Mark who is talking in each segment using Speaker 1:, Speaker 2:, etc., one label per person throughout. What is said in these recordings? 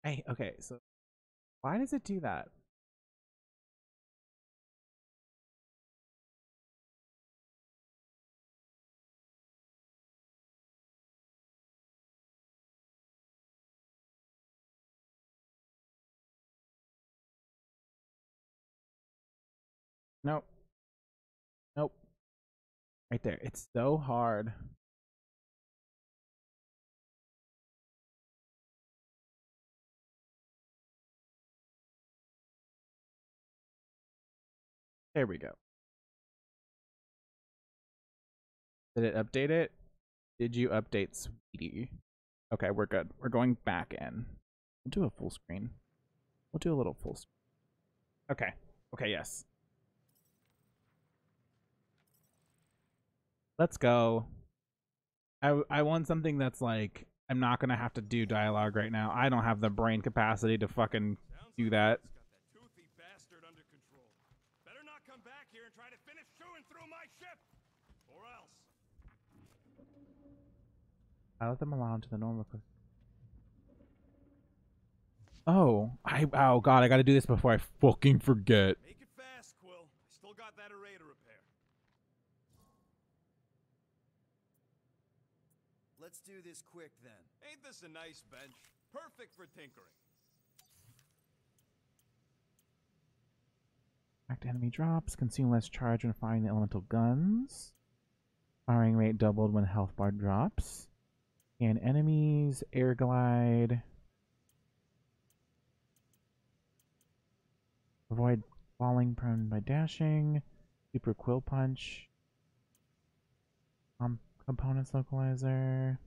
Speaker 1: Hey, okay, so why does it do that? Nope. Nope. Right there. It's so hard. There we go. Did it update it? Did you update, sweetie? Okay, we're good. We're going back in. We'll do a full screen. We'll do a little full screen. Okay. Okay, yes. Let's go. I want something that's like I'm not gonna have to do dialogue right now. I don't have the brain capacity to fucking
Speaker 2: Sounds
Speaker 1: do
Speaker 2: like
Speaker 1: that.
Speaker 2: Rick's got that toothy bastard under control. Better not come back here and try to finish chewing through my ship, or else.
Speaker 1: I let them allow to the normal. Oh god, I gotta do this before I fucking forget.
Speaker 2: Make it fast, Quill. I still got that array to repair.
Speaker 3: Let's do this quick then.
Speaker 2: Ain't this a nice bench? Perfect for tinkering.
Speaker 1: Back enemy drops, consume less charge when firing the elemental guns. Firing rate doubled when health bar drops. And enemies, air glide. Avoid falling prone by dashing. Super quill punch. Components localizer.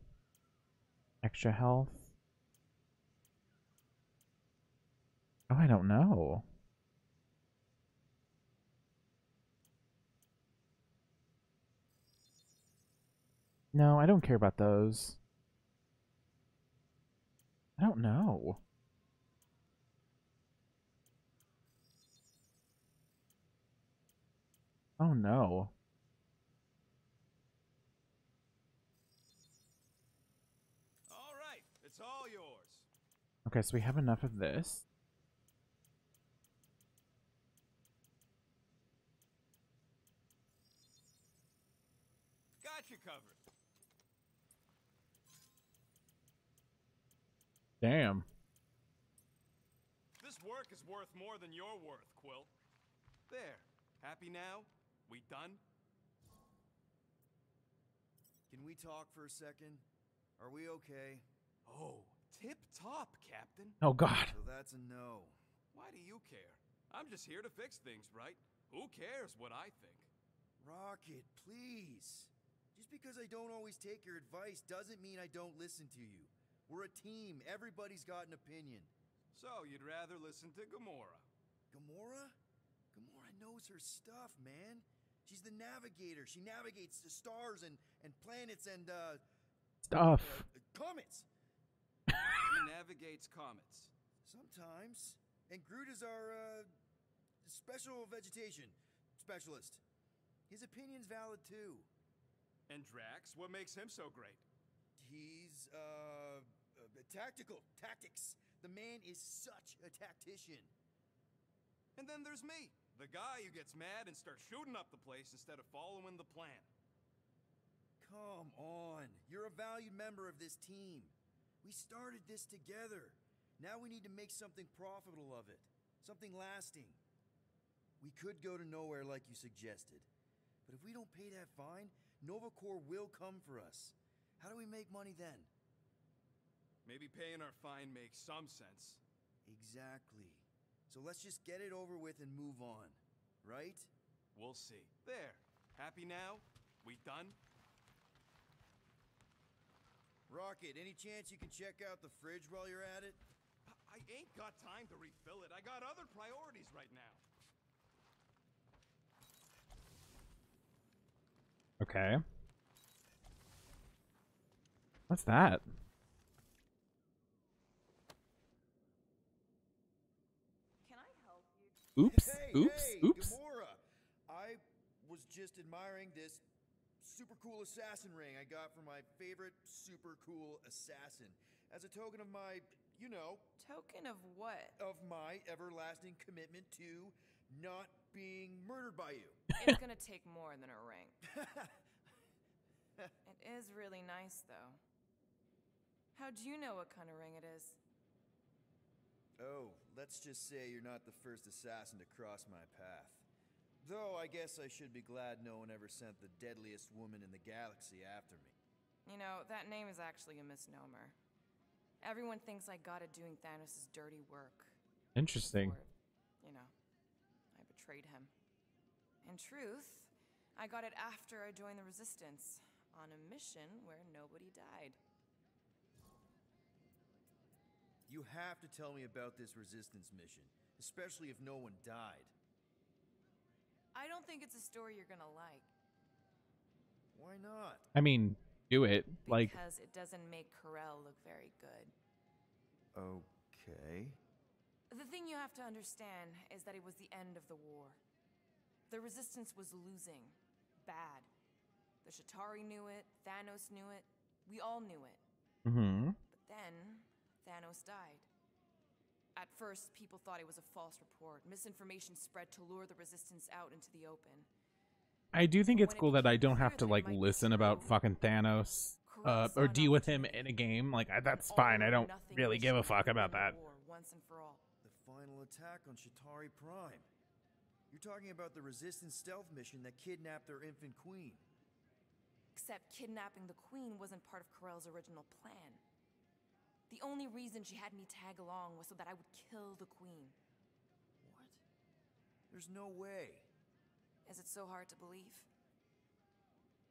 Speaker 1: Extra health. Oh, I don't know. No, I don't care about those. I don't know. Oh no.
Speaker 2: All right, it's all yours.
Speaker 1: Okay, so we have enough of this.
Speaker 2: Got you covered.
Speaker 1: Damn.
Speaker 2: This work is worth more than your worth, Quill. There. Happy now? We done?
Speaker 3: Can we talk for a second? Are we okay?
Speaker 2: Oh, tip-top, Captain.
Speaker 1: Oh god.
Speaker 3: So that's a no.
Speaker 2: Why do you care? I'm just here to fix things, right? Who cares what I think?
Speaker 3: Rocket, please. Just because I don't always take your advice doesn't mean I don't listen to you. We're a team. Everybody's got an opinion.
Speaker 2: So, you'd rather listen to Gamora?
Speaker 3: Gamora? Gamora knows her stuff, man. She's the navigator. She navigates the stars and planets and,
Speaker 1: Stuff.
Speaker 3: comets.
Speaker 2: She navigates comets.
Speaker 3: Sometimes. And Groot is our, special vegetation specialist. His opinion's valid too.
Speaker 2: And Drax, what makes him so great?
Speaker 3: He's, tactical. Tactics. The man is such a tactician.
Speaker 2: And then there's me, the guy who gets mad and starts shooting up the place instead of following the plan.
Speaker 3: Come on. You're a valued member of this team. We started this together. Now we need to make something profitable of it. Something lasting. We could go to nowhere like you suggested. But if we don't pay that fine, Nova Corps will come for us. How do we make money then?
Speaker 2: Maybe paying our fine makes some sense.
Speaker 3: Exactly. So let's just get it over with and move on. Right?
Speaker 2: We'll see. There. Happy now? We done?
Speaker 3: Rocket, any chance you can check out the fridge while you're at it?
Speaker 2: I ain't got time to refill it. I got other priorities right now.
Speaker 1: Okay. What's that?
Speaker 4: Can I help you?
Speaker 1: Oops.
Speaker 3: Hey,
Speaker 1: Oops.
Speaker 3: hey,
Speaker 1: Oops.
Speaker 3: Gamora! I was just admiring this super cool assassin ring I got from my favorite super cool assassin as a token of my you know,
Speaker 4: Token of what?
Speaker 3: of my everlasting commitment to not being murdered by you.
Speaker 4: It's gonna take more than a ring. It is really nice, though. How'd you know what kind of ring it is?
Speaker 3: Oh, let's just say you're not the first assassin to cross my path. Though I guess I should be glad no one ever sent the deadliest woman in the galaxy after me.
Speaker 4: You know, that name is actually a misnomer. Everyone thinks I got it doing Thanos' dirty work.
Speaker 1: Interesting.
Speaker 4: Before, I betrayed him. In truth, I got it after I joined the Resistance, on a mission where nobody died.
Speaker 3: You have to tell me about this Resistance mission, especially if no one died.
Speaker 4: I don't think it's a story you're gonna like.
Speaker 3: Why not?
Speaker 1: I mean, do it. Like,
Speaker 4: Because it doesn't make Corel look very good.
Speaker 3: Okay.
Speaker 4: The thing you have to understand is that it was the end of the war. The Resistance was losing. Bad. The Chitauri knew it, Thanos knew it, we all knew it.
Speaker 1: mm-hmm.
Speaker 4: But then, Thanos died. At first, people thought it was a false report. Misinformation spread to lure the Resistance out into the open.
Speaker 1: I do think it's
Speaker 4: When it
Speaker 1: cool that I
Speaker 4: became
Speaker 1: don't
Speaker 4: clear
Speaker 1: have to
Speaker 4: that it
Speaker 1: like
Speaker 4: might be
Speaker 1: listen about
Speaker 4: true,
Speaker 1: fucking Thanos
Speaker 4: Corel saw
Speaker 1: or
Speaker 4: an
Speaker 1: deal with him
Speaker 4: opportunity.
Speaker 1: in a game. Like that's
Speaker 4: All
Speaker 1: fine. I
Speaker 4: or
Speaker 1: don't
Speaker 4: nothing
Speaker 1: really give a
Speaker 4: mission to
Speaker 1: fuck about
Speaker 4: win the
Speaker 1: that.
Speaker 4: war once and for all.
Speaker 3: The final attack on Chitauri Prime. You're talking about the Resistance stealth mission that kidnapped their infant queen.
Speaker 4: Except kidnapping the Queen wasn't part of Corel's original plan. The only reason she had me tag along was so that I would kill the Queen.
Speaker 3: What? There's no way.
Speaker 4: Is it so hard to believe?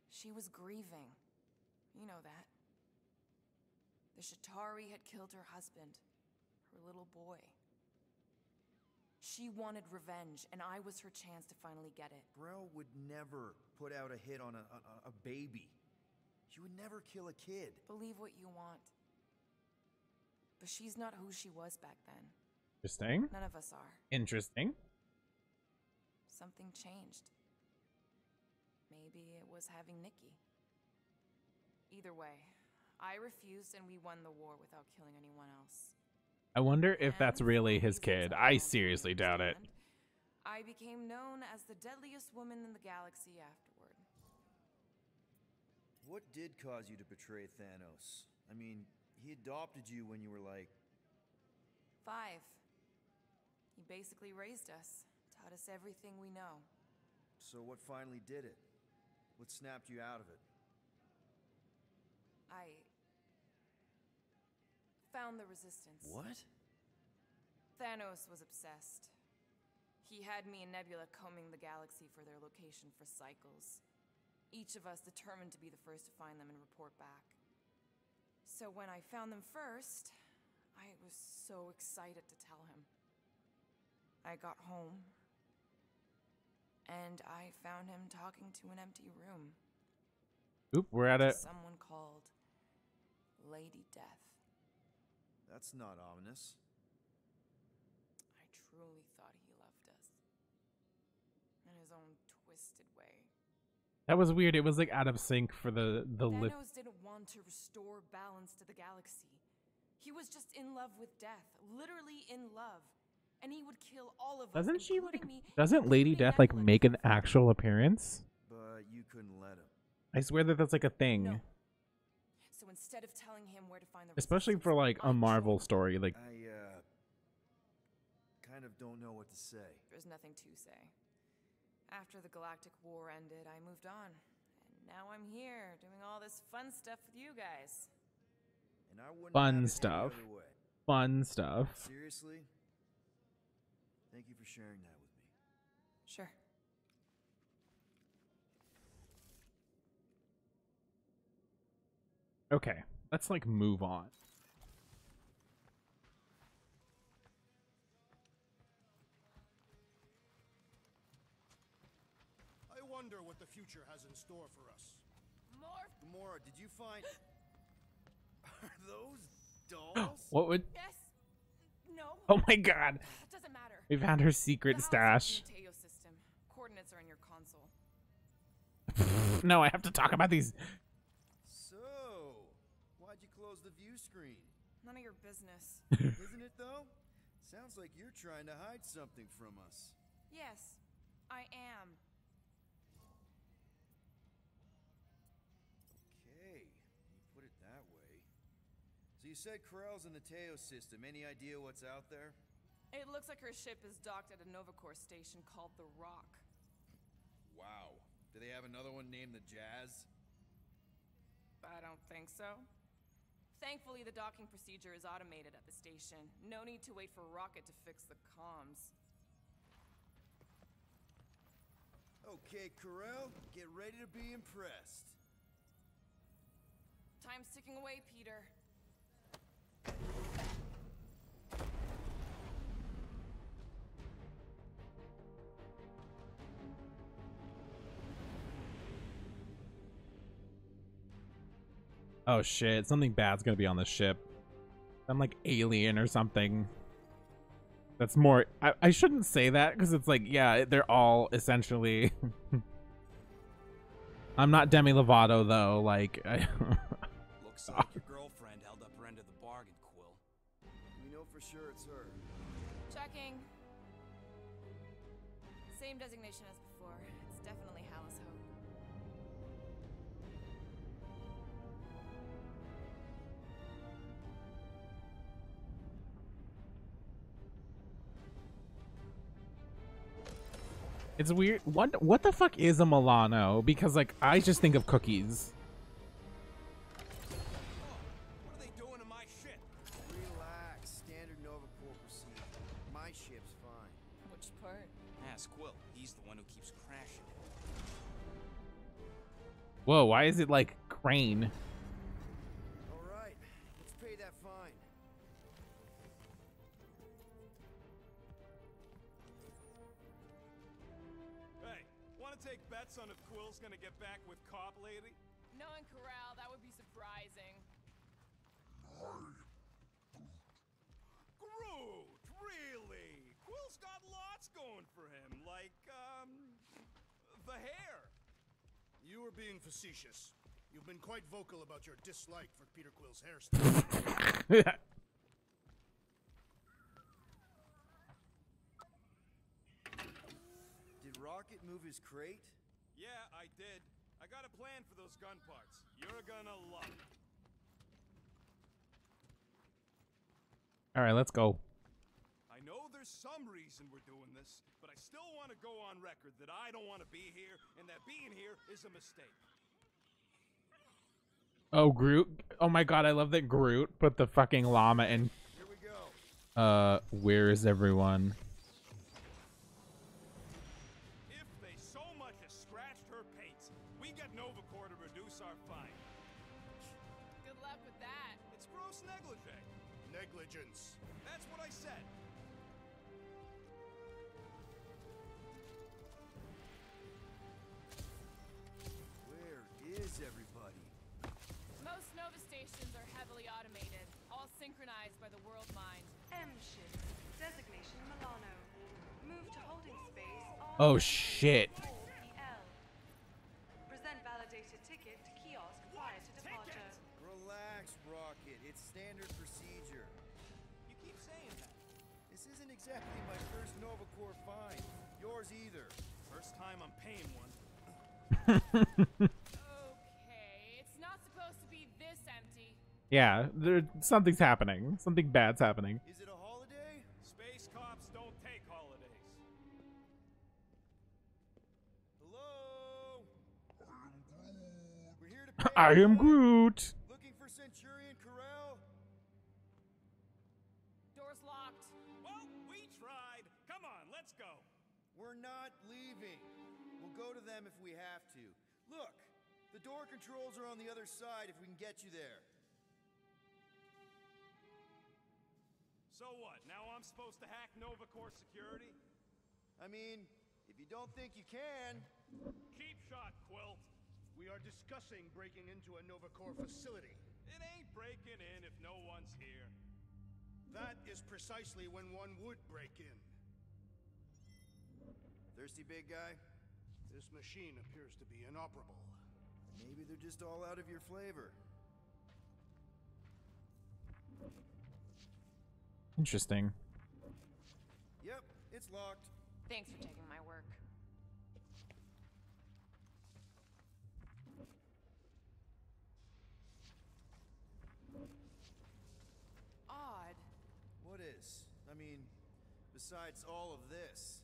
Speaker 4: She was grieving. You know that. The Chitauri had killed her husband, her little boy. She wanted revenge, and I was her chance to finally get it.
Speaker 3: Grell would never put out a hit on a baby. She would never kill a kid.
Speaker 4: Believe what you want. But she's not who she was back then.
Speaker 1: Interesting.
Speaker 4: None of us are.
Speaker 1: Interesting.
Speaker 4: Something changed. Maybe it was having Nikki. Either way, I refused and we won the war without killing anyone else.
Speaker 1: I wonder if that's
Speaker 4: And
Speaker 1: really
Speaker 4: for
Speaker 1: his
Speaker 4: reasons
Speaker 1: kid.
Speaker 4: I
Speaker 1: I
Speaker 4: don't
Speaker 1: seriously
Speaker 4: fully
Speaker 1: doubt it.
Speaker 4: understand, I became known as the deadliest woman in the galaxy afterward.
Speaker 3: What did cause you to betray Thanos? I mean, he adopted you when you were like...
Speaker 4: 5. He basically raised us, taught us everything we know.
Speaker 3: So what finally did it? What snapped you out of it?
Speaker 4: I found the Resistance.
Speaker 3: What?
Speaker 4: Thanos was obsessed. He had me and Nebula combing the galaxy for their location for cycles. Each of us determined to be the first to find them and report back. So when I found them first, I was so excited to tell him. I got home, and I found him talking to an empty room.
Speaker 1: Oop, we're at
Speaker 4: To
Speaker 1: it.
Speaker 4: someone called Lady Death.
Speaker 3: That's not ominous.
Speaker 4: I truly thought he loved us. In his own twisted way.
Speaker 1: That was weird. It was like out of sync for the lip.
Speaker 4: Thanos didn't want to restore balance to the galaxy. He was just in love with death, literally in love. And he would kill all of us.
Speaker 1: Doesn't she like?
Speaker 4: including me,
Speaker 1: Doesn't Lady
Speaker 4: including
Speaker 1: Death like
Speaker 4: Nebula,
Speaker 1: make
Speaker 4: to
Speaker 1: an
Speaker 4: the front.
Speaker 1: actual appearance?
Speaker 3: But you couldn't let him.
Speaker 1: I swear that that's like a thing.
Speaker 4: No. So instead of telling him where to find the
Speaker 1: Especially for
Speaker 4: Resistance,
Speaker 1: like
Speaker 4: I
Speaker 1: a Marvel
Speaker 4: joined.
Speaker 1: story. Like,
Speaker 3: I, kind of don't know what to say.
Speaker 4: There's nothing to say. After the Galactic War ended, I moved on. And now I'm here, doing all this fun stuff with you guys.
Speaker 3: And I wouldn't
Speaker 1: Fun
Speaker 3: have it any
Speaker 1: stuff.
Speaker 3: other way.
Speaker 1: fun stuff.
Speaker 3: Seriously? Thank you for sharing that with me.
Speaker 4: Sure.
Speaker 1: Okay, let's like move on.
Speaker 2: I wonder what the future has in store for us.
Speaker 4: Morph!
Speaker 3: Gamora, did you find... Are those dolls?
Speaker 1: What would?
Speaker 4: Yes! No!
Speaker 1: Oh my god,
Speaker 4: It doesn't matter.
Speaker 1: we found her secret
Speaker 4: The house
Speaker 1: stash.
Speaker 4: is in the Mateo system. Coordinates are in your console.
Speaker 1: No, I have to talk about these.
Speaker 3: So, why'd you close the view screen?
Speaker 4: None of your business.
Speaker 3: Isn't it, though? Sounds like you're trying to hide something from us.
Speaker 4: Yes, I am.
Speaker 3: Okay, you put it that way. So you said Corel's in the Teos system. Any idea what's out there?
Speaker 4: It looks like her ship is docked at a Novacore station called the Rock.
Speaker 3: Wow. Do they have another one named the Jazz?
Speaker 4: I don't think so. Thankfully, the docking procedure is automated at the station. No need to wait for Rocket to fix the comms.
Speaker 3: Okay, Corel, get ready to be impressed.
Speaker 4: Time's ticking away, Peter.
Speaker 1: Oh shit, something bad's gonna be on the ship. I'm like alien or something. That's more, I shouldn't say that because it's like, yeah, they're all essentially. I'm not Demi Lovato though, like.
Speaker 2: Looks like your girlfriend held up her end of the bargain, Quill.
Speaker 3: We know for sure it's her.
Speaker 4: Checking. Same designation as before. It's definitely Hallis Hope.
Speaker 1: It's weird. What the fuck is a Milano? Because like I just think of cookies.
Speaker 2: What are they doing to my ship?
Speaker 3: Relax. Standard Novacore procedure. My ship's fine.
Speaker 4: Which part?
Speaker 2: Ask Quill. He's the one who keeps crashing.
Speaker 1: Whoa, why is it like crane?
Speaker 3: All right. Let's pay that fine.
Speaker 2: Hey, want to take bets on if Quill's gonna get back with Cop Lady?
Speaker 4: Knowing Corral, that would be surprising.
Speaker 2: Groot, really? Quill's got lots going for him, like, the hair.
Speaker 5: You are being facetious. You've been quite vocal about your dislike for Peter Quill's hairstyle.
Speaker 3: Did Rocket move his crate?
Speaker 2: Yeah, I did. I got a plan for those gun parts. You're gonna love it.
Speaker 1: All right, let's go.
Speaker 2: I know there's some reason we're doing this, but I still want to go on record that I don't want to be here, and that being here is a mistake.
Speaker 1: Oh, Groot. Oh my god, I love that Groot put the fucking llama in.
Speaker 3: Here we go.
Speaker 1: Where is everyone?
Speaker 2: If they so much as scratched her paints, we get Novacore to reduce our fine.
Speaker 4: Good luck with that.
Speaker 2: It's gross negligee.
Speaker 5: Negligence.
Speaker 2: That's what I said.
Speaker 3: Where is everybody?
Speaker 4: Most Nova stations are heavily automated, all synchronized by the world mind.
Speaker 6: M ship. Designation Milano. Move to holding space on
Speaker 1: Oh shit.
Speaker 6: 4PL. Present validated ticket to kiosk prior to departure.
Speaker 3: Relax, Rocket. It's standard procedure.
Speaker 2: You keep saying that.
Speaker 3: This isn't exactly my first Novacore find. Yours either.
Speaker 2: First time I'm paying one.
Speaker 4: Okay, it's not supposed to be this empty.
Speaker 1: Yeah, something's happening. Something bad's happening.
Speaker 3: Is it a holiday?
Speaker 2: Space cops don't take holidays.
Speaker 3: Hello? We're here to pay
Speaker 1: I am
Speaker 3: a fine.
Speaker 1: Groot.
Speaker 3: Looking for Centurion Corel?
Speaker 4: Door's locked.
Speaker 2: Well, we tried. Come on, let's go.
Speaker 3: We're not leaving. We'll go to them if we have to. Look, the door controls are on the other side if we can get you there.
Speaker 2: So what? Now I'm supposed to hack Novacore security?
Speaker 3: I mean, if you don't think you can.
Speaker 2: Cheap shot, Quill.
Speaker 5: We are discussing breaking into a Novacore facility.
Speaker 2: It ain't breaking in if no one's here.
Speaker 5: That is precisely when one would break in.
Speaker 3: Thirsty big guy?
Speaker 5: This machine appears to be inoperable.
Speaker 3: Maybe they're just all out of your flavor.
Speaker 1: Interesting.
Speaker 3: Yep, it's locked.
Speaker 4: Thanks for taking my work. Odd.
Speaker 3: What is? I mean, besides all of this,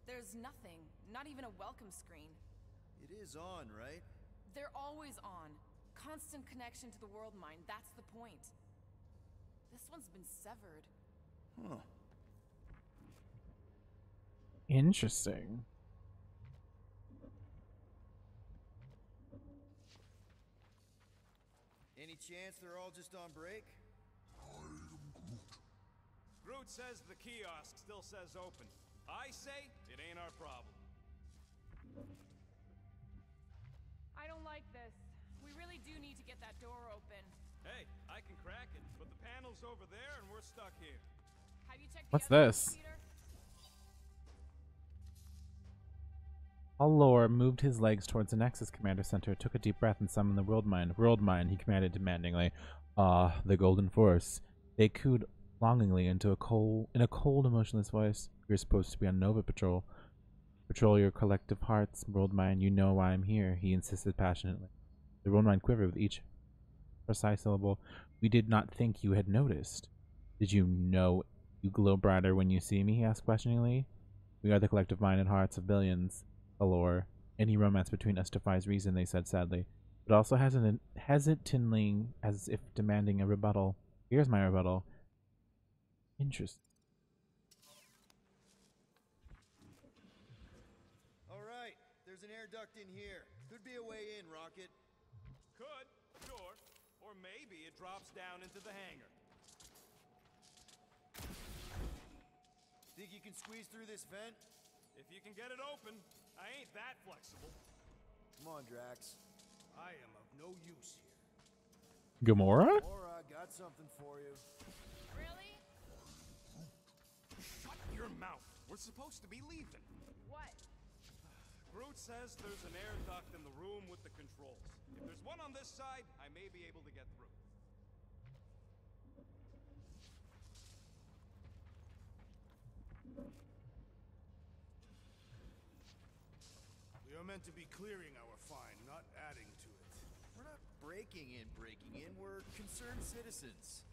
Speaker 4: There's nothing. Not even a welcome screen.
Speaker 3: it is on, right?
Speaker 4: They're always on. Constant connection to the world mine. That's the point. This one's been severed.
Speaker 3: Huh.
Speaker 1: Interesting.
Speaker 3: Any chance they're all just on break?
Speaker 2: Groot says the kiosk still says open. I say it ain't our problem.
Speaker 4: I don't like this. We really do need to get that door open.
Speaker 2: Hey, I can crack it, but the panel's over there and we're stuck here.
Speaker 4: Have you checked
Speaker 1: What's
Speaker 4: the other
Speaker 1: this?
Speaker 4: computer?
Speaker 1: Allor moved his legs towards the Nexus Commander Center, took a deep breath, and summoned the World Mind. World Mind, he commanded demandingly. Ah, the Golden Force. They cooed longingly in a cold, emotionless voice. You're supposed to be on Nova Patrol. Patrol your collective hearts, World Mind. You know why I'm here, he insisted passionately. The World Mind quivered with each precise syllable. We did not think you had noticed. Did you know you glow brighter when you see me? He asked questioningly. We are the collective mind and hearts of billions. Allure. Any romance between us defies reason, they said sadly, but also hesitantly, as if demanding a rebuttal. Here's my rebuttal. Interesting.
Speaker 3: All right, there's an air duct in here. Could be a way in, Rocket.
Speaker 2: Could, sure. Or maybe it drops down into the hangar.
Speaker 3: Think you can squeeze through this vent?
Speaker 2: If you can get it open, I ain't that flexible.
Speaker 3: Come on, Drax.
Speaker 5: I am of no use here.
Speaker 1: Gamora?
Speaker 3: Laura, got something for you.
Speaker 4: Really?
Speaker 2: Shut your mouth. We're supposed to be leaving.
Speaker 4: What?
Speaker 2: Groot says there's an air duct in the room with the controls. If there's one on this side, I may be able to get through.
Speaker 5: We are meant to be clearing our find, not adding to it.
Speaker 3: We're not breaking in. We're concerned citizens.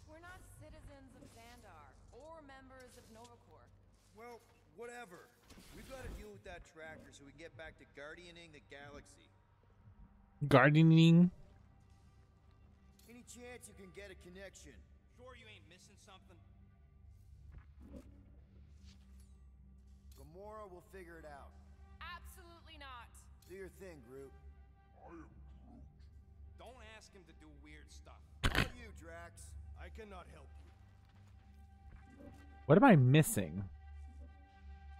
Speaker 4: We're not citizens of Xandar or members of Novacorp.
Speaker 3: Well, whatever. We've got to deal with that tracker so we can get back to guardianing the galaxy.
Speaker 1: Gardening?
Speaker 3: Any chance you can get a connection?
Speaker 2: Sure you ain't missing something?
Speaker 3: Gamora will figure it out.
Speaker 4: Absolutely not.
Speaker 3: Do your thing, Groot.
Speaker 2: Don't ask him to do weird stuff.
Speaker 3: How about you, Drax?
Speaker 5: I cannot help you.
Speaker 1: What am I missing?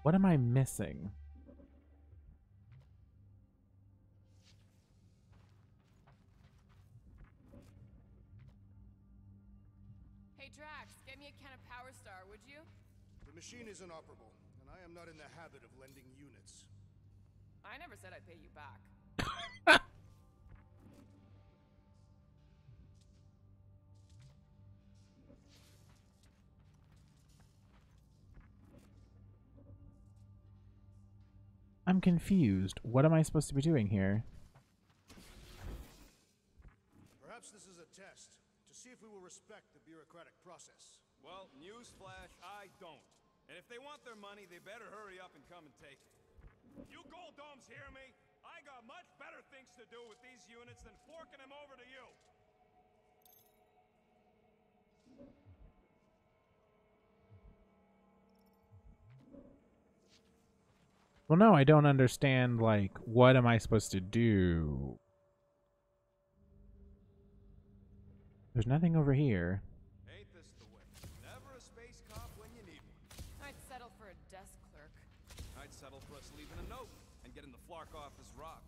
Speaker 1: What am I missing?
Speaker 4: Hey Drax, get me a can of Power Star, would you?
Speaker 5: The machine is inoperable, and I am not in the habit of lending units.
Speaker 4: I never said I'd pay you back.
Speaker 1: I'm confused. What am I supposed to be doing here?
Speaker 5: Perhaps this is a test, to see if we will respect the bureaucratic process.
Speaker 2: Well, newsflash, I don't. And if they want their money, they better hurry up and come and take it. You Gold Domes hear me? I got much better things to do with these units than forking them over to you.
Speaker 1: Well, no, I don't understand, like, what am I supposed to do? There's nothing over here.
Speaker 2: Ain't this the way? Never a space cop when you need one.
Speaker 4: I'd settle for a desk clerk.
Speaker 2: I'd settle for us leaving a note and getting the Flark off his rock.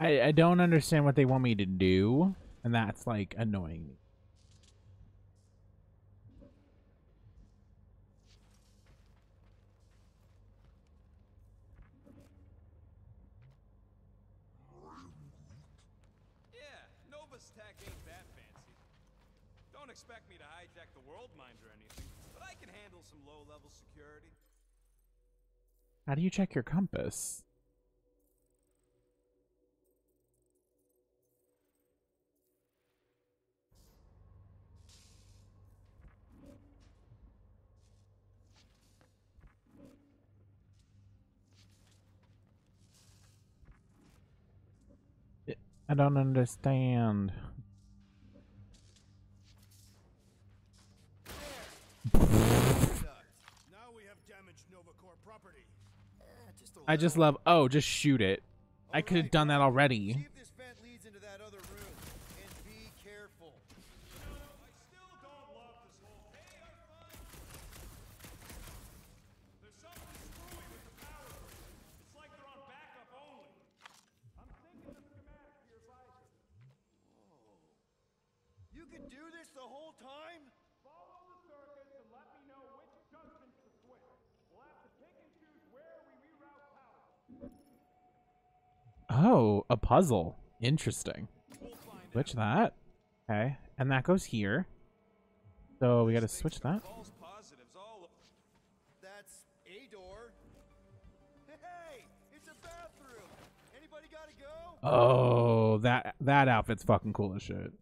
Speaker 1: I don't understand what they want me to do, and that's like annoying me.
Speaker 2: Yeah, Nova's tech ain't that fancy. Don't expect me to hijack the world mind or anything, but I can handle some low-level security.
Speaker 1: How do you check your compass? I don't understand.
Speaker 5: Now we have damaged Nova Corps property.
Speaker 3: Just a
Speaker 1: I just
Speaker 3: little.
Speaker 1: love. Oh, just shoot it. I could have
Speaker 3: Alright,
Speaker 1: done that
Speaker 3: see
Speaker 1: already.
Speaker 3: if this vent leads into that other room, and be careful.
Speaker 2: I still don't love this whole pay our fine. There's something screwy with the power grid. It's like they're on backup only. I'm thinking the schematic for your visor.
Speaker 3: You could do this the whole time?
Speaker 2: Follow the circuits and let me know which junctions to switch. We'll have to pick and choose where we reroute power.
Speaker 1: Oh, a puzzle. Interesting.
Speaker 2: We'll find
Speaker 1: Switch
Speaker 2: out.
Speaker 1: that. Okay, and that goes here. So we got to switch that.
Speaker 2: False positives all.
Speaker 3: That's a door. Hey, it's a bathroom. Anybody gotta go?
Speaker 1: Oh, that outfit's fucking cool as shit.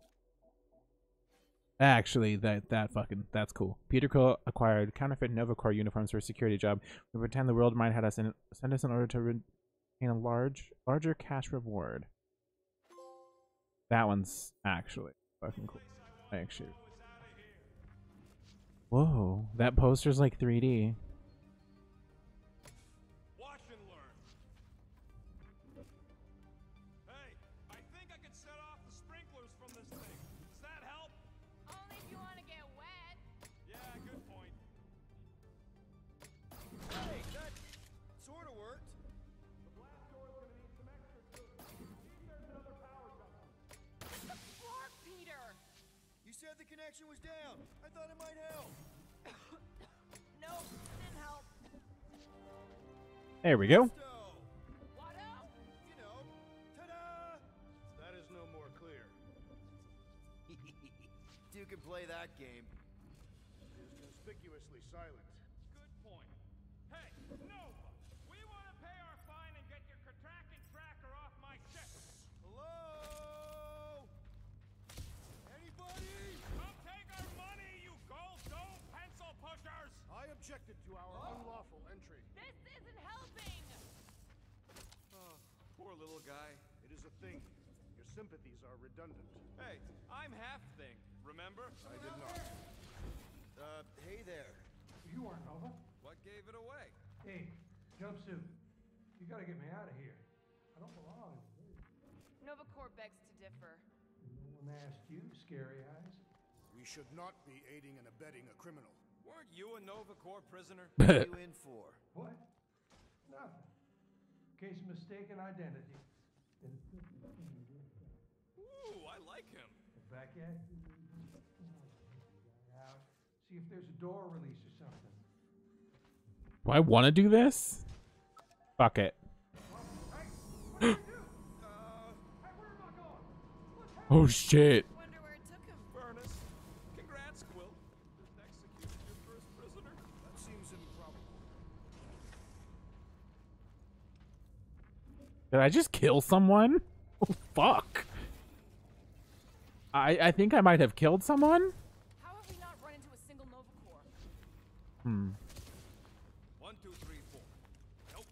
Speaker 1: Actually, that's cool. Peter Quill acquired counterfeit Nova Corps uniforms for a security job. We pretend the world might have send us in order to retain a larger cash reward. That one's actually fucking cool. Actually. Whoa, that poster's like 3D.
Speaker 2: Watch and learn. Hey, I think I can set off the sprinklers from this thing. Does that help?
Speaker 4: Only if you want to get wet.
Speaker 2: Yeah, good point.
Speaker 3: Hey, that sort of worked.
Speaker 2: The blast door's gonna need some extra tools. See if there's another power junction.
Speaker 4: Floor, Peter.
Speaker 3: You said the connection was down. I thought it might help.
Speaker 4: Nope, didn't help.
Speaker 1: There we go.
Speaker 3: So,
Speaker 4: What else?
Speaker 3: you know, ta-da!
Speaker 5: That is no more clear.
Speaker 3: Two can play that game.
Speaker 5: It is conspicuously silent.
Speaker 2: Good point. Hey, Nova! We want to pay our fine and get your Kraken tracker off my ship.
Speaker 3: Hello? Anybody?
Speaker 2: Come take our money, you gold dome pencil pushers!
Speaker 5: I objected to our unlawful entry.
Speaker 4: This isn't helping.
Speaker 2: Oh, poor little guy.
Speaker 5: It is a thing. Your sympathies are redundant.
Speaker 2: Hey, I'm half thing, remember?
Speaker 5: I did not.
Speaker 3: Hey there.
Speaker 7: You aren't Nova.
Speaker 2: What gave it away?
Speaker 7: Hey, jumpsuit. You gotta get me out of here. I don't belong in here.
Speaker 4: Nova Corps begs to differ.
Speaker 7: No one asked you, Scary Eyes.
Speaker 5: We should not be aiding and abetting a criminal.
Speaker 2: Weren't you a Nova Corps prisoner?
Speaker 3: What are you in for?
Speaker 7: What? Nothing. Case of mistaken identity. Then
Speaker 2: Ooh, I like him.
Speaker 7: back at out. See if there's a door release or something.
Speaker 1: Do I want to do this? Fuck it. Oh shit.
Speaker 4: Wonder where it took him.
Speaker 2: Furnace. Congrats, Quill. Just executed your first prisoner.
Speaker 5: That seems improbable.
Speaker 1: Did I just kill someone? Oh, fuck. I think I might have killed someone.
Speaker 4: How have we not run into a single Nova Corps?
Speaker 2: 1, 2, 3, 4. Nope.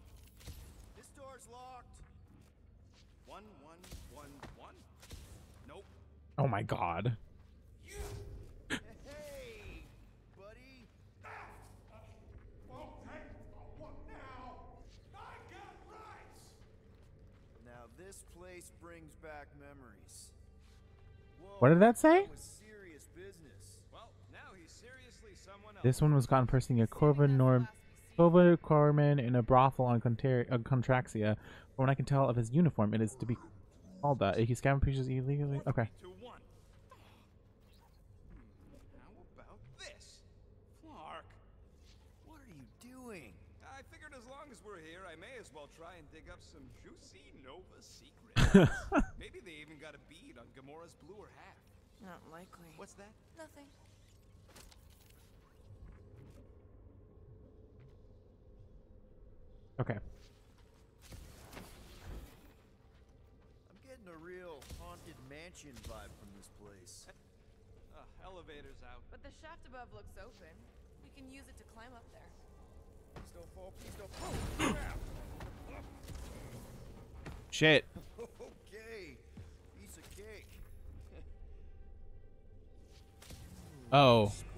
Speaker 3: This door's locked.
Speaker 2: 1, 1, 1, 1. Nope.
Speaker 1: Oh my god.
Speaker 3: Hey, buddy.
Speaker 5: What now? I got rights!
Speaker 3: Now this place brings back memories. Whoa,
Speaker 1: What did that say?
Speaker 3: was serious business.
Speaker 2: Well, now he's seriously someone else.
Speaker 1: This one was gotten personally a Corva Corpsman in a brothel on Contraxia. From what I can tell of his uniform, it is to be All that. He scavenged pictures illegally. Okay.
Speaker 2: 2-1. How about this? Flark.
Speaker 3: What are you doing?
Speaker 2: I figured as long as we're here, I may as well try and dig up some juicy Nova secrets. Maybe they even got a bead on Gamora's bluer half.
Speaker 4: Not likely.
Speaker 2: What's that?
Speaker 4: Nothing.
Speaker 1: Okay.
Speaker 3: I'm getting a real haunted mansion vibe from this place.
Speaker 2: Elevator's out.
Speaker 4: But the shaft above looks open. We can use it to climb up there.
Speaker 3: Please don't fall, please don't fall. Crap.
Speaker 1: Shit.
Speaker 3: Okay, piece of cake.
Speaker 1: Oh.
Speaker 3: Spooky.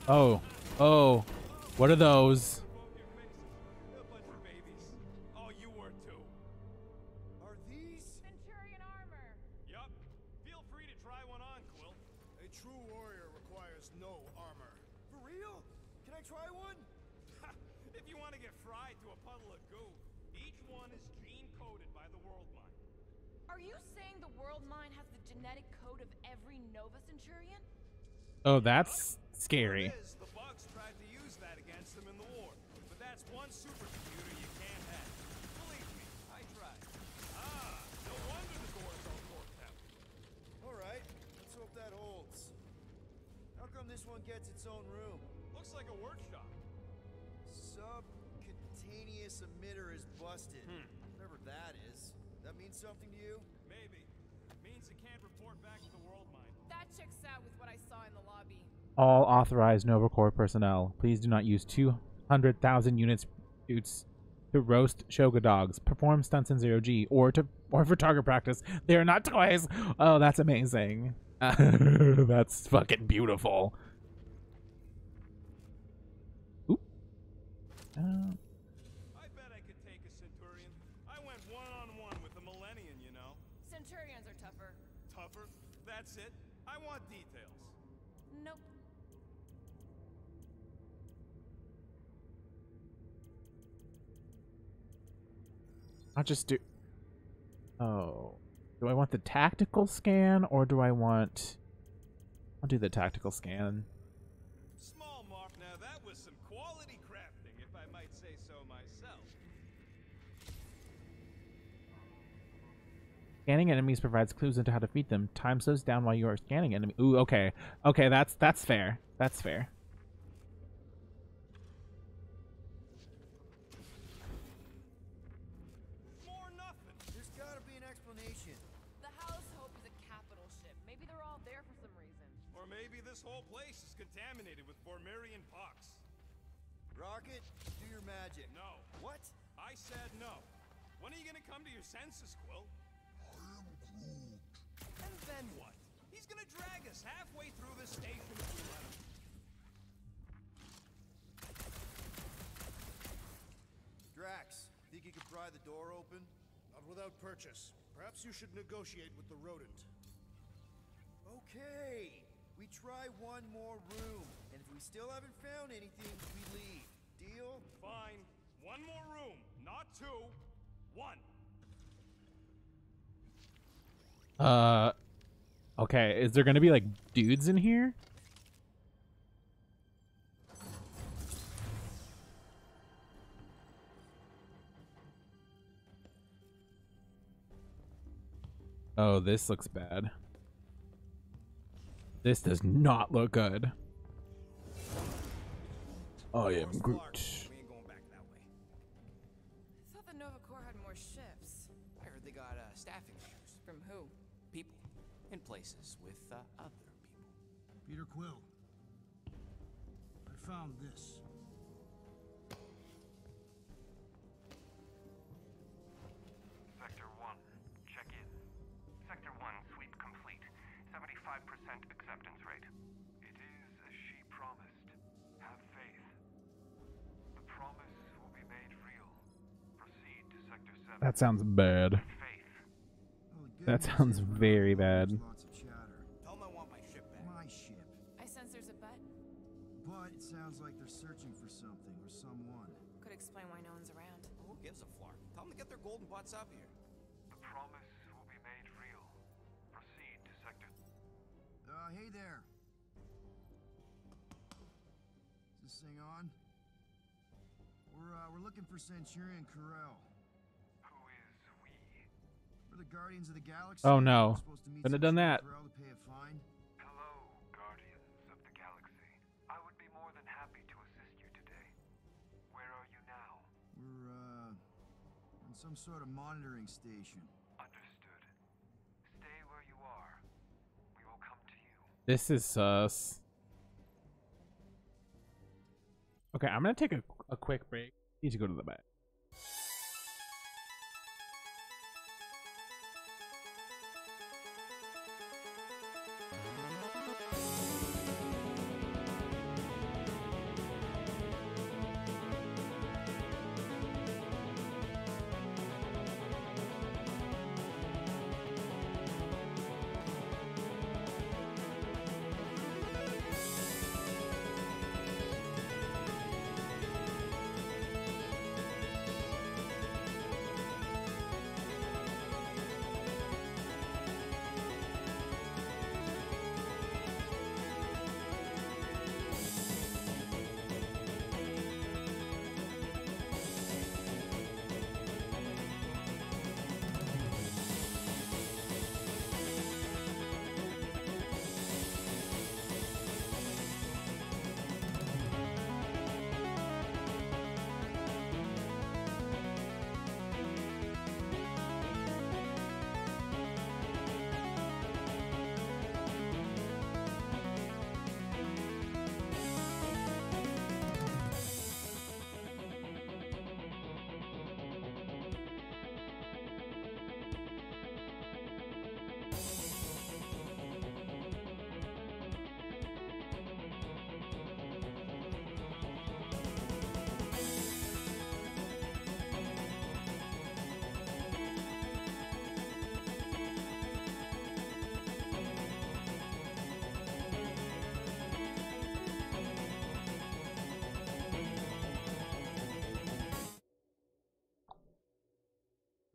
Speaker 1: Oh. Oh. What are those?
Speaker 2: A bunch of babies. Oh, you were too.
Speaker 3: Are these?
Speaker 4: Centurion armor!
Speaker 2: Yup. Feel free to try one on, Quill.
Speaker 5: A true warrior requires no armor.
Speaker 3: For real? Can I try one?
Speaker 2: If you want to get fried to a puddle of goo, each one is gene-coded by the World Mine.
Speaker 4: Are you saying the World Mine has the genetic code of every Nova Centurion?
Speaker 1: Oh, that's scary.
Speaker 2: It is, the bugs tried to use that against them in the war, but that's one supercomputer you can't have. Believe me, I tried. Ah, no wonder the doors all corked out.
Speaker 3: All right, let's hope that holds. How come this one gets its own room?
Speaker 2: Looks like a workshop.
Speaker 3: Subcutaneous emitter is busted. Whatever that is. That means something to you?
Speaker 2: Maybe. Means it can't report back to the World Mine.
Speaker 4: That checks out with what I saw in the lobby.
Speaker 1: All authorized Nova Corps personnel, please do not use 200,000 units to roast Shoga dogs, perform stunts in 0G, or for target practice. They are not toys. Oh, that's amazing. That's fucking beautiful. Oop.
Speaker 2: I bet I could take a Centurion. I went one-on-one with a Millennium, you know.
Speaker 4: Centurions are tougher.
Speaker 2: Tougher? That's it. I want details.
Speaker 4: Nope.
Speaker 1: I'll just do... Oh. Do I want the tactical scan, or do I want... I'll do the tactical scan.
Speaker 2: Small mark, now that was some quality crafting, if I might say so myself.
Speaker 1: Scanning enemies provides clues into how to defeat them. Time slows down while you are scanning enemy. Ooh, okay. Okay, that's fair. That's fair.
Speaker 2: More nothing.
Speaker 3: There's gotta be an explanation.
Speaker 4: The House Hope is a capital ship. Maybe they're all there for some reason.
Speaker 2: Or maybe this whole place is contaminated with Formirian pox.
Speaker 3: Rocket, do your magic.
Speaker 2: No.
Speaker 3: What?
Speaker 2: I said no. When are you gonna come to your senses, Quill? And then what? He's gonna drag us halfway through this station if we let him.
Speaker 3: Drax, think you could pry the door open?
Speaker 5: Not without purchase. Perhaps you should negotiate with the rodent.
Speaker 3: Okay. We try one more room, and if we still haven't found anything, we leave. Deal?
Speaker 2: Fine. One more room. Not two. One.
Speaker 1: Okay, is there gonna be like dudes in here? Oh, this looks bad. This does not look good. I am
Speaker 2: Where's
Speaker 1: Groot.
Speaker 2: Clark? We ain't going back that way.
Speaker 4: I thought the Nova Corps had more ships.
Speaker 8: I heard they got staffing issues.
Speaker 4: From who?
Speaker 8: People in places with other people.
Speaker 5: Peter Quill. I found this.
Speaker 9: Sector 1, check in. Sector 1, sweep complete. 75% acceptance rate. It is as she promised. Have faith. The promise will be made real. Proceed to Sector 7.
Speaker 1: That sounds bad.
Speaker 9: Faith.
Speaker 1: That sounds very bad.
Speaker 3: Lots of chatter.
Speaker 8: Tell them I want my ship back.
Speaker 3: My ship.
Speaker 4: I sense there's a bet.
Speaker 3: But it sounds like they're searching for something or someone.
Speaker 4: Could explain why no one's around.
Speaker 8: Who gives a flark? Tell them to get their golden butts up here.
Speaker 9: The promise will be made real. Proceed to sector...
Speaker 3: Hey there. Is this thing on? We're looking for Centurion Corel.
Speaker 9: Who is we?
Speaker 3: We're the Guardians of the Galaxy.
Speaker 1: Oh no.
Speaker 3: We're supposed to meet
Speaker 1: Couldn't have done
Speaker 3: Centurion
Speaker 1: that.
Speaker 3: Corel to pay a fine.
Speaker 9: Hello, Guardians of the Galaxy. I would be more than happy to assist you today. Where are you now?
Speaker 3: We're, in some sort of monitoring station.
Speaker 9: Understood. Stay where you are. We will come to you.
Speaker 1: This is sus. Okay, I'm gonna take a quick break. Need to go to the back.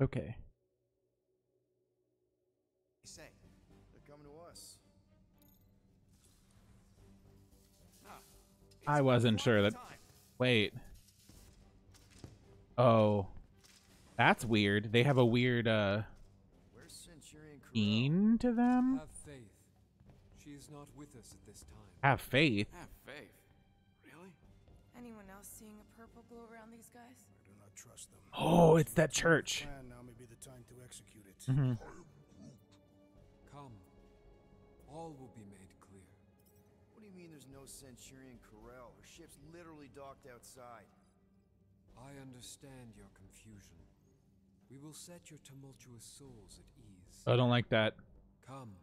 Speaker 1: Okay.
Speaker 8: Say,
Speaker 3: They're coming to us.
Speaker 1: I wasn't sure that. Wait. Oh. That's weird. They have a weird,
Speaker 3: Where's Centurion Corel?
Speaker 1: fiend to them?
Speaker 10: Have faith. She is not with us at this time.
Speaker 1: Have faith.
Speaker 8: have faith. Really?
Speaker 4: Anyone else seeing a purple glow around these guys?
Speaker 5: I do not trust them.
Speaker 1: Oh, it's that church.
Speaker 5: Plan now may be the time to execute it.
Speaker 1: Mhm.
Speaker 10: Come. All will be made clear.
Speaker 3: What do you mean there's no Centurion Corel? Her ship's literally docked outside.
Speaker 10: I understand your confusion. We will set your tumultuous souls at ease.
Speaker 1: I don't like that.
Speaker 10: Come.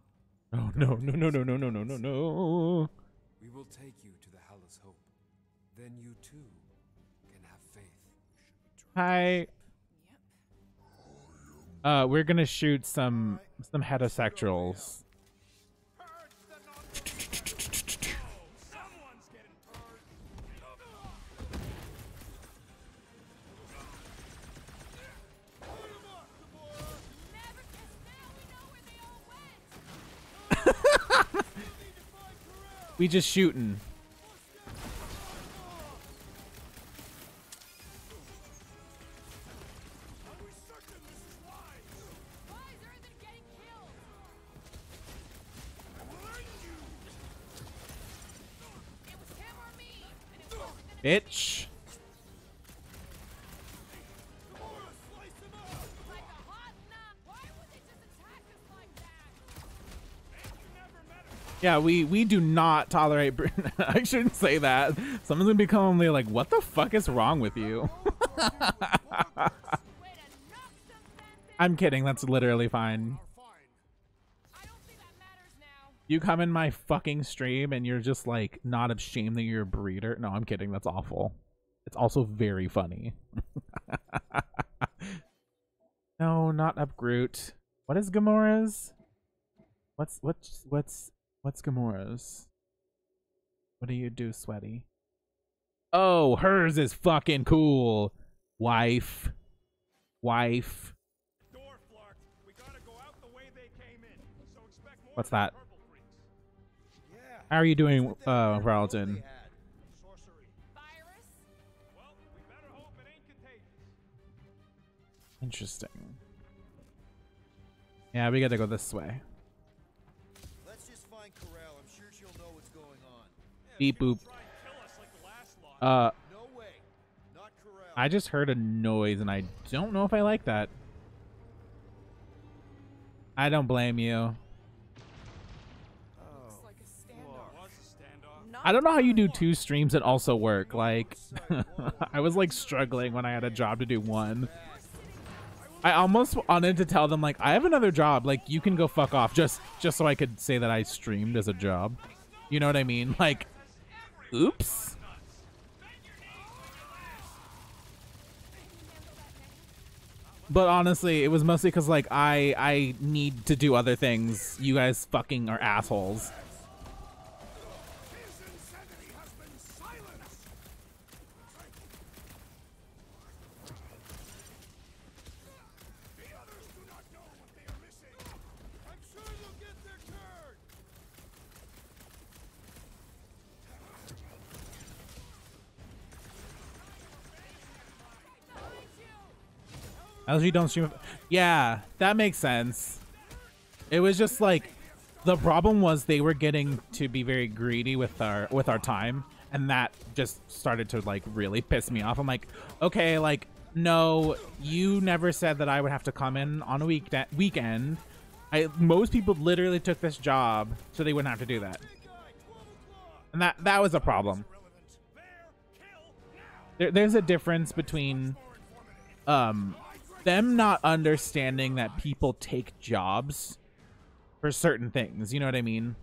Speaker 1: Oh no, no, no, no, no, no, no, no, no.
Speaker 10: We will take you to the Hallow's Hope. Then you too can have faith.
Speaker 1: Hi. We're gonna shoot some heterosexuals.
Speaker 2: Someone's getting hurt.
Speaker 1: We just shooting. Bitch. Yeah, we do not tolerate. I shouldn't say that. Someone's gonna become like, "What the fuck is wrong with you?" I'm kidding. That's literally fine. You come in my fucking stream and you're just like not ashamed that you're a breeder. No, I'm kidding. That's awful. It's also very funny. No, not up Groot. What is Gamora's? What's Gamora's? What do you do, Sweaty? Oh, hers is fucking cool. Wife.
Speaker 2: Door flarked.
Speaker 1: What's that? How are you doing, Ralton? Interesting. Yeah, we gotta go this way.
Speaker 3: Let's just find Corral. I'm sure she'll know what's going on.
Speaker 1: Beep boop.
Speaker 3: No way. Not Corral.
Speaker 1: I just heard a noise and I don't know if I like that. I don't blame you. I don't know how you do 2 streams and also work. Like, I was like struggling when I had a job to do 1. I almost wanted to tell them like, I have another job. Like, you can go fuck off, just so I could say that I streamed as a job. You know what I mean? Like, oops. But honestly, it was mostly because like I need to do other things. You guys fucking are assholes. As you don't stream. Yeah, that makes sense. It was just like the problem was they were getting to be very greedy with our time, and that just started to like really piss me off. I'm like, okay, like no, you never said that I would have to come in on a weekend. Most people literally took this job so they wouldn't have to do that, and that was a problem. There's a difference between them not understanding that people take jobs for certain things. You know what I mean?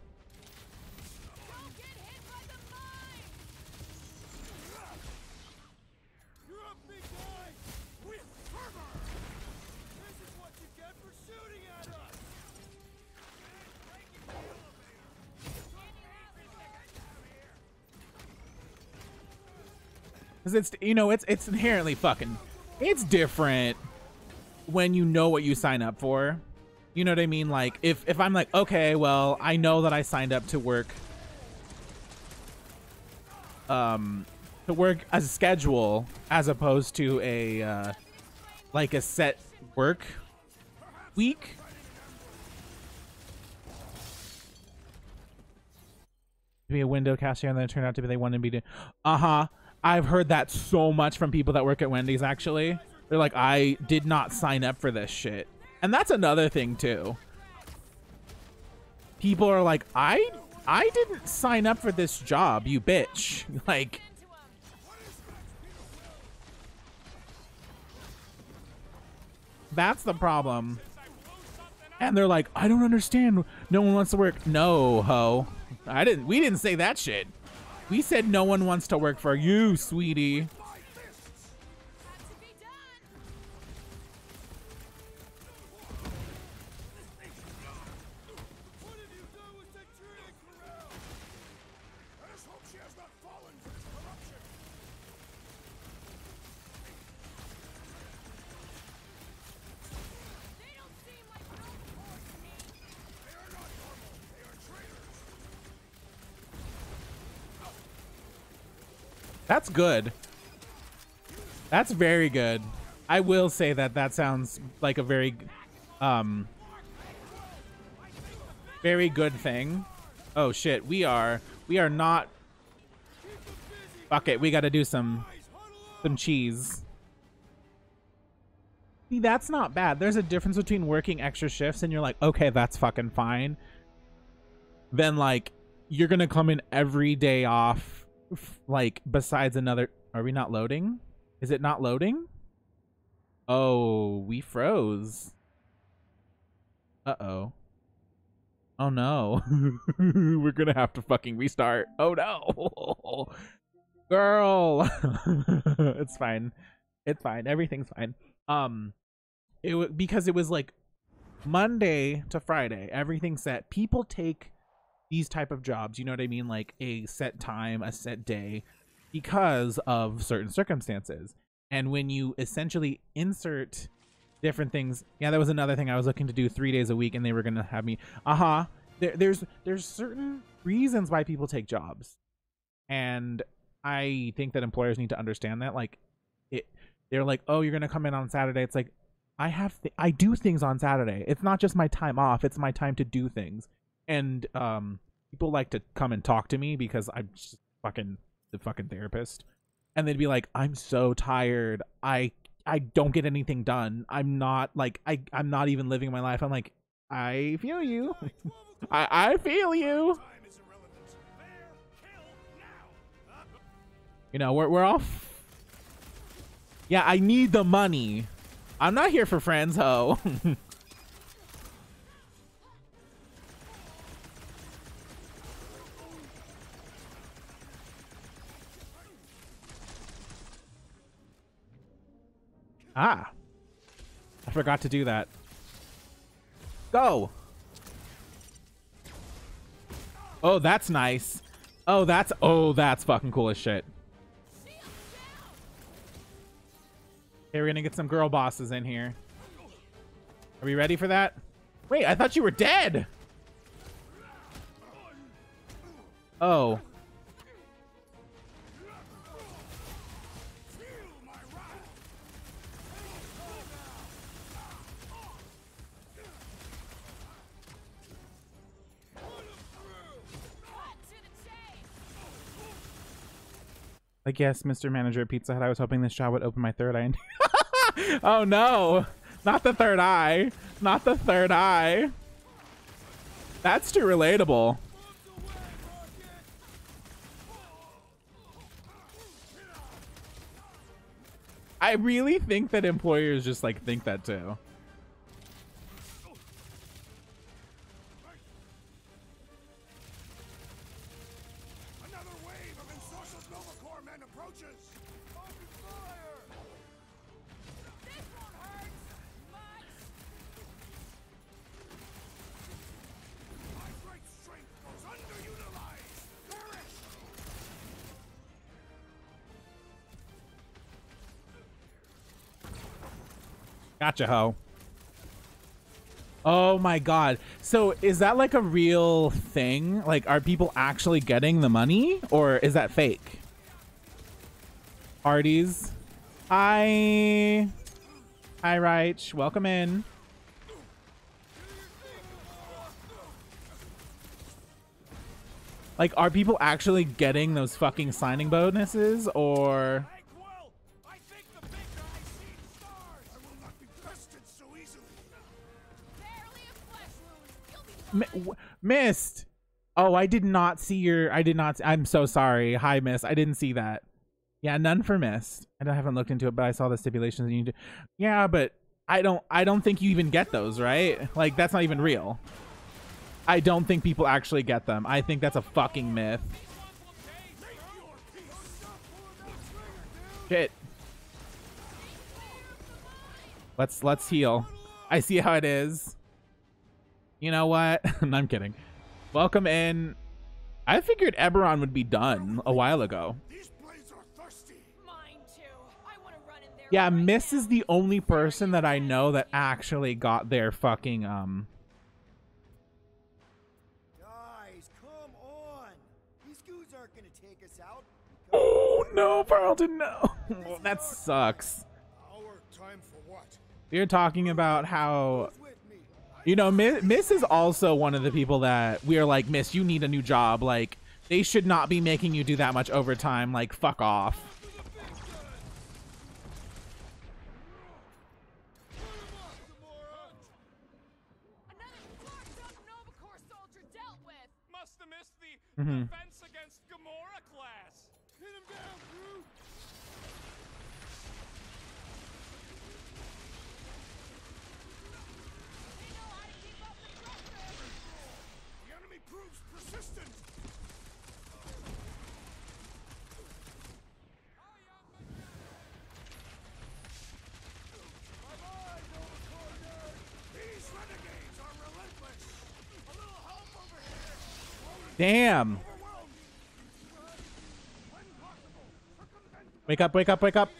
Speaker 1: Because it's, you know, it's inherently fucking, it's different when you know what you sign up for. You know what I mean? Like if I'm like, okay, well, I know that I signed up to work as a schedule as opposed to a like a set work week. To be a window cashier, and then it turned out to be they wanted me to I've heard that so much from people that work at Wendy's. Actually, they're like, I did not sign up for this shit. And that's another thing too. People are like, I didn't sign up for this job, you bitch. Like, that's the problem. And they're like, I don't understand. No one wants to work. No, ho. We didn't say that shit. We said no one wants to work for you, sweetie. That's good. That's very good. I will say that that sounds like a very very good thing. Oh shit, we are not. Fuck it, we gotta do some cheese. See, that's not bad. There's a difference between working extra shifts and you're like, okay, that's fucking fine. Then like, you're gonna come in every day off. Like, besides another, are we not loading? Is it not loading? Oh, we froze. Uh-oh. Oh no. We're gonna have to fucking restart. Oh no. Girl. It's fine. It's fine. Everything's fine. Because it was like Monday to Friday, everything's set. People take these type of jobs, you know what I mean? Like a set time, a set day, because of certain circumstances. And when you essentially insert different things, yeah, that was another thing I was looking to do 3 days a week, and they were gonna have me, there's certain reasons why people take jobs, and I think that employers need to understand that. Like, they're like, oh, you're gonna come in on Saturday. It's like, I do things on Saturday. It's not just my time off. It's my time to do things. And people like to come and talk to me because I'm just the fucking therapist. And they'd be like, I'm so tired. I don't get anything done. I'm not like, I'm not even living my life. I'm like, I feel you. I feel you. You know, we're all yeah, I need the money. I'm not here for friends, ho. Ah. I forgot to do that. Go. Oh, that's nice. Oh, that's fucking cool as shit. Okay, we're gonna get some girl bosses in here. Are we ready for that? Wait, I thought you were dead. Oh. Like, yes, Mr. Manager at Pizza Hut, I was hoping this job would open my third eye. Oh no, not the third eye. Not the third eye. That's too relatable. I really think that employers just like think that too. Gotcha, ho. Oh my god. So is that like a real thing? Like, are people actually getting the money? Or is that fake? Parties. Hi, Reich. Welcome in. Like, are people actually getting those fucking signing bonuses? Or... Missed. Oh, I did not see your... I'm so sorry. Hi, Miss. I didn't see that. Yeah, none for Missed. I haven't looked into it, but I saw the stipulations. You need to... Yeah, but I don't think you even get those, right? Like, that's not even real. I don't think people actually get them. I think that's a fucking myth. Shit. Let's heal. I see how it is. You know what? I'm kidding. Welcome in. I figured Eberron would be done a while ago. Yeah, Miss is the only person that I know that actually got their fucking
Speaker 3: Guys, come on. These goons aren't gonna take us out.
Speaker 1: Oh no, Carlton, no. That sucks.
Speaker 5: Our time for what?
Speaker 1: You're talking about how, you know, Miss is also one of the people that we are like, Miss, you need a new job. Like, they should not be making you do that much overtime. Like, fuck off.
Speaker 2: Defense against Gamora class. Hit him down, Groot.
Speaker 5: They know how to keep up the pressure. The enemy proves persistent. These renegades are relentless. A little help over here.
Speaker 1: Damn. Wake up, wake up, wake up.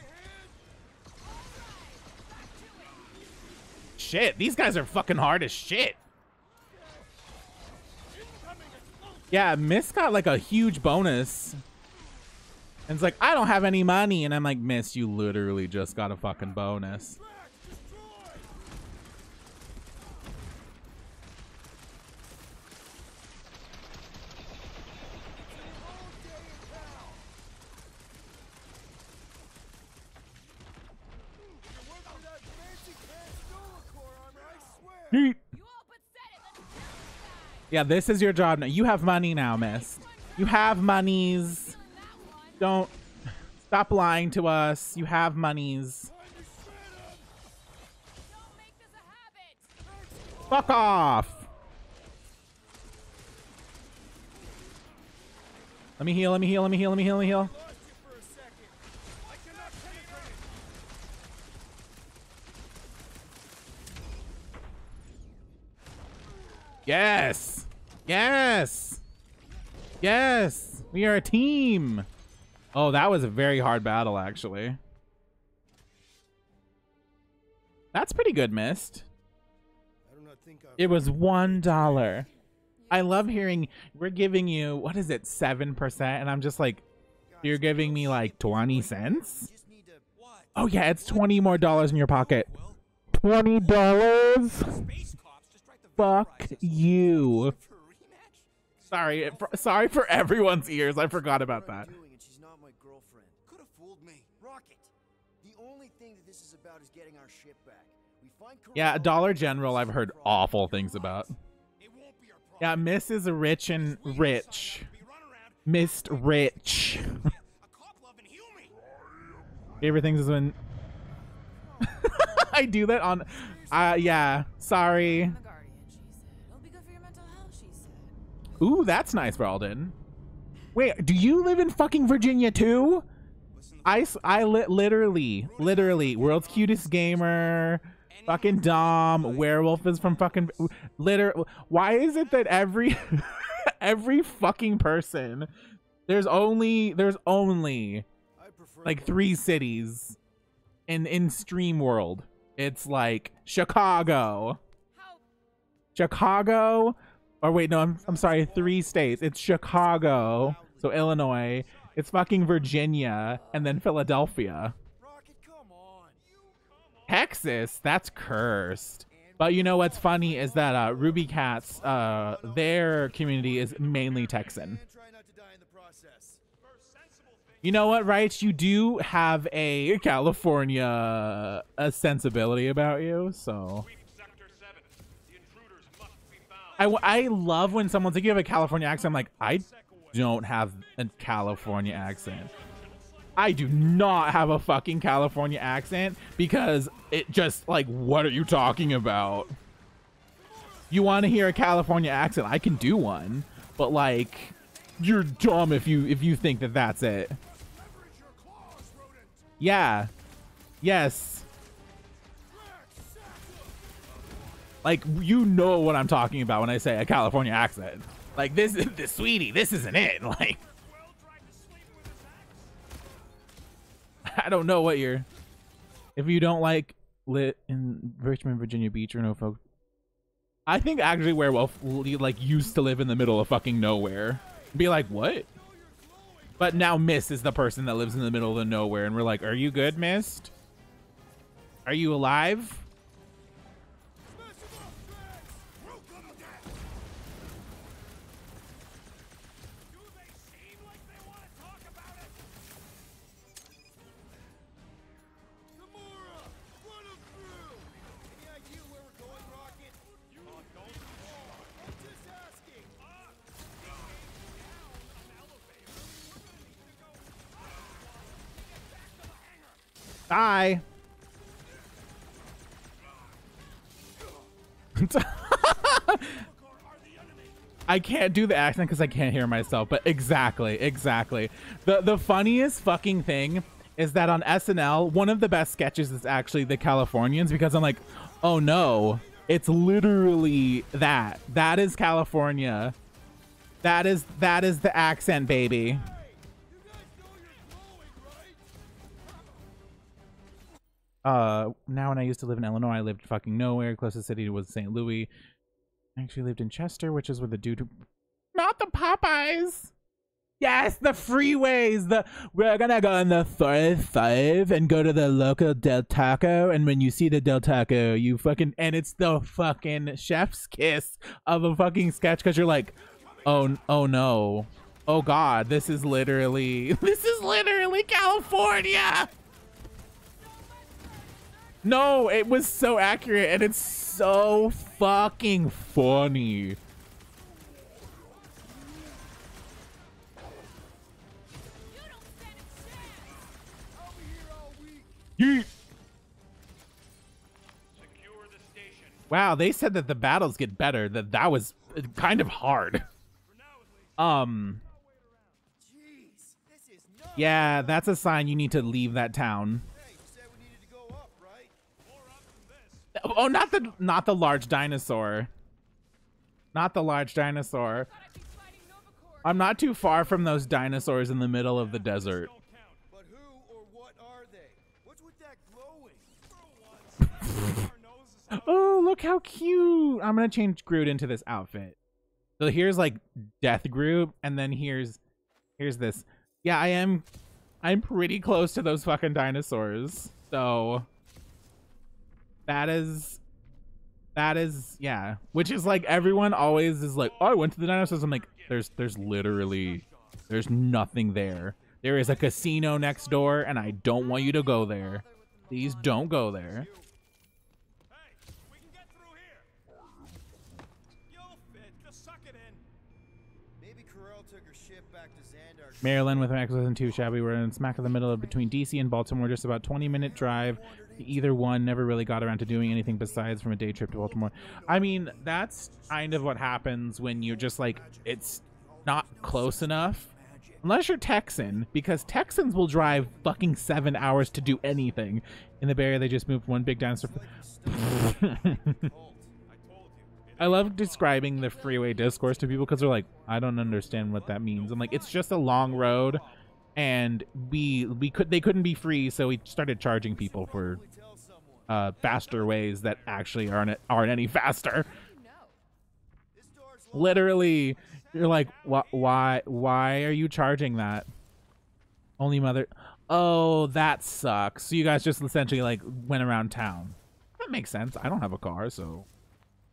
Speaker 1: Shit, these guys are fucking hard as shit. Yeah, Miss got like a huge bonus. And it's like, I don't have any money. And I'm like, Miss, you literally just got a fucking bonus. Yeet. Yeah, this is your job now. You have money now, Miss. You have monies. Don't stop lying to us. You have monies. Fuck off. Let me heal, let me heal, let me heal, let me heal, let me heal. Yes. Yes. Yes. We are a team. Oh, that was a very hard battle, actually. That's pretty good, Mist. It was $1. I love hearing we're giving you, what is it, 7%? And I'm just like, you're giving me like 20 cents? Oh yeah, it's $20 more in your pocket. $20? Fuck you. Sorry, sorry for everyone's ears. I forgot about that.
Speaker 3: She's not my girlfriend. Could have fooled me. Rocket. The only thing that this is about is getting our ship back. We find
Speaker 1: Yeah, Dollar General I've heard awful things about. Yeah, Miss is rich and rich. Mist rich. Favorite things is when I do that on yeah, sorry. Ooh, that's nice, Bralden. Wait, do you live in fucking Virginia too? Literally, world's cutest gamer, fucking Dom, werewolf is from fucking why is it that every every fucking person there's only like 3 cities in Stream World. It's like Chicago, or wait, no, I'm sorry, 3 states. It's Chicago, so Illinois, it's fucking Virginia, and then Philadelphia. Texas, that's cursed. But you know what's funny is that Ruby Cats, their community is mainly Texan. You know what, Right? You do have a California sensibility about you, so... I love when someone's like, you have a California accent. I'm like, I don't have a California accent. I do not have a fucking California accent because it just like, what are you talking about? You want to hear a California accent? I can do one, but like, you're dumb if you think that that's it. Yeah. Yes. Like, you know what I'm talking about when I say a California accent. Like, this sweetie, this isn't it. Like, I don't know what you're... If you don't like lit in Richmond, Virginia Beach or Norfolk... I think actually Werewolf, like, used to live in the middle of fucking nowhere. Be like, what? But now Mist is the person that lives in the middle of the nowhere. And we're like, are you good, Mist? Are you alive? Die. I can't do the accent because I can't hear myself, but exactly. The funniest fucking thing is that on SNL, one of the best sketches is actually the Californians, because I'm like, oh no, it's literally that. That is California. That is the accent, baby. Now when I used to live in Illinois, I lived fucking nowhere. Closest city was St. Louis. I actually lived in Chester, which is where the dude who... Not want the Popeyes. Yes, the freeways. We're gonna go on the 405 and go to the local Del Taco, and when you see the Del Taco, you fucking, and it's the fucking chef's kiss of a fucking sketch, because you're like, oh no, oh god, this is literally California. No, it was so accurate, and it's so fucking funny. Yeet. Wow, they said that the battles get better. That was kind of hard. Yeah, that's a sign you need to leave that town. Oh, not the large dinosaur. Not the large dinosaur. I'm not too far from those dinosaurs in the middle of the desert.
Speaker 3: But who or what are they? What's with that glowing?
Speaker 1: Oh, look how cute. I'm gonna change Groot into this outfit. So here's like Death Groot, and then here's this. Yeah, I'm pretty close to those fucking dinosaurs. So that is yeah. Which is like, everyone always is like, oh, I went to the dinosaurs. I'm like, there's nothing there. There is a casino next door, and I don't want you to go there. Please don't go there. Maryland with Max wasn't too shabby. We're in smack in the middle of between DC and Baltimore, just about 20-minute drive. Either one, never really got around to doing anything besides from a day trip to Baltimore. I mean, that's kind of what happens when you're just like, it's not close enough. Unless you're Texan, because Texans will drive fucking 7 hours to do anything. In the Bay Area, they just moved one big dinosaur. I love describing the freeway discourse to people because they're like, I don't understand what that means. I'm like, it's just a long road, and they couldn't be free, so we started charging people for faster ways that actually aren't any faster. Literally, you're like, why are you charging that? Only mother. Oh, that sucks. So you guys just essentially like went around town. That makes sense. I don't have a car, so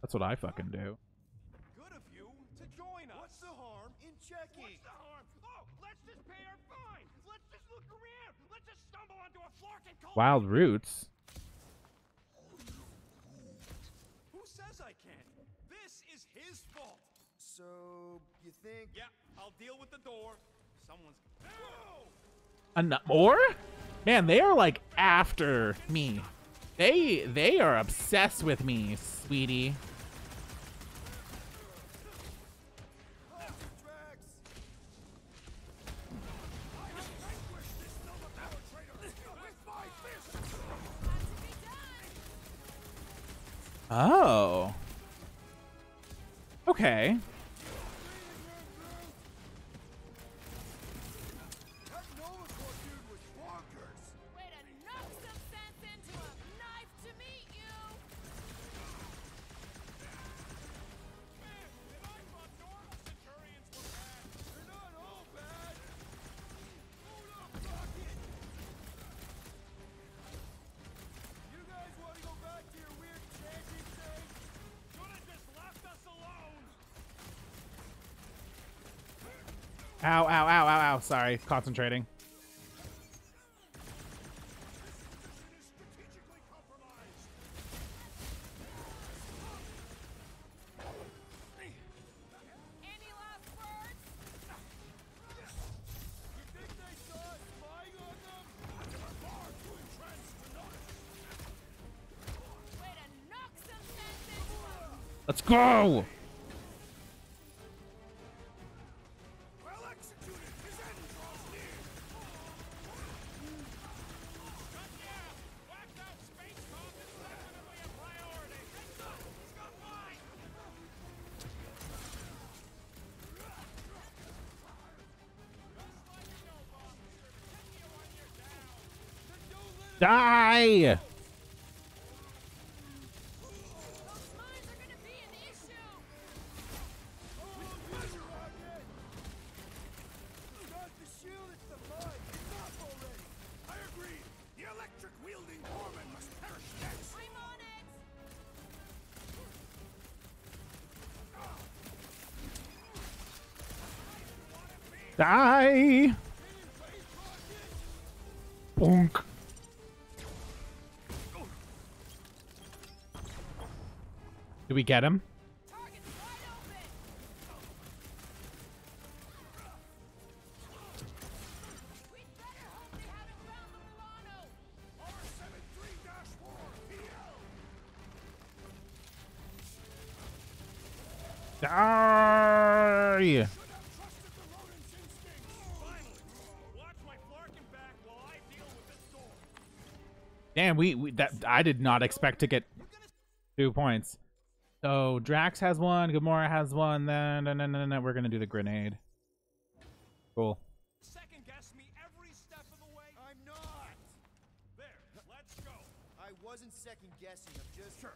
Speaker 1: that's what I fucking do.
Speaker 2: Good of you to join us. What's the harm in checking? What's the harm? Oh, let's just pay our fine. Let's just look around. Let's just stumble onto a Flarkin cul-
Speaker 1: Wild Roots.
Speaker 2: Who says I can't? This is his fault.
Speaker 3: So, you think?
Speaker 2: Yeah, I'll deal with the door. Someone's. No!
Speaker 1: More? Man, they are like after me. They are obsessed with me, sweetie. Oh. Okay. Ow, ow, ow, ow, ow. Sorry, concentrating. Let's go! Die! Die! Bonk. Do we get him? Die! Damn, that I did not expect to get 2 points. So Drax has one, Gamora has one, then we're gonna do the grenade. Cool.
Speaker 2: Second guess me every step of the way.
Speaker 3: I'm not.
Speaker 2: There, let's go.
Speaker 3: I wasn't second guessing. I'm just. Sure.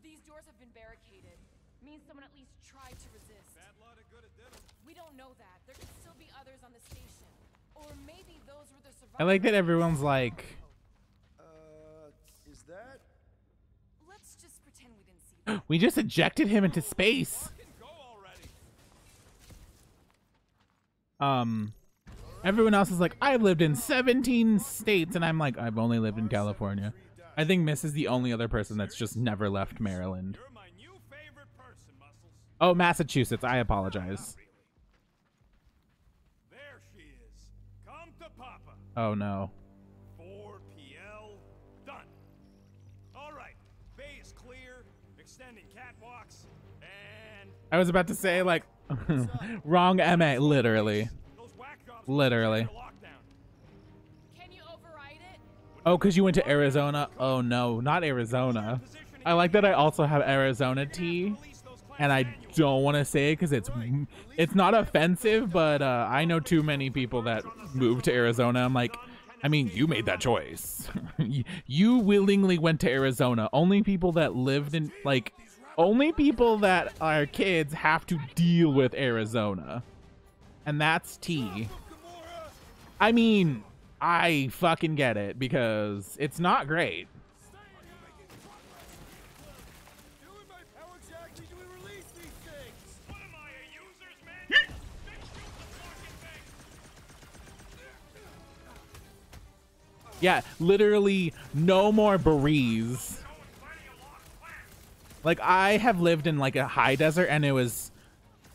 Speaker 4: These doors have been barricaded. Means someone at least tried to resist.
Speaker 2: Bad lot of good it did 'em.
Speaker 4: We don't know that. There could still be others on the station. Or maybe those were the survivors.
Speaker 1: I like that everyone's like,
Speaker 3: Is that?
Speaker 4: Let's just pretend we didn't see that.
Speaker 1: we just ejected him into space.
Speaker 2: Go already.
Speaker 1: Everyone else is like, I've lived in 17 states, and I'm like, I've only lived in California. I think Miss is the only other person that's just never left Maryland.
Speaker 2: You're my new favorite person, Muscles.
Speaker 1: Oh, Massachusetts. I apologize.
Speaker 2: There she is. Come to Papa.
Speaker 1: Oh no.
Speaker 2: 4PL done. All right. Bay is clear. Extending catwalks. And
Speaker 1: I was about to say like, wrong MA, literally.
Speaker 2: those whack jobs.
Speaker 1: Literally.
Speaker 2: Lockdown.
Speaker 4: Can you override it?
Speaker 1: Oh, because you went to Arizona? Oh no, not Arizona. I like that I also have Arizona tea, and I don't want to say it because it's not offensive, but I know too many people that moved to Arizona. I'm like, I mean, you made that choice. You willingly went to Arizona. Only people that lived in, like, only people that are kids have to deal with Arizona. And that's tea. I mean, I fucking get it because it's not great.
Speaker 3: How exactly do we release these things?
Speaker 2: What am I, a user's manual? Then shoot the fucking thing.
Speaker 1: Yeah, literally no more breeze. Like, I have lived in like a high desert and it was,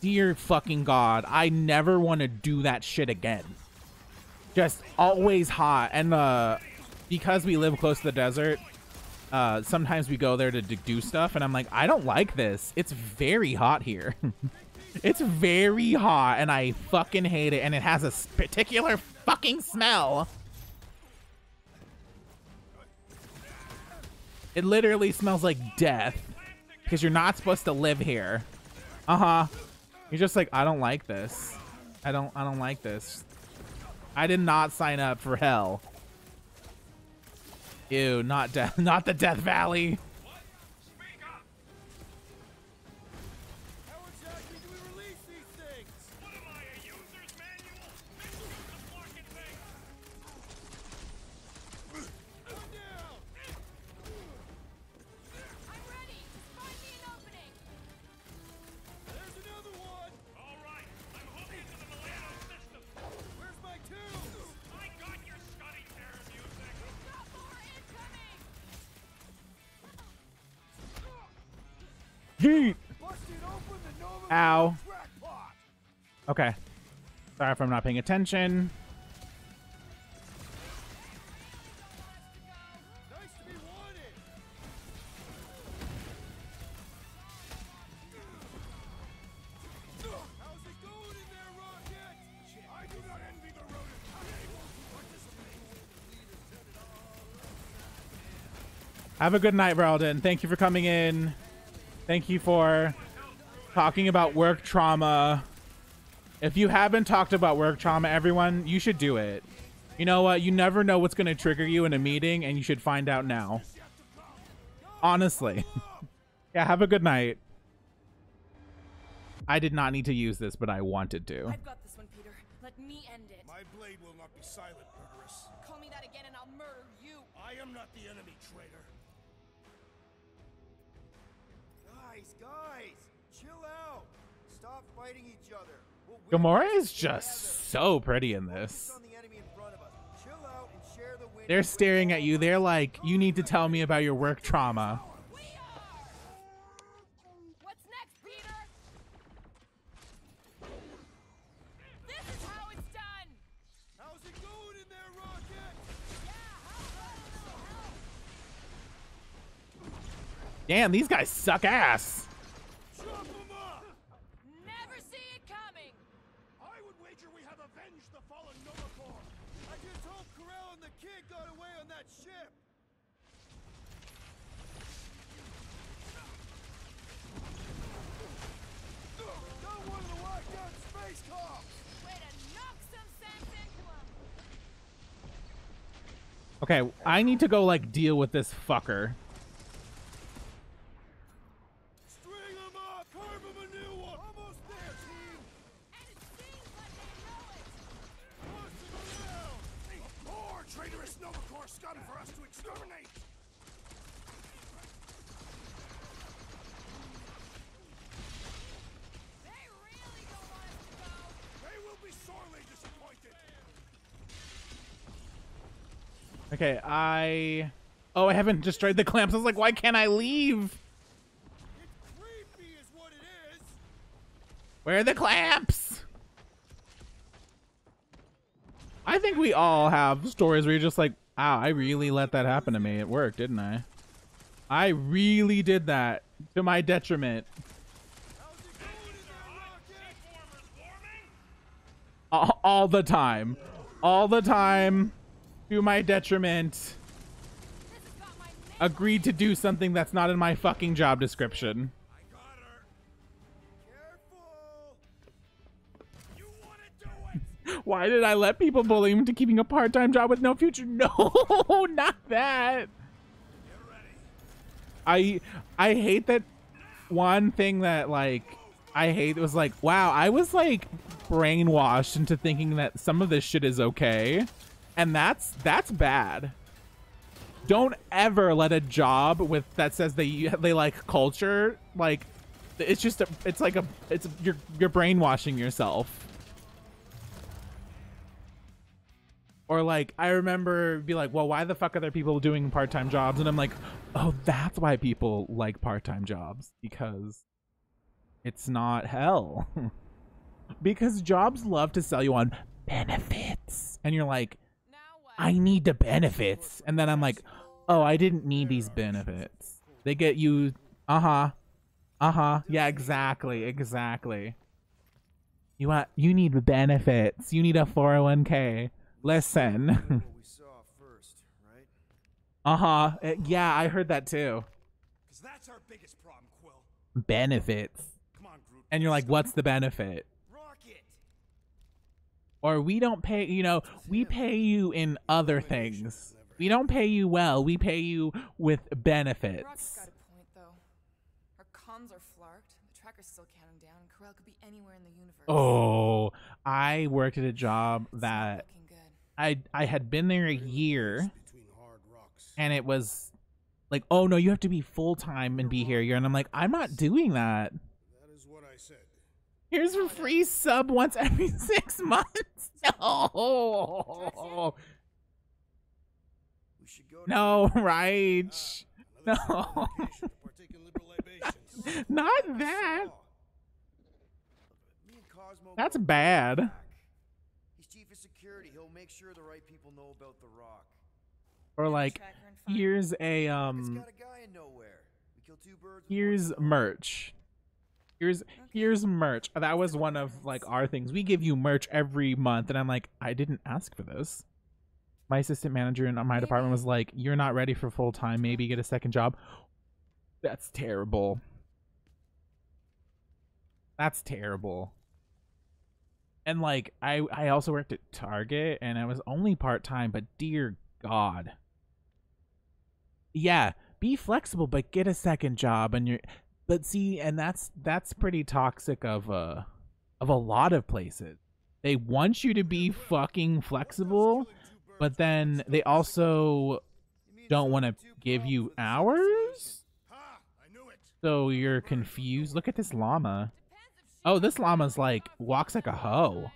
Speaker 1: dear fucking God, I never want to do that shit again. Just always hot. And because we live close to the desert, sometimes we go there to do stuff and I'm like, I don't like this. It's very hot here. It's very hot and I fucking hate it, and it has a particular fucking smell. It literally smells like death because you're not supposed to live here. You're just like, I don't like this. I don't like this. I did not sign up for hell. Ew, not the Death Valley.
Speaker 3: How exactly do we release these things?
Speaker 2: What am I, a user's manual? Then shoot the fucking thing.
Speaker 3: One down.
Speaker 4: I'm ready. Find me an opening.
Speaker 3: There's another one.
Speaker 2: All right. I'm hooked into the Milano system.
Speaker 3: Where's my tubes?
Speaker 2: I got your Scotty Terror music.
Speaker 4: Got more incoming.
Speaker 1: Yeet.
Speaker 3: Busted open the Nova
Speaker 1: Ow.
Speaker 3: crackpot.
Speaker 1: Okay. Sorry if I'm not paying attention.
Speaker 3: Nice to be wanted. How's it going in there, Rocket? I do not envy the rodent unable to participate.
Speaker 1: Have a good night, Ralden. Thank you for coming in. Thank you for talking about work trauma. If you haven't talked about work trauma, everyone, you should do it. You know what? You never know what's going to trigger you in a meeting, and you should find out now. Honestly. Yeah, have a good night. I did not need to use this, but I wanted to.
Speaker 4: I've got this one, Peter. Let me end it.
Speaker 5: My blade will not be silent, murderess.
Speaker 4: Call me that again and I'll murder you.
Speaker 5: I am not the enemy, traitor.
Speaker 3: Guys, chill out. Stop fighting each other.
Speaker 1: Gamora is just so pretty in this. They're staring at you. They're like, you need to tell me about your work trauma.
Speaker 4: What's next, Peter? This is how it's done.
Speaker 3: How's it going in there, Rocket?
Speaker 1: Damn, these guys suck ass.
Speaker 3: Chop 'em up!
Speaker 4: Never see it coming.
Speaker 5: I would wager we have avenged the fallen Nova Corps.
Speaker 3: I just hope Corell and the kid got away on that ship. Got one of the lockdown space cops.
Speaker 4: Way to knock some sense into him.
Speaker 1: Okay, I need to go like deal with this fucker.
Speaker 3: String 'em up. Carve 'em a new one. Almost there, team.
Speaker 4: And it seems like they know it.
Speaker 3: Bust 'em around.
Speaker 5: More traitorous Nova Corps scum for us to exterminate.
Speaker 4: They really don't want us to go.
Speaker 5: They will be sorely disappointed.
Speaker 1: Okay, oh, I haven't destroyed the clamps. I was like, why can't I leave?
Speaker 3: It's creepy is what it is.
Speaker 1: Where are the clamps? I think we all have stories where you're just like, wow, I really let that happen to me at work, didn't I? I really did that to my detriment.
Speaker 3: How's it going in there, Rocket?
Speaker 1: All the time. All the time. To my detriment. Agreed to do something that's not in my fucking job description.
Speaker 3: I got her. Careful. You want to do it?
Speaker 1: Why did I let people bully me into keeping a part-time job with no future? No, not that. I hate that. One thing that like I hate was like, wow, I was like brainwashed into thinking that some of this shit is okay, and that's bad. Don't ever let a job with that says they like culture, like it's just you're brainwashing yourself. Or like, I remember be like, well, why the fuck are there people doing part-time jobs? And I'm like, oh, that's why people like part-time jobs, because it's not hell. Because jobs love to sell you on benefits. And you're like, I need the benefits. And then I'm like, oh, I didn't need these benefits. They get you, yeah, exactly. You need the benefits. You need a 401k. Listen.
Speaker 3: What we saw first, right?
Speaker 1: Yeah, I heard that too.
Speaker 5: Because that's our biggest problem, Quill.
Speaker 1: Benefits.
Speaker 5: Come on, Groot.
Speaker 1: And you're like, what's the benefit?
Speaker 3: Rocket.
Speaker 1: Or we don't pay, we pay you in other things. We don't pay you well. We pay you with
Speaker 4: Rock's
Speaker 1: benefits.
Speaker 4: got a point, though. Our comms are flarked. The tracker's still counting down, and Corel could be anywhere in the universe.
Speaker 1: Oh, I worked at a job that
Speaker 4: Looking good.
Speaker 1: I had been there a year,
Speaker 5: Between hard rocks.
Speaker 1: and it was like, oh no, you have to be full-time and be here. And I'm like, I'm not doing that.
Speaker 5: That is what I said.
Speaker 1: Here's a free sub once every 6 months. No.
Speaker 3: We should go.
Speaker 1: No, right.
Speaker 5: Another
Speaker 1: No.
Speaker 5: vacation to partake in liberal libations.
Speaker 1: Not that.
Speaker 3: Me and Cosmo
Speaker 1: That's
Speaker 3: go
Speaker 1: bad.
Speaker 3: back. He's chief of security. He'll make sure the right people know about the Rock.
Speaker 1: Or like,
Speaker 4: Tracker and find-
Speaker 1: here's a
Speaker 3: It's got a guy in nowhere. We kill two birds with one
Speaker 1: here's
Speaker 3: stone.
Speaker 1: merch. Here's merch. That was one of like our things. We give you merch every month, and I'm like, I didn't ask for this. My assistant manager in my department was like, you're not ready for full time. Maybe get a second job. That's terrible. That's terrible. And like, I also worked at Target, and I was only part time, but dear God. Yeah, be flexible, but get a second job, and you're. But see, and that's pretty toxic of a lot of places. They want you to be fucking flexible, but then they also don't want to give you hours.
Speaker 5: Ha! I knew it.
Speaker 1: So you're confused. Look at this llama.
Speaker 4: Depends if
Speaker 1: Oh, this llama's like walks like a hoe.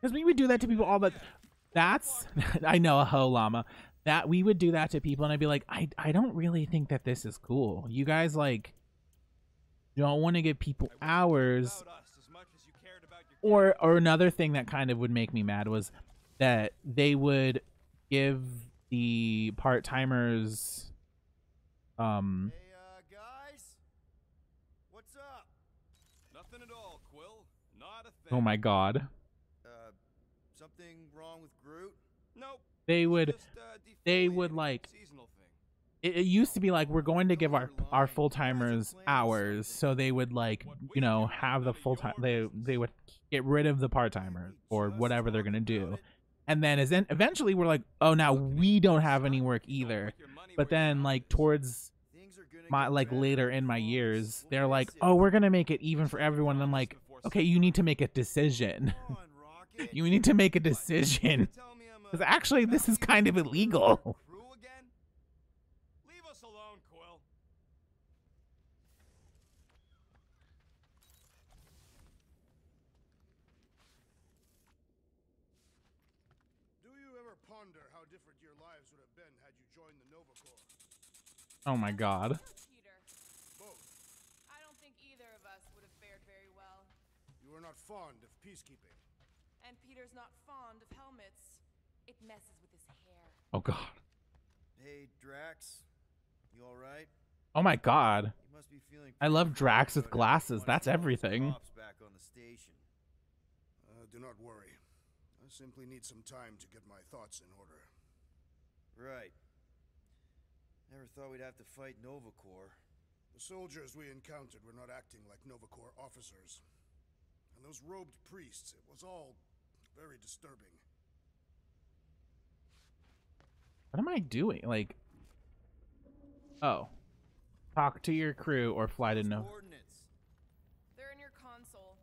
Speaker 1: Because we would do that to people all the. That's I know, a hoe llama. That we would do that to people, and I'd be like, I don't really think that this is cool. You guys like don't want to give people hours. Or another thing that kind of would make me mad was that they would give the part-timers
Speaker 3: Hey, guys? What's up?
Speaker 2: Nothing at all, Quill. Not a thing.
Speaker 1: oh my god.
Speaker 3: Something wrong with Groot?
Speaker 2: Nope.
Speaker 1: They would
Speaker 2: Just,
Speaker 1: like
Speaker 2: seasonal thing.
Speaker 1: it used to be like we're going to give our full-timers hours, so they would like, you know, have the full-time they would get rid of the part-timers or whatever they're gonna do. And then eventually we're like, oh, now we don't have any work either. But then like towards my like later in my years, they're like, oh, we're gonna make it even for everyone. And I'm like, okay, you need to make a decision. You need to make a decision. Because actually this is kind of illegal.
Speaker 2: Crew again? Leave us alone, Quill.
Speaker 5: Do you ever ponder how different your lives would have been had you joined the Nova Corps?
Speaker 1: Oh my god.
Speaker 4: Peter,
Speaker 5: Both.
Speaker 4: I don't think either of us would have fared very well.
Speaker 5: You are not fond of peacekeeping.
Speaker 4: And Peter's not fond of helmets. It messes with his hair.
Speaker 1: Oh god.
Speaker 3: Hey, Drax. You alright?
Speaker 1: Oh my god.
Speaker 3: You must be feeling
Speaker 1: I love
Speaker 3: pretty
Speaker 1: Drax
Speaker 3: good
Speaker 1: with
Speaker 3: about
Speaker 1: glasses.
Speaker 3: having
Speaker 1: That's
Speaker 3: one of those
Speaker 1: everything.
Speaker 3: cops back on the station.
Speaker 5: Do not worry. I simply need some time to get my thoughts in order.
Speaker 3: Right. Never thought we'd have to fight Nova Corps.
Speaker 5: The soldiers we encountered were not acting like Nova Corps officers. And those robed priests, it was all very disturbing.
Speaker 1: What am I doing? Like, oh, talk to your crew or fly to no.
Speaker 3: Coordinates.
Speaker 4: They're in your console.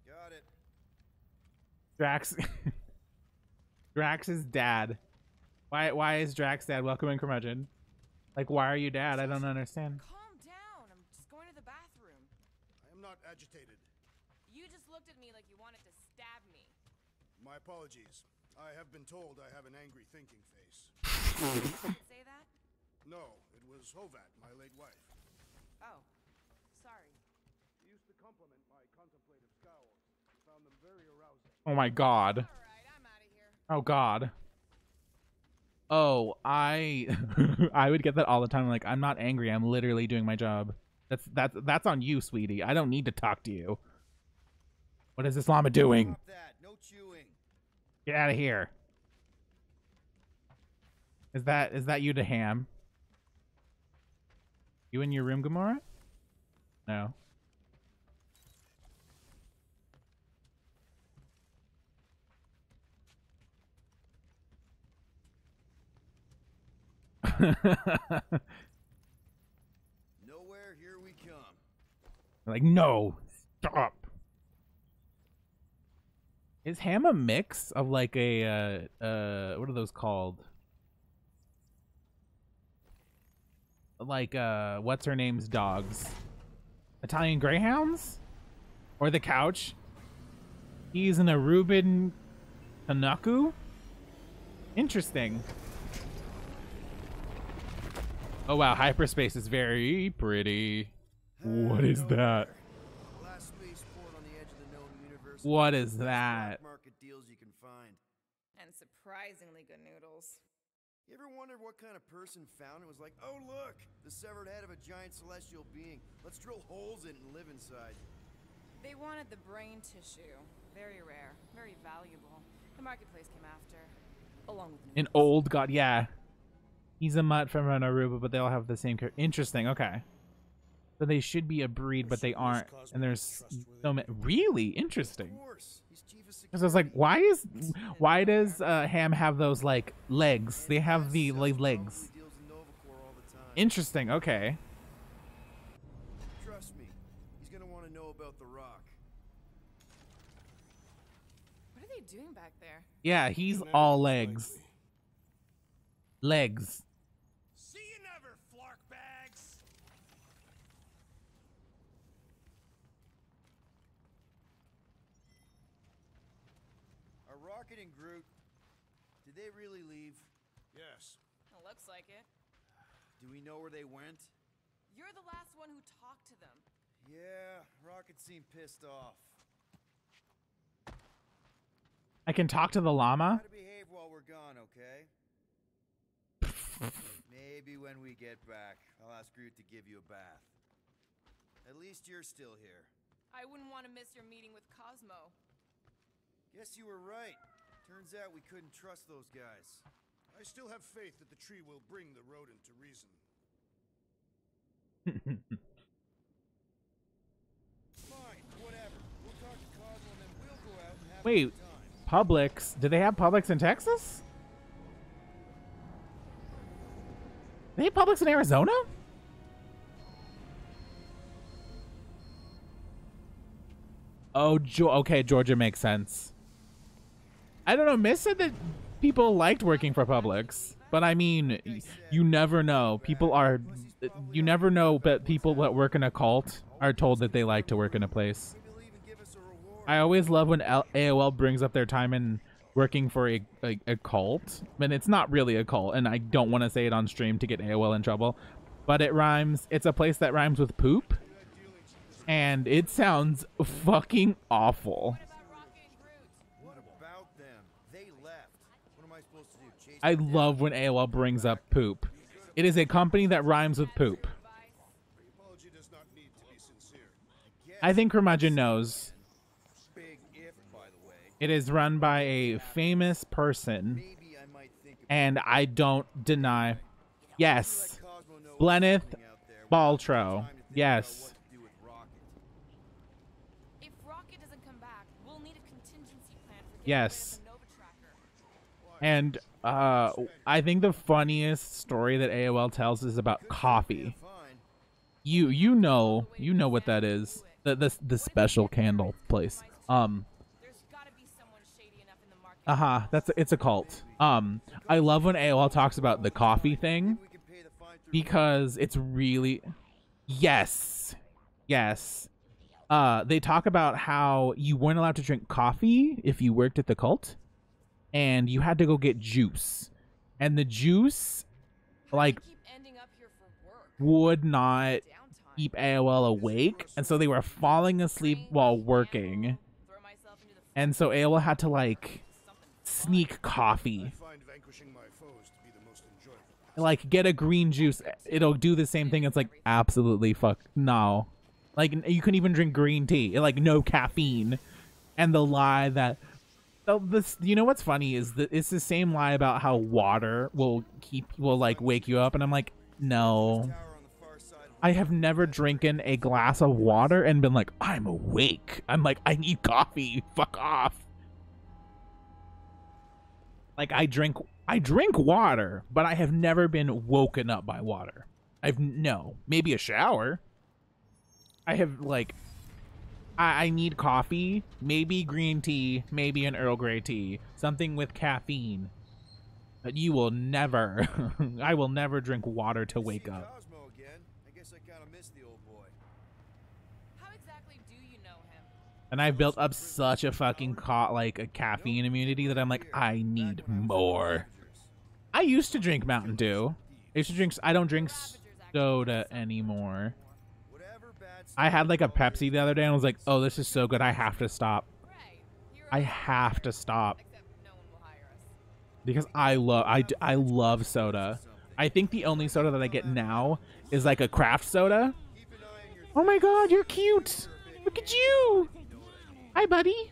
Speaker 3: Got it.
Speaker 1: Drax. Drax's dad. Why is Drax dad? Welcome in, curmudgeon. Like, why are you dad? I don't understand.
Speaker 4: Calm down. I'm just going to the bathroom.
Speaker 5: I am not agitated.
Speaker 4: You just looked at me like you wanted to stab me.
Speaker 5: My apologies. I have been told I have an angry thinking face.
Speaker 4: You didn't say that?
Speaker 5: No, it was Hovat, my late wife.
Speaker 4: Oh, sorry.
Speaker 5: She used to compliment my contemplative scowls. Found them very arousing.
Speaker 1: Oh my god.
Speaker 4: All right, I'm out of here.
Speaker 1: Oh god. Oh, I would get that all the time. Like, I'm not angry. I'm literally doing my job. That's on you, sweetie. I don't need to talk to you. What is this llama doing?
Speaker 3: Stop that. No chewing.
Speaker 1: Get out of here. Is that you to Ham? You in your room, Gamora? No.
Speaker 3: Nowhere, here we come.
Speaker 1: Like, no, stop. Is Ham a mix of like a what are those called? Like what's her name's dogs? Italian Greyhounds? Or the couch? He's an Aruban Kanaku? Interesting. Oh wow, hyperspace is very pretty. What is that?
Speaker 3: Last spaceport on the edge of the known universe.
Speaker 1: What is that?
Speaker 3: Black market deals you can find.
Speaker 4: And surprisingly good noodles.
Speaker 3: You ever wondered what kind of person found it was like, oh look, the severed head of a giant celestial being. Let's drill holes in it and live inside.
Speaker 4: They wanted the brain tissue. Very rare, very valuable. The marketplace came after, along with
Speaker 1: An old god, yeah. He's a mutt from an Aruba, but they all have the same character. Interesting, okay. So they should be a breed, but they aren't. And there's so many. Really interesting. Because I was like, why does Ham have those like legs? They have the legs. Interesting. Okay.
Speaker 3: Trust me, he's gonna want to know about the rock.
Speaker 4: What are they doing back there?
Speaker 1: Yeah, he's all legs. Legs.
Speaker 3: Rocket and Groot, did they really leave?
Speaker 5: Yes.
Speaker 4: It looks like it.
Speaker 3: Do we know where they went?
Speaker 4: You're the last one who talked to them.
Speaker 3: Yeah, Rocket seemed pissed off.
Speaker 1: I can talk to the llama?
Speaker 3: Try to behave while we're gone, okay? Maybe when we get back, I'll ask Groot to give you a bath. At least you're still here.
Speaker 4: I wouldn't want to miss your meeting with Cosmo.
Speaker 3: Guess you were right. Turns out we couldn't trust those guys.
Speaker 5: I still have faith that the tree will bring the rodent to reason.
Speaker 3: Fine, whatever. We'll talk to Cosmo and then we'll go out and have
Speaker 1: Wait,
Speaker 3: a good time.
Speaker 1: Publix? Do they have Publix in Texas? They have Publix in Arizona? Oh, okay, Georgia makes sense. I don't know. Miss said that people liked working for Publix, but I mean, you never know. You never know, but people that work in a cult are told that they like to work in a place. I always love when AOL brings up their time in working for a cult, and it's not really a cult, and I don't want to say it on stream to get AOL in trouble, but it rhymes. It's a place that rhymes with poop, and it sounds fucking awful.
Speaker 3: What about them? They left. What am I supposed to do? Chase
Speaker 1: I
Speaker 3: them down?
Speaker 1: love when AOL brings up poop. It is a company that rhymes with poop.
Speaker 5: The apology does not need to be sincere.
Speaker 1: I think Curmudgeon knows.
Speaker 3: Big if, by the way.
Speaker 1: It is run by a famous person,
Speaker 3: Maybe I might think about
Speaker 1: and I don't deny. Yes,
Speaker 3: let Cosmo know what's
Speaker 1: Bleneth
Speaker 3: happening out there. We'll have
Speaker 1: Baltro.
Speaker 3: time to think about
Speaker 1: Yes.
Speaker 3: what to do with Rocket.
Speaker 4: If Rocket doesn't come back, we'll need a contingency plan for getting
Speaker 1: Yes.
Speaker 4: rid of the Nova Tracker.
Speaker 1: And I think the funniest story that AOL tells is about coffee.
Speaker 3: Fine.
Speaker 1: You know what that is. The special candle place.
Speaker 4: There's gotta be someone shady enough in the market.
Speaker 1: It's a cult. I love when AOL talks about the coffee thing
Speaker 3: We can pay the fine through
Speaker 1: because it's really yes. They talk about how you weren't allowed to drink coffee if you worked at the cult, and you had to go get juice, and the juice like
Speaker 4: Keep ending up here for work.
Speaker 1: would not
Speaker 4: Downtime.
Speaker 1: keep AOL awake, and so they were falling asleep while working,
Speaker 4: Throw myself into the
Speaker 1: and so AOL had to like
Speaker 4: something.
Speaker 1: sneak coffee.
Speaker 5: I find vanquishing my foes to be the most enjoyable.
Speaker 1: Like, get a green juice, it'll do the same thing. It's like, absolutely fuck no. Like, you can even drink green tea, like no caffeine. And the lie that you know what's funny is that it's the same lie about how water will like wake you up, and I'm like, no.
Speaker 3: tower on the far side of
Speaker 1: I have never drinking a glass of water and been like, I'm awake. I'm like, I need coffee. Fuck off. Like, I drink water, but I have never been woken up by water. Maybe a shower. I have like I need coffee, maybe green tea, maybe an Earl Grey tea, something with caffeine. But you will never I will never drink water to wake up.
Speaker 3: Cosmo again. I guess I kind of missed the old boy.
Speaker 4: How exactly do you know him?
Speaker 1: And I've built up such a fucking a caffeine immunity that I'm like, I need more. I used to drink Mountain Dew. I don't drink soda anymore.
Speaker 3: Whatever bad stuff
Speaker 1: I had like a Pepsi the other day and I was like, oh, this is so good. I have to stop.
Speaker 4: Right. Hero
Speaker 1: I have to stop
Speaker 4: except no one will hire us.
Speaker 1: because I love soda. I think the only soda that I get now is like a craft soda.
Speaker 3: keep an eye on your
Speaker 1: Oh my god, you're cute. Look at you. Hi, buddy.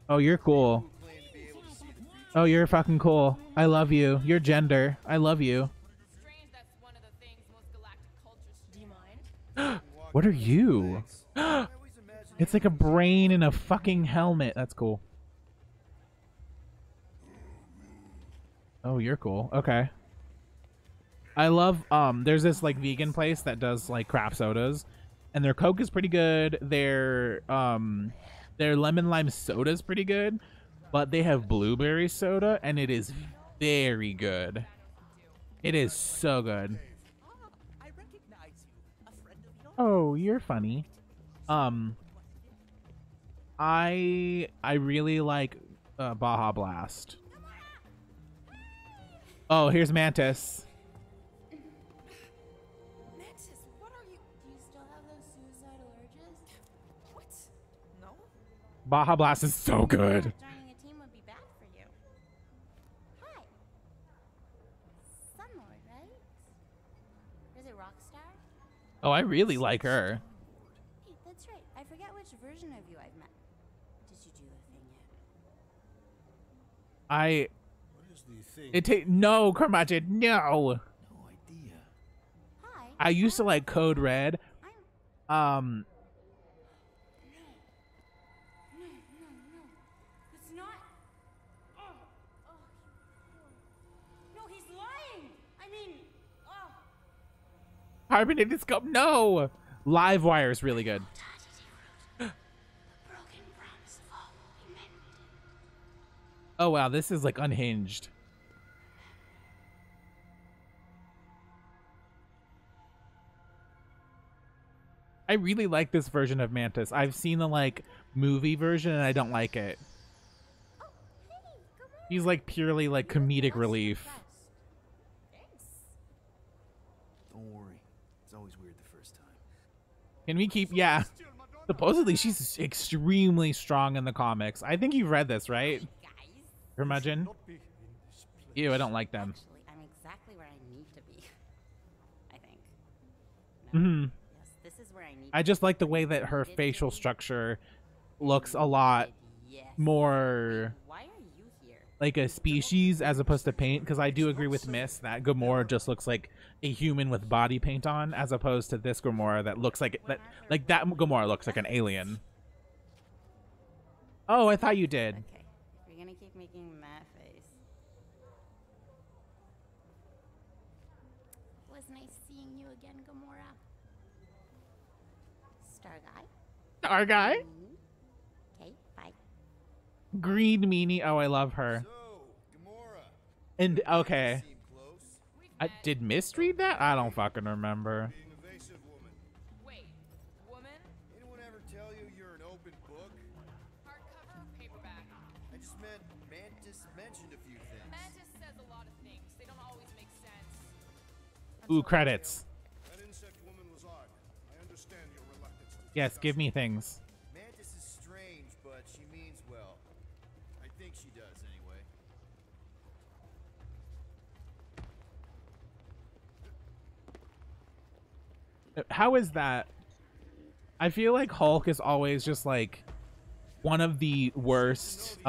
Speaker 1: Oh, you're cool.
Speaker 3: claim to be able to see the future.
Speaker 1: Oh, you're fucking cool. I love you. Your gender. I love you.
Speaker 4: Strange that's one of the things most galactic cultures. Do you mind?
Speaker 1: What are you?
Speaker 3: I always imagine
Speaker 1: It's like a brain in a fucking helmet. That's cool. Oh, you're cool. Okay. I love there's this like vegan place that does like craft sodas, and their Coke is pretty good. Their lemon lime soda is pretty good, but they have blueberry soda and it is very good. It is so good.
Speaker 8: I recognize you. A friend of yours?
Speaker 1: Oh, you're funny. I really like Baja Blast. Oh, here's Mantis.
Speaker 4: Mantis, what are you? Do you still have those suicidal urges? What? No?
Speaker 1: Baja Blast is so good.
Speaker 11: Joining a team would be bad for you. Hi. Sunlord, right? Is it Rockstar?
Speaker 1: Oh, I really like her.
Speaker 11: Hey, that's right. I forget which version of you I've met. Did you do the thing yet?
Speaker 5: What is the thing?
Speaker 1: No, Curmudgeon, no.
Speaker 3: No idea.
Speaker 11: Hi.
Speaker 1: I used to like Code Red.
Speaker 11: No, no. It's not. No, he's lying. I mean,
Speaker 1: Carbonated Scope, no. Livewire is really good.
Speaker 11: broken promise of all we meant.
Speaker 1: Oh wow, this is like unhinged. I really like this version of Mantis. I've seen the like movie version and I don't like it.
Speaker 11: Oh, hey, good morning.
Speaker 1: He's like purely like comedic relief.
Speaker 4: Thanks.
Speaker 3: Don't worry. It's always weird the first time.
Speaker 1: Can we keep? Yeah. Supposedly she's extremely strong in the comics. I think you've read this, right?
Speaker 11: Guys.
Speaker 1: Curmudgeon? Ew, I don't like them.
Speaker 11: Actually, I'm exactly where I need to be. I think.
Speaker 1: Mm-hmm.
Speaker 11: Yes, this is where I need
Speaker 1: I just like the way that her facial structure looks a lot
Speaker 11: Yes.
Speaker 1: more
Speaker 11: Why are you here?
Speaker 1: like a species as opposed to paint, because I do agree with Miss that Gamora just looks like a human with body paint on, as opposed to this Gamora that looks like that Gamora looks like an alien. Oh, I thought you did.
Speaker 11: Okay, if you're gonna keep making that face. It was nice seeing you again, Gamora. Star Guy.
Speaker 1: Our guy?
Speaker 11: Okay, bye.
Speaker 1: Green Meanie. Oh, I love her.
Speaker 3: So, Gamora.
Speaker 1: And okay.
Speaker 3: Seem close.
Speaker 1: Did Miss read that? I don't fucking remember.
Speaker 5: Being evasive, woman.
Speaker 4: Wait, woman?
Speaker 3: Anyone ever tell you you're an open book?
Speaker 4: Hardcover or paperback?
Speaker 3: I just meant Mantis mentioned a few things.
Speaker 4: Mantis says a lot of things. They don't always make sense.
Speaker 1: Ooh, credits.
Speaker 5: That insect woman was odd. I understand your reluctance to
Speaker 1: Yes, give me things.
Speaker 3: Mantis is strange, but she means well. I think she does, anyway.
Speaker 1: How is that? I feel like Hulk is always just like one of the worst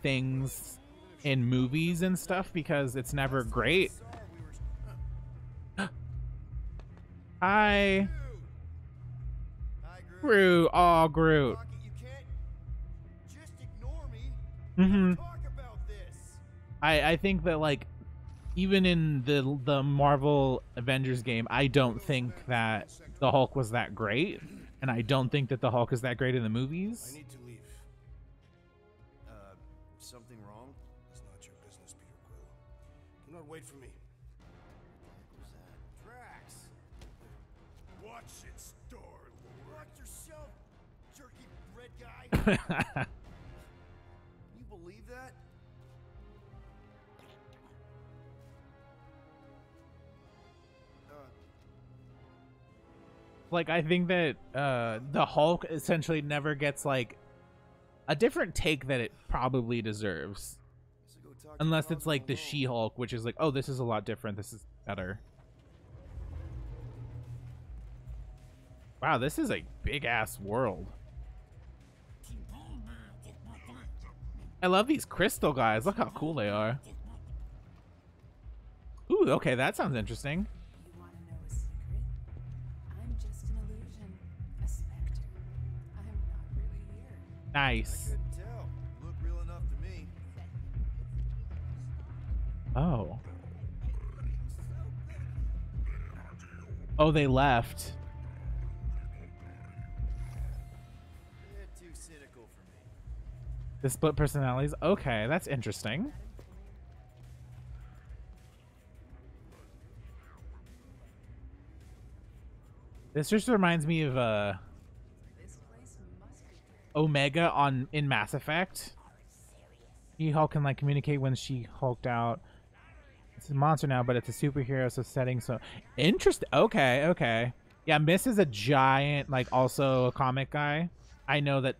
Speaker 1: things in movies and stuff because it's never great. Hi.
Speaker 3: Hi, Groot.
Speaker 1: Groot. Oh, Groot.
Speaker 3: Rocket, you can't just ignore me.
Speaker 1: Mm-hmm.
Speaker 3: Talk about this.
Speaker 1: I think that like even in the Marvel Avengers game, I don't think that the Hulk was that great, and I don't think that the Hulk is that great in the
Speaker 5: I
Speaker 1: movies.
Speaker 5: need to leave.
Speaker 3: Something wrong?
Speaker 5: It's not your business, Peter Quill. Do not wait for me.
Speaker 3: What was that? Drax.
Speaker 5: Watch it, Star-Lord.
Speaker 3: Watch yourself, jerky red guy. Can you believe that?
Speaker 1: Like I think that the Hulk essentially never gets like a different take that it probably deserves.
Speaker 3: So go talk to
Speaker 1: Unless
Speaker 3: Groot
Speaker 1: it's like the
Speaker 3: alone.
Speaker 1: She-Hulk, which is like, oh, this is a lot different. This is better. Wow, this is a big ass world. I love these crystal guys. Look how cool they are. Ooh, okay, that sounds interesting.
Speaker 6: You want to know a secret? I'm just an illusion, a specter. I'm not really here.
Speaker 1: Nice.
Speaker 3: Couldn't tell. Look real enough to me.
Speaker 1: Oh. Oh, they left.
Speaker 3: They're too cynical for me.
Speaker 1: The split personalities. Okay, that's interesting. This just reminds me of
Speaker 6: This place must be
Speaker 1: Omega in Mass Effect. She-Hulk can like communicate when she hulked out. It's a monster now, but it's a superhero, so setting so interesting. Okay, okay. Yeah, Miss is a giant, like also a comic guy. I know that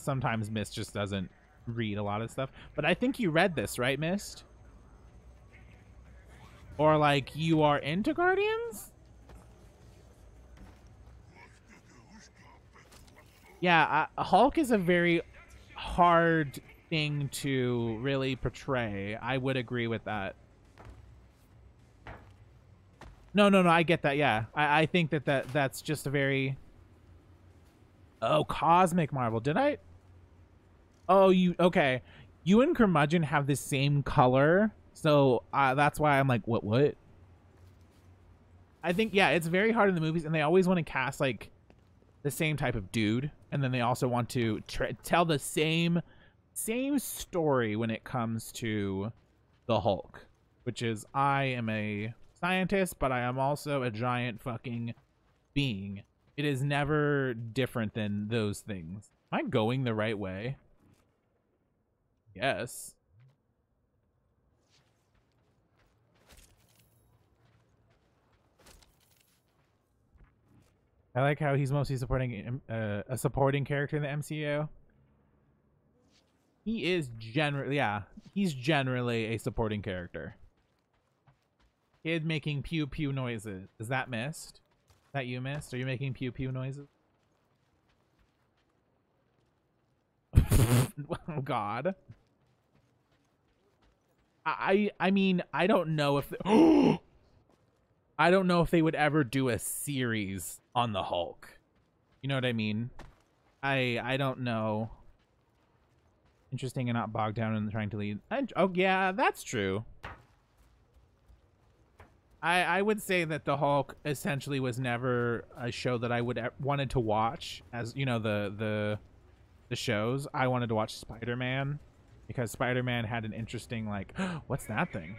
Speaker 1: sometimes Mist just doesn't read a lot of stuff, but I think you read this, right, Mist? Or like you are into Guardians? Yeah, Hulk is a very hard thing to really portray. I would agree with that. No, I get that. Yeah, I think that's just a very... Oh, Cosmic Marvel. Did I? Oh, okay. You and Curmudgeon have the same color, so that's why I'm like, what? I think, yeah, it's very hard in the movies, and they always want to cast like the same type of dude, and then they also want to tell the same story when it comes to the Hulk, which is I am a scientist, but I am also a giant fucking being. It is never different than those things. Am I going the right way? Yes. I like how he's mostly supporting a supporting character in the MCU. He is generally, yeah, he's generally a supporting character. Kid making pew pew noises. Is that Mist? Is that you, Mist? Are you making pew pew noises? Oh God. I mean, I don't know if I don't know if they would ever do a series on the Hulk. You know what I mean? I don't know. Interesting and not bogged down in trying to lead. Oh yeah, that's true. I would say that the Hulk essentially was never a show that I would wanted to watch. As you know, the shows I wanted to watch Spider-Man, because Spider-Man had an interesting, like, what's that thing?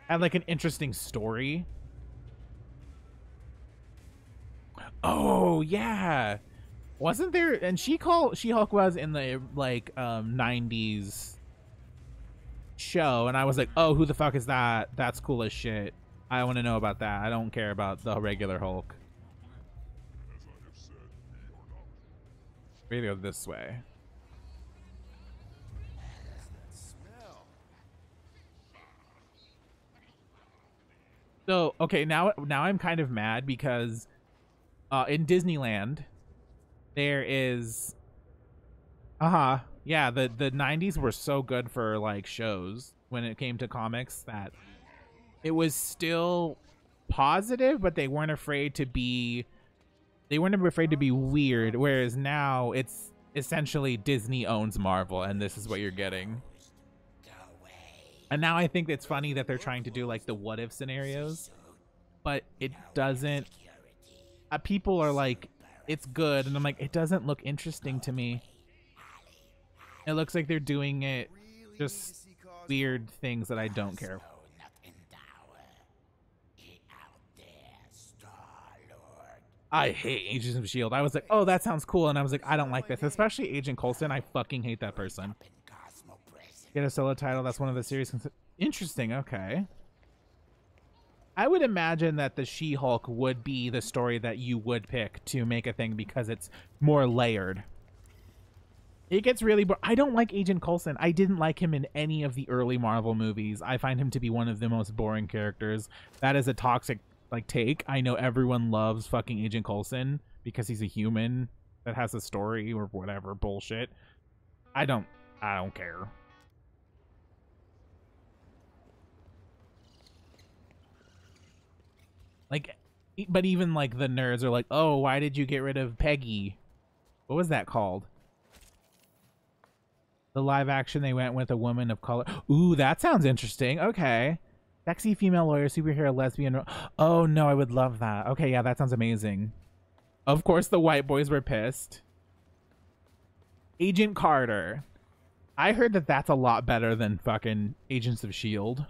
Speaker 1: Had like an interesting story. Oh yeah, wasn't there? And She-Hulk was in the like 90s show, and I was like, oh, who the fuck is that? That's cool as shit. I want to know about that. I don't care about the regular Hulk. Maybe go this way. So okay, now I'm kind of mad because in Disneyland there is yeah, the 90s were so good for like shows when it came to comics that it was still positive, but they weren't afraid to be weird, whereas now it's essentially Disney owns Marvel and this is what you're getting. And now I think it's funny that they're trying to do like the what if scenarios, but it doesn't. People are like, it's good, and I'm like, it doesn't look interesting to me. It looks like they're doing it just weird things that I don't care. I hate Agents of S.H.I.E.L.D. I was like, oh, that sounds cool, and I was like, I don't like this, especially Agent Coulson. I fucking hate that person. Get a solo title. That's one of the series. Interesting. Okay. I would imagine that the She-Hulk would be the story that you would pick to make a thing because it's more layered. It gets really I don't like Agent Coulson. I didn't like him in any of the early Marvel movies. I find him to be one of the most boring characters. That is a toxic like take. I know everyone loves fucking Agent Coulson because he's a human that has a story or whatever bullshit. I don't care. Like, but even like the nerds are like, oh, why did you get rid of Peggy? What was that called? The live action, they went with a woman of color. Ooh, that sounds interesting. Okay. Sexy female lawyer, superhero, lesbian. Oh no, I would love that. Okay, yeah, that sounds amazing. Of course the white boys were pissed. Agent Carter. I heard that that's a lot better than fucking Agents of S.H.I.E.L.D.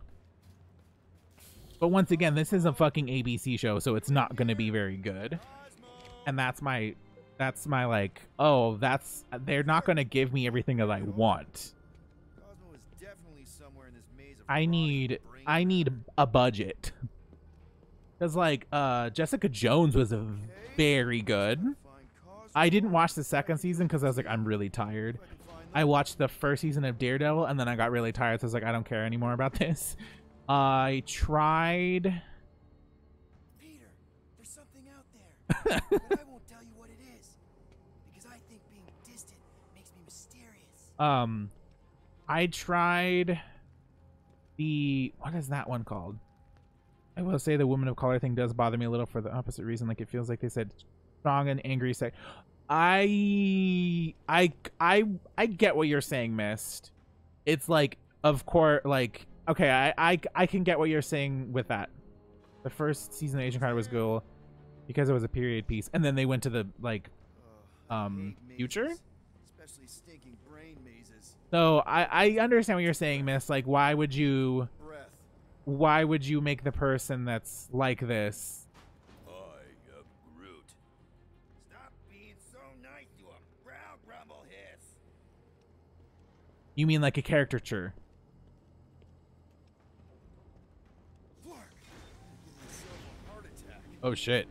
Speaker 1: But once again, this is a fucking ABC show, so it's not going to be very good. And that's my That's my like, oh, they're not gonna give me everything that I want.
Speaker 3: Cosmo is definitely somewhere in this maze of
Speaker 1: I need a budget. Cause like Jessica Jones was very good. I didn't watch the second season because I was like, I'm really tired. I watched the first season of Daredevil and then I got really tired, so I was like, I don't care anymore about this. I tried.
Speaker 3: Peter, there's something out there, but I won't tell you what it is because I think being distant makes me mysterious.
Speaker 1: I tried the what is that one called? I will say the woman of color thing does bother me a little for the opposite reason. Like it feels like they said strong and angry sex. I get what you're saying, Mist. It's like, of course, like, okay, I can get what you're saying with that. The first season of Agent Carter was cool because it was a period piece, and then they went to the like future.
Speaker 3: Especially stinking brain mazes.
Speaker 1: So I understand what you're saying, Miss. Like, why would you make the person that's like this?
Speaker 3: I am Groot. Stop being so nice to him. Growl, grumble, hiss.
Speaker 1: You mean like a caricature?
Speaker 3: Flark, I'm giving myself a heart attack.
Speaker 1: Oh shit.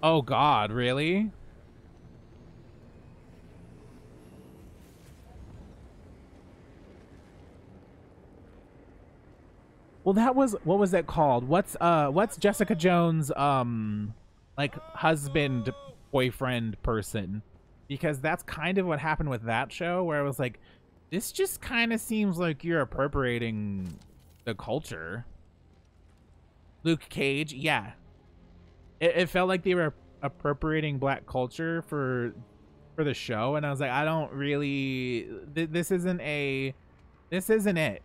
Speaker 1: Oh God, really? Well, that was, what was that called? What's Jessica Jones like husband, boyfriend person? Because that's kind of what happened with that show, where I was like, this just kind of seems like you're appropriating the culture. Luke Cage, yeah. It felt like they were appropriating black culture for the show, and I was like, I don't really, this isn't it. This isn't it.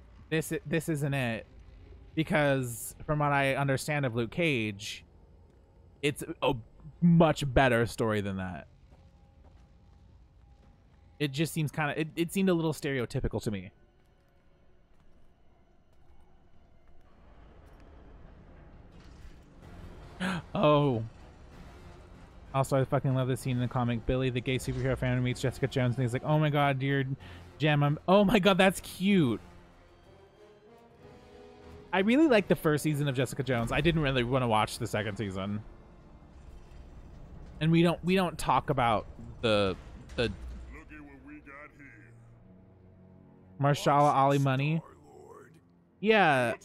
Speaker 1: Because from what I understand of Luke Cage, it's a much better story than that. It just seems kind of, it seemed a little stereotypical to me. Oh. Also, I fucking love this scene in the comic. Billy, the gay superhero fan, meets Jessica Jones, and he's like, oh my God, dear Gem, oh my God, that's cute. I really liked the first season of Jessica Jones. I didn't really want to watch the second season. And we don't talk about the
Speaker 5: Look at what we got here.
Speaker 1: Marshala Ali money. Yeah,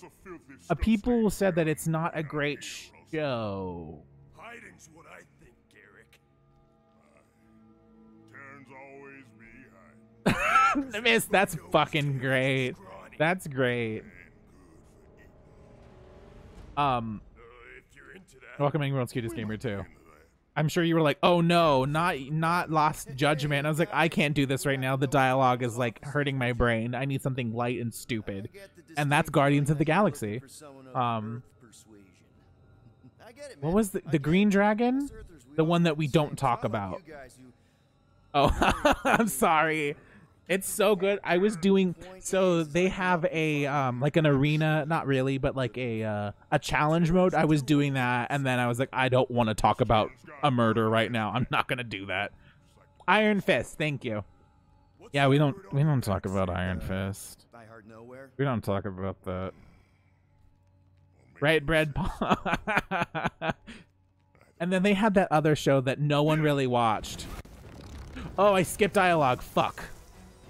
Speaker 1: people said that it's not a great show.
Speaker 5: Hiding's what I think, Garrick. Turns always be hiding.
Speaker 1: Miss, that's fucking great. That's great. Welcoming World's Cutest Gamer too. I'm sure you were like, oh no, not Lost Judgment. I was like, I can't do this right now. The dialogue is like hurting my brain. I need something light and stupid. And that's Guardians of the Galaxy. What was the Green Dragon? The one that we don't talk about. Oh, I'm sorry. It's so good. I was doing, so they have a like an arena, not really, but like a challenge mode. I was doing that, and then I was like, I don't want to talk about a murder right now. I'm not gonna do that. Iron Fist, thank you. Yeah, we don't talk about Iron Fist. We don't talk about that. Right, Bread? And then they had that other show that no one really watched. Oh, I skipped dialogue. Fuck.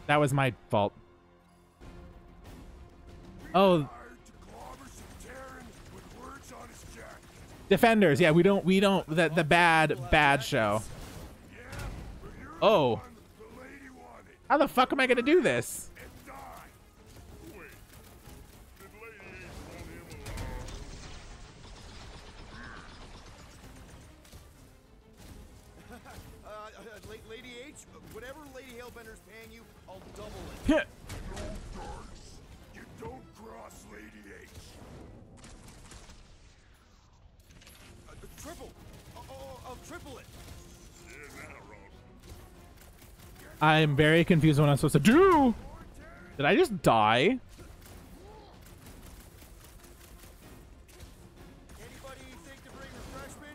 Speaker 1: That was my fault. Oh. Defenders. Yeah, we don't the bad show. Oh. How the fuck am I gonna do this?
Speaker 3: Lady H, whatever Lady Hellbender's paying you, I'll double it.
Speaker 1: Yeah.
Speaker 5: You don't cross Lady H.
Speaker 3: Triple. I'll triple it.
Speaker 5: Yeah, now, Ross.
Speaker 1: I am very confused on what I'm supposed to do. Did I just die?
Speaker 3: Anybody think to bring refreshments?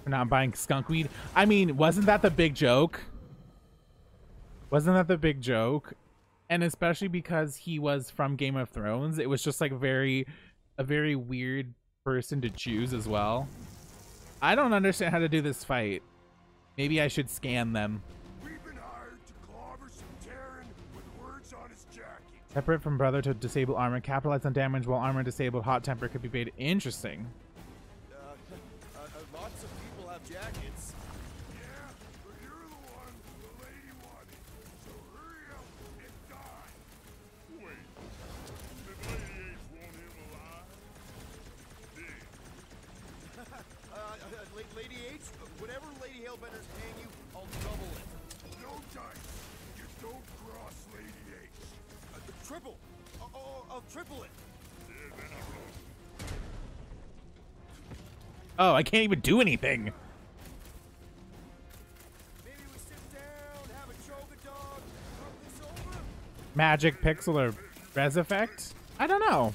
Speaker 1: For not buying skunk weed. I mean, wasn't that the big joke? Wasn't that the big joke? And especially because he was from Game of Thrones, it was just like a very weird person to choose as well. I don't understand how to do this fight. Maybe I should scan them.
Speaker 5: We've been hired to clobber some Terran with words on his jacket.
Speaker 1: Separate from brother to disable armor. Capitalize on damage while armor disabled. Hot temper could be made. Interesting.
Speaker 3: Lots of people have jackets.
Speaker 5: Yeah, but you're the one the lady wanted. So hurry up and die. Wait, did Lady H want him alive?
Speaker 3: Lady H, whatever Lady Hellbender's paying you, I'll double it.
Speaker 5: No dice. You don't cross Lady H.
Speaker 3: Triple. I'll triple it.
Speaker 5: Yeah, then I roll.
Speaker 1: Oh, I can't even do anything.
Speaker 3: Maybe we sit down, have a choga dog, talk this over.
Speaker 1: Magic pixel or res effect? I don't know.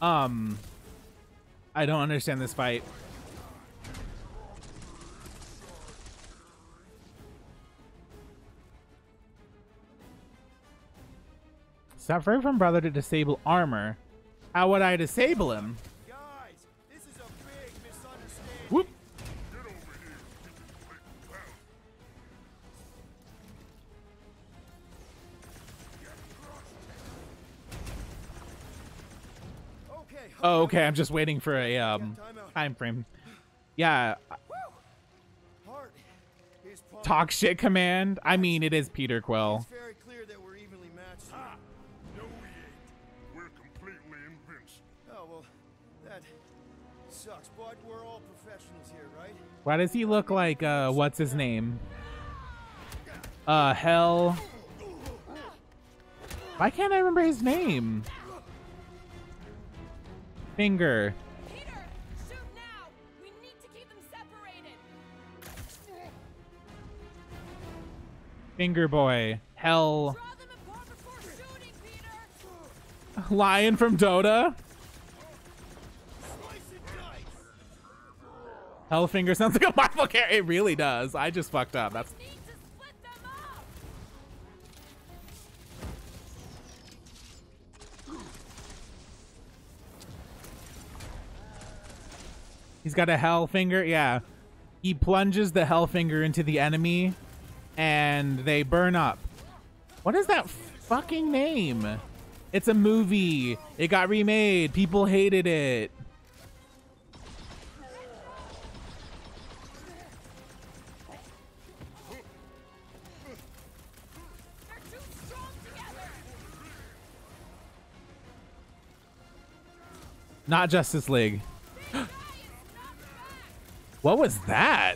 Speaker 1: I don't understand this fight. Separate from brother to disable armor. How would I disable him?
Speaker 3: Guys, this is a big misunderstanding.
Speaker 1: Whoop.
Speaker 5: Get over here.
Speaker 3: Okay.
Speaker 1: Oh, okay. I'm just waiting for a time frame. Yeah.
Speaker 3: Heart is part
Speaker 1: Talk shit command. I mean, it is Peter Quill.
Speaker 3: It's very clear that we're evenly matched.
Speaker 5: Ah, no we ain't. We're completely invincible.
Speaker 3: Oh, well, that sucks, but we're all professionals here, right?
Speaker 1: Why does he look like what's his name? Hell. Why can't I remember his name? Finger.
Speaker 4: Peter, shoot now. We need to keep them separated.
Speaker 1: Finger boy. Hell.
Speaker 4: Draw them apart before shooting, Peter.
Speaker 1: Lion from Dota. Hellfinger sounds like a Marvel character. It really does. I just fucked up. That's.
Speaker 4: Need to split them up.
Speaker 1: He's got a Hellfinger. Yeah. He plunges the Hellfinger into the enemy and they burn up. What is that fucking name? It's a movie. It got remade. People hated it.
Speaker 4: They're too strong together.
Speaker 1: Not Justice League. What was that?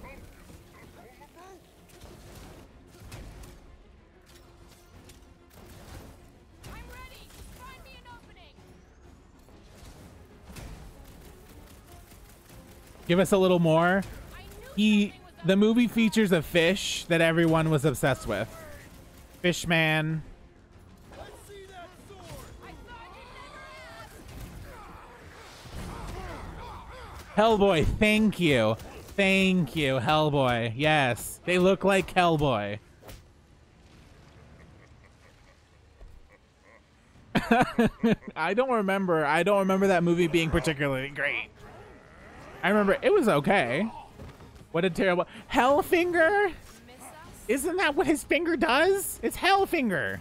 Speaker 4: I'm ready. Find me an opening.
Speaker 1: Give us a little more. The movie features a fish that everyone was obsessed with. Fishman.
Speaker 3: Let's see that sword.
Speaker 4: I thought you never asked.
Speaker 1: Hellboy, thank you. Thank you, Hellboy. Yes, they look like Hellboy. I don't remember that movie being particularly great. I remember it was okay. What a terrible Hellfinger?
Speaker 4: Miss us?
Speaker 1: Isn't that what his finger does? It's Hellfinger.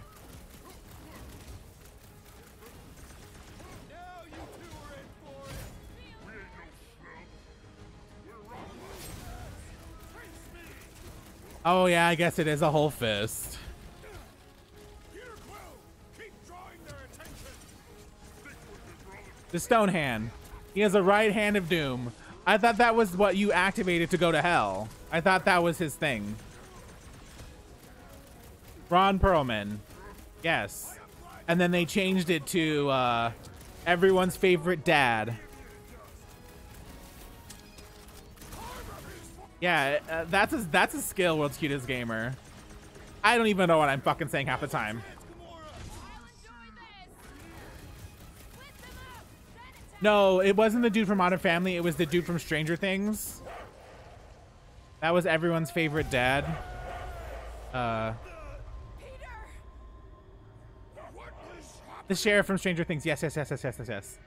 Speaker 3: Now you two are in for it.
Speaker 5: We ain't no scrub. We're rotten. Face me.
Speaker 1: Oh yeah, I guess it is a whole fist.
Speaker 5: Peter Quill, keep drawing their attention. Stick with me, brother.
Speaker 1: The Stone Hand. He has a right hand of doom. I thought that was what you activated to go to hell. I thought that was his thing. Ron Perlman. Yes. And then they changed it to everyone's favorite dad. Yeah, that's a skill, World's Cutest Gamer. I don't even know what I'm fucking saying half the time.
Speaker 4: I'll enjoy this. Split them up. Then
Speaker 1: No, it wasn't the dude from Modern Family. It was the dude from Stranger Things. That was everyone's favorite dad. The sheriff from Stranger Things. Yes, yes, yes, yes, yes, yes, yes.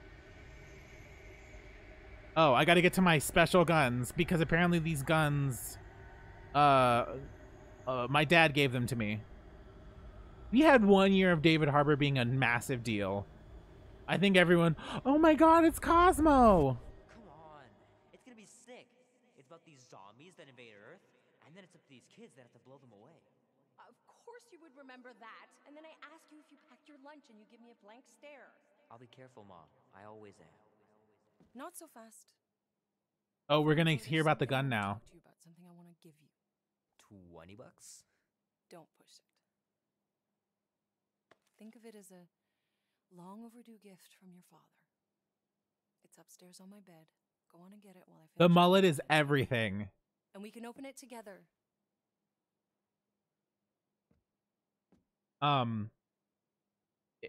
Speaker 1: Oh, I gotta get to my special guns because apparently these guns, my dad gave them to me. We had 1 year of David Harbour being a massive deal. I think everyone, oh my god, it's Cosmo!
Speaker 12: Come on, it's gonna be sick. It's about these zombies that invade Earth, and then it's up to these kids that have to blow them away.
Speaker 13: Of course you would remember that. And then I ask you if you packed your lunch and you give me a blank stare.
Speaker 12: I'll be careful, Mom. I always am.
Speaker 4: Not so fast.
Speaker 1: Oh, we're gonna hear about the gun now.
Speaker 4: To you about something I want to give you.
Speaker 12: $20?
Speaker 4: Don't push it. Think of it as a long overdue gift from your father. It's upstairs on my bed. Go on and get it while I finish.
Speaker 1: The mullet is everything.
Speaker 4: And we can open it together.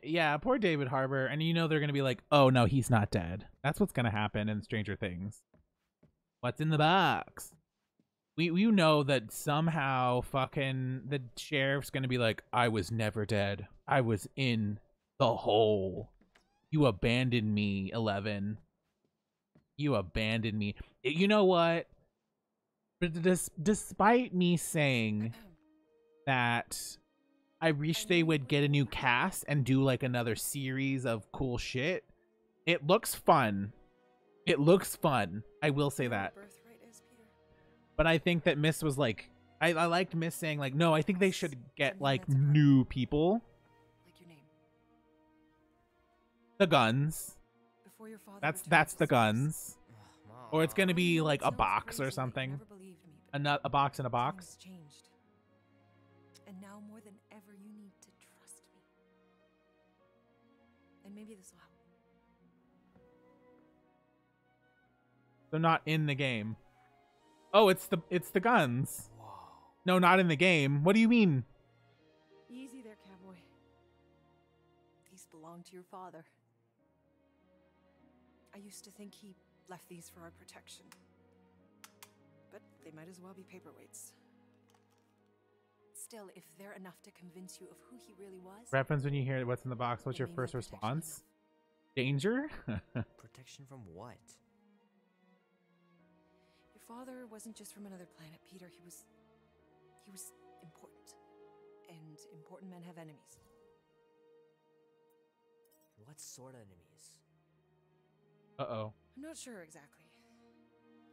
Speaker 1: Yeah, poor David Harbour. And you know they're gonna be like, oh no, he's not dead. That's what's gonna happen in Stranger Things. What's in the box? We know that somehow fucking the sheriff's gonna be like, I was never dead. I was in the hole. You abandoned me, 11. You abandoned me. You know what? Despite me saying that I wish they would get a new cast and do like another series of cool shit, it looks fun. It looks fun. I will say that. But I think that Miss was like, I liked Miss saying like, no, I think they should get like new people.
Speaker 4: Like your name.
Speaker 1: The guns.
Speaker 4: Before your father
Speaker 1: That's the guns. Or it's gonna be like a box or something. A box in a box.
Speaker 4: Changed. And now more than ever, you need to trust me. And maybe this will help.
Speaker 1: They're not in the game. Oh, it's the guns.
Speaker 12: Whoa.
Speaker 1: No, not in the game. What do you mean?
Speaker 4: Easy there, cowboy. These belong to your father. I used to think he left these for our protection. But they might as well be paperweights. Still, if they're enough to convince you of who he really was...
Speaker 1: Reference when you hear what's in the box. What's your first response? Danger?
Speaker 12: Protection from what?
Speaker 4: Your father wasn't just from another planet, Peter. He was important. And important men have enemies.
Speaker 12: What sort of enemies?
Speaker 1: Uh-oh.
Speaker 4: I'm not sure exactly.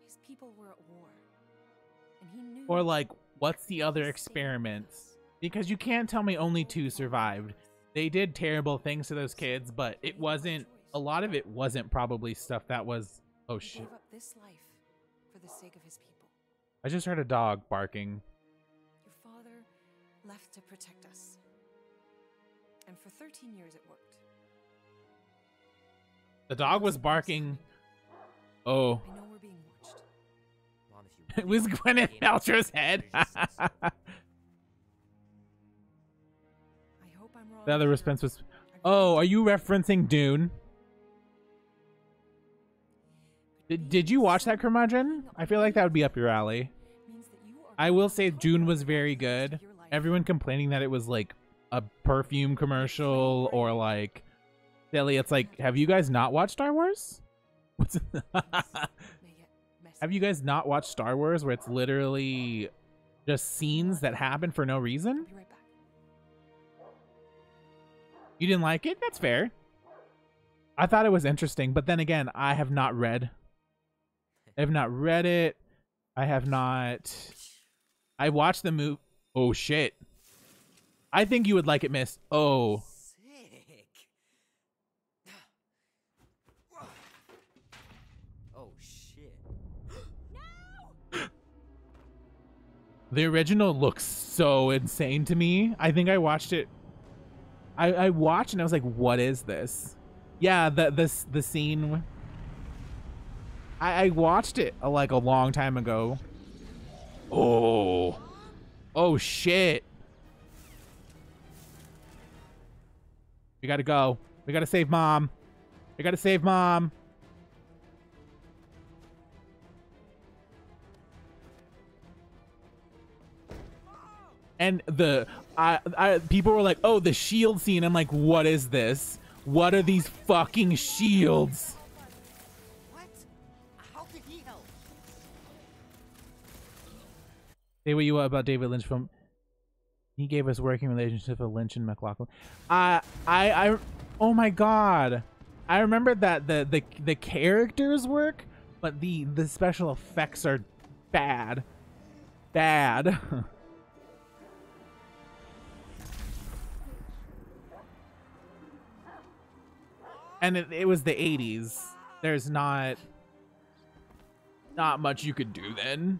Speaker 4: His people were at war. And he knew...
Speaker 1: Or like, what's the other experiments? Because you can't tell me only 2 survived. They did terrible things to those kids, but it wasn't... A lot of it wasn't probably stuff that was... Oh, shit.
Speaker 4: He gave up this life for the sake of his people.
Speaker 1: I just heard a dog barking.
Speaker 4: Your father left to protect us. And for 13 years it worked.
Speaker 1: The dog was barking. Oh.
Speaker 4: I know we're being watched.
Speaker 12: Mom, if you
Speaker 1: It was Gwyneth Paltrow's head.
Speaker 4: I hope I'm wrong.
Speaker 1: The other response was, oh, are you referencing Dune? Did you watch that, Curmudgeon? I feel like that would be up your alley. I will say Dune was very good. Everyone complaining that it was like a perfume commercial or like silly. It's like, have you guys not watched Star Wars? What's Have you guys not watched Star Wars where it's literally just scenes that happen for no reason? You didn't like it? That's fair. I thought it was interesting, but then again, I have not read. I have not read it. I have not. I watched the movie. Oh, shit. I think you would like it, miss. Oh.
Speaker 12: Sick. Oh, shit.
Speaker 1: The original looks so insane to me. I think I watched it. I watched and I was like, what is this? Yeah, the scene. I watched it like a long time ago. Oh. Oh, shit. We gotta go. We gotta save Mom. We gotta save Mom. and people were like, oh, the shield scene. I'm like, what is this? What are these fucking shields?
Speaker 12: What? How did he help?
Speaker 1: Say what you want about David Lynch from. He gave us working relationship with Lynch and McLaughlin. Oh my god. I remember that the characters work, but the special effects are bad. Bad. And it was the 80s. There's not much you could do then.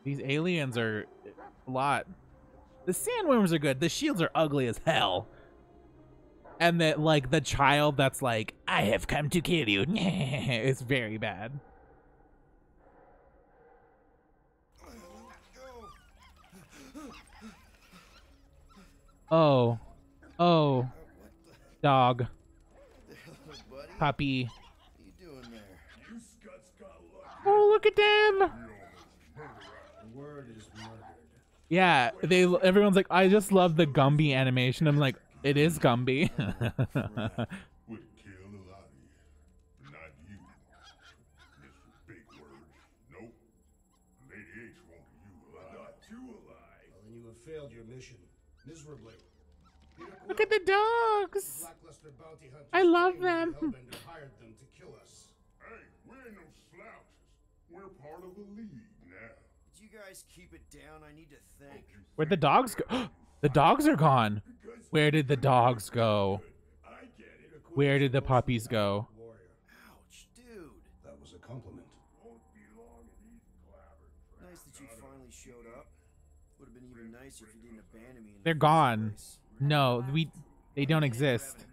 Speaker 1: These aliens are a lot. The sandworms are good. The shields are ugly as hell. And that, like, the child that's like, I have come to kill you. It's very bad. Oh. Oh. Dog. Puppy. Oh, look at them. Yeah, everyone's like, I just love the Gumby animation. I'm like, it is Gumby.
Speaker 14: Failed your mission miserably.
Speaker 1: Look at the dogs. I love them.
Speaker 14: Hired them to kill us.
Speaker 5: Hey, we ain't no slouches. We're part of the league now.
Speaker 3: Did you guys keep it down? I need to think.
Speaker 1: Where'd the dogs go? The dogs are gone. Where did the dogs go? Where did the puppies go?
Speaker 3: Ouch, dude.
Speaker 14: That was a compliment.
Speaker 3: Nice that you finally showed up. Would have been even nicer if you didn't abandon me.
Speaker 1: They're gone. No, they don't exist.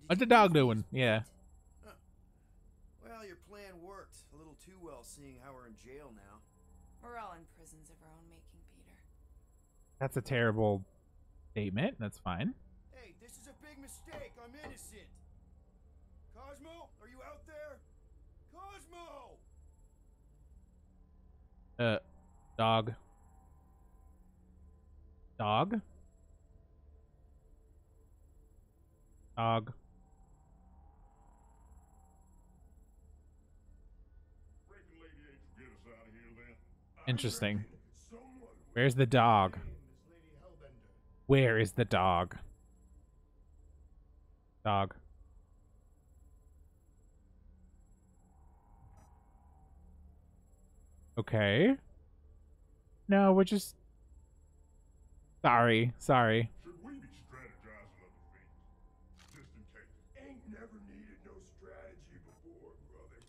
Speaker 1: What's the dog doing? Yeah.
Speaker 3: Huh. Well, your plan worked. A little too well, seeing how we're in jail now.
Speaker 4: We're all in prisons of our own making, Peter.
Speaker 1: That's a terrible statement. That's fine.
Speaker 3: Hey, this is a big mistake. I'm innocent. Cosmo, are you out there? Cosmo!
Speaker 1: Dog. Dog? Dog. Interesting. Where's the dog? Where is the dog? Dog. Okay. No, we're just... Sorry.
Speaker 5: Should we be strategizing on the things? Just in case. Ain't never needed no strategy before, brother.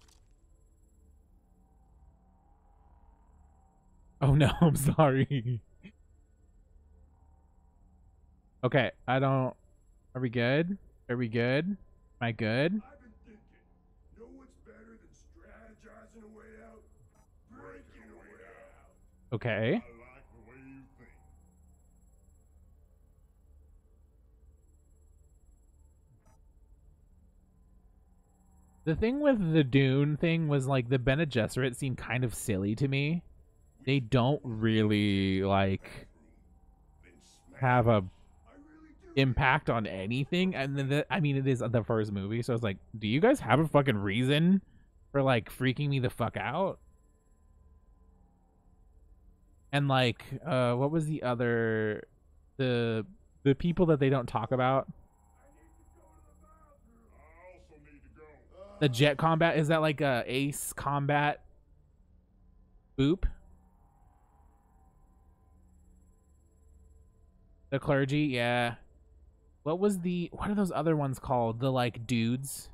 Speaker 1: Oh no, I'm sorry. Okay, I don't... Are we good? Are we good? Am I good?
Speaker 5: I've been thinking, know what's better than strategizing a way out? Breaking a way out.
Speaker 1: Okay.
Speaker 5: I like the way you think.
Speaker 1: The thing with the Dune thing was, like, the Bene Gesserit seemed kind of silly to me. They don't really, like, have a impact on anything. And then, I mean, it is the first movie, so I was like, do you guys have a fucking reason for, like, freaking me the fuck out? And, like, what was the other... The people that they don't talk about? The jet combat, is that like a ace combat boop? The clergy, yeah. What are those other ones called? The, like, dudes?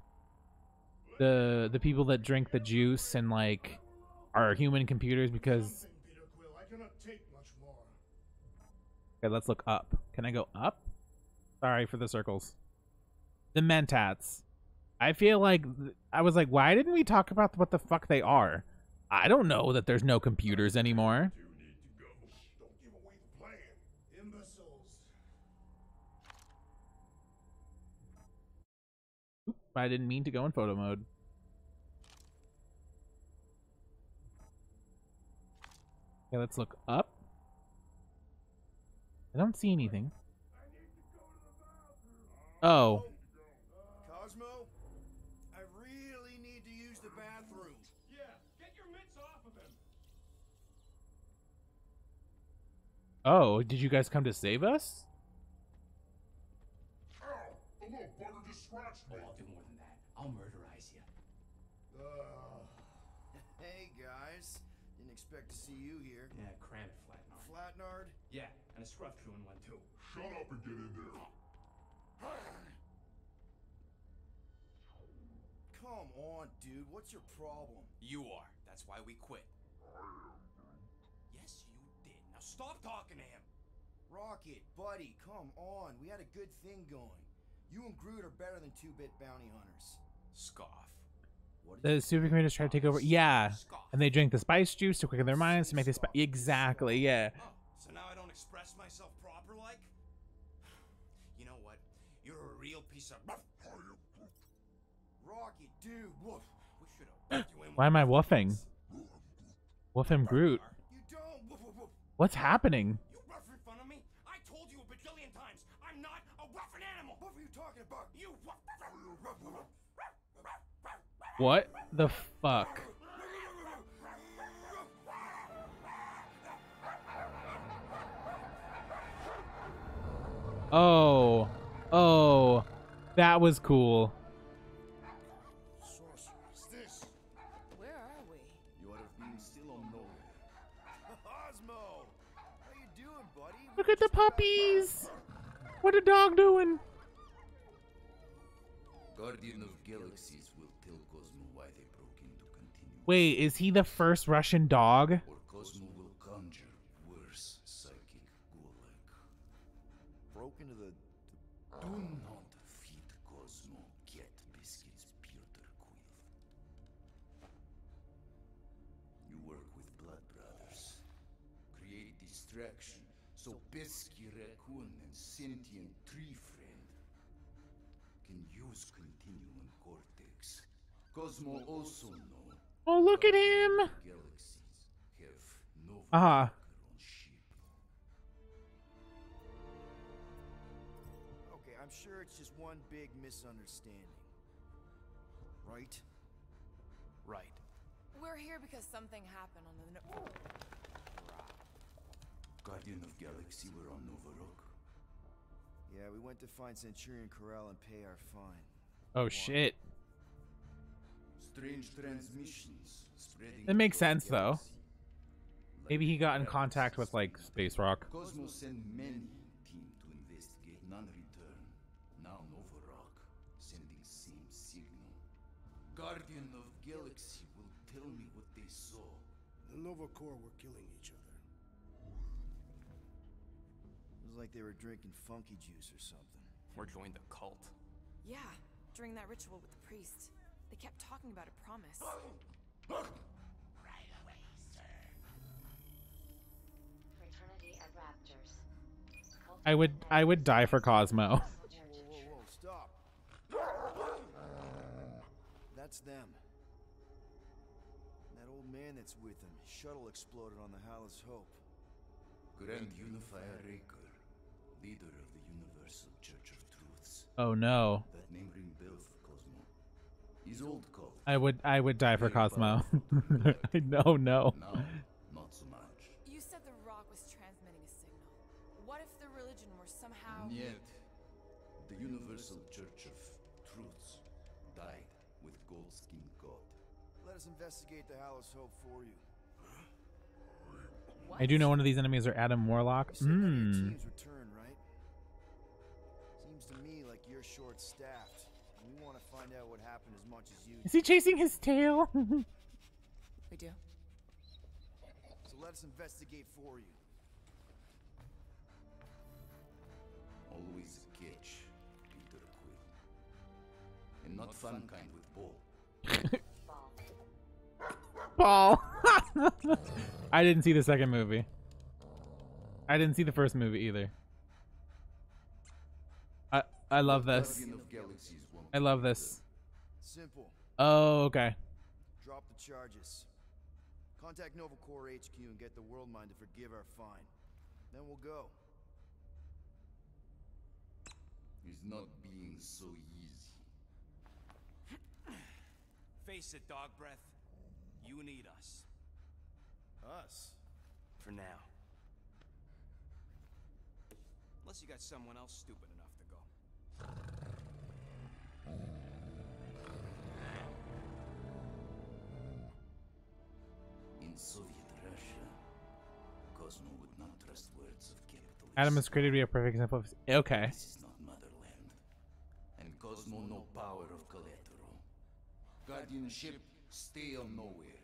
Speaker 1: The people that drink the juice and, like, are human computers because... Okay, let's look up. Can I go up? Sorry for the circles. The Mentats. I feel like, I was like, why didn't we talk about what the fuck they are? I don't know that there's no computers anymore. Oop, I didn't mean to go in photo mode. Okay, let's look up. I don't see anything. Oh.
Speaker 3: Cosmo, I really need to use the bathroom.
Speaker 2: Yeah, get your mitts off of him.
Speaker 1: Oh, did you guys come to save us?
Speaker 5: Ow! A little bugger just scratched me.
Speaker 8: I'll do more than that. I'll murderize you.
Speaker 3: Hey guys, didn't expect to see you here.
Speaker 8: Yeah, cram it, Flatnard.
Speaker 3: Flatnard?
Speaker 8: Yeah, and a scruff crew in one too.
Speaker 5: Shut up and get in there.
Speaker 3: Come on, dude. What's your problem?
Speaker 8: You are. That's why we quit. Yes, you did. Now stop talking to him.
Speaker 3: Rocket, buddy, come on. We had a good thing going. You and Groot are better than 2-bit bounty hunters.
Speaker 8: Scoff.
Speaker 1: The super commanders try to take over. Yeah, and they drink the spice juice to quicken their minds to make this. Exactly. Yeah.
Speaker 8: Oh, so now I don't express myself proper like? You know what? You're a real piece of.
Speaker 3: Rocket, dude, woof.
Speaker 8: We should have you in.
Speaker 1: Why am I woofing? Woof him, Groot.
Speaker 3: You don't. Woof, woof, woof.
Speaker 1: What's happening?
Speaker 8: You rough in front of me? I told you a bajillion times. I'm not a roughin' animal.
Speaker 3: What are you talking about?
Speaker 8: You.
Speaker 1: What the fuck? Oh. Oh. That was cool.
Speaker 3: This.
Speaker 4: Where are we?
Speaker 3: You ought to have been still on nowhere. Cosmo! How you doing, buddy?
Speaker 1: Look at the puppies. What a dog doing?
Speaker 15: Guardian of Galaxies will tell Cosmo why they broke in to continue.
Speaker 1: Wait, is he the first Russian dog?
Speaker 15: Or Cosmo will conjure worse psychic gulag.
Speaker 3: Broke into the...
Speaker 15: Do not feed Cosmo Get Biscuits Peter Quill. You work with Blood Brothers. Create distraction so Pesky Raccoon and Sentient Tree Friend can use Continuum Cortex. Cosmo also know.
Speaker 1: Oh, look at him.
Speaker 15: Galaxies have no
Speaker 1: Uh-huh.
Speaker 15: on ship.
Speaker 3: Okay, I'm sure it's just one big misunderstanding. Right?
Speaker 8: Right.
Speaker 4: We're here because something happened on the.
Speaker 15: Guardian of Galaxy were on Nova Rock.
Speaker 3: Yeah, we went to find Centurion Corral and pay our fine.
Speaker 1: Oh shit.
Speaker 15: Strange transmissions spreading.
Speaker 1: That makes
Speaker 15: across
Speaker 1: sense though.
Speaker 15: galaxy.
Speaker 1: Maybe he got in contact with like Space Rock.
Speaker 15: Cosmo sent many team to investigate. None return. Now Nova Rock sending same signal. Guardian of Galaxy will tell me what they saw.
Speaker 14: The Nova Corps were killing each other.
Speaker 3: It was like they were drinking funky juice or something.
Speaker 8: Or joined the cult.
Speaker 4: Yeah, during that ritual with the priest, they kept talking about a promise.
Speaker 16: Right away, sir. Fraternity at Raptors.
Speaker 1: I would die for Cosmo.
Speaker 3: Whoa, stop. That's them. And that old man that's with them. His shuttle exploded on the Hallis Hope.
Speaker 15: Grand Unifier Raker, leader of the Universal Church of Truths.
Speaker 1: Oh no.
Speaker 15: That name ring bell for Cosmo. He's old cult.
Speaker 1: I would die for Cosmo. No, no.
Speaker 15: Now, not so much.
Speaker 4: You said the rock was transmitting a signal. What if the religion were somehow...
Speaker 15: Yet, the Universal Church of Truths died with Goldskin God.
Speaker 3: Let us investigate the Hallis Hope for you.
Speaker 1: I do know one of these enemies are Adam Warlock.
Speaker 3: You said none of your teams return, right? Seems to me like you're short-staffed. We want to find out what happened as much as you do.
Speaker 1: Is he chasing his tail?
Speaker 4: We do.
Speaker 3: So let us investigate for you.
Speaker 15: Always a catch, Peter Quill. And not fun kind with ball.
Speaker 1: Ball. I didn't see the second movie. I didn't see the first movie either. I love this. I love this.
Speaker 3: Simple.
Speaker 1: Oh, okay.
Speaker 3: Drop the charges. Contact Nova Corps HQ and get the World Mind to forgive our fine. Then we'll go.
Speaker 15: It's not being so easy.
Speaker 2: Face it, Dog Breath. You need us.
Speaker 3: Us?
Speaker 2: For now. Unless you got someone else stupid enough to go.
Speaker 15: In Soviet Russia, Cosmo would not trust words of capitalism.
Speaker 1: Adam is created to be a perfect example of. Okay.
Speaker 15: This is not motherland. And Cosmo no power of collateral. Guardianship, stay on nowhere.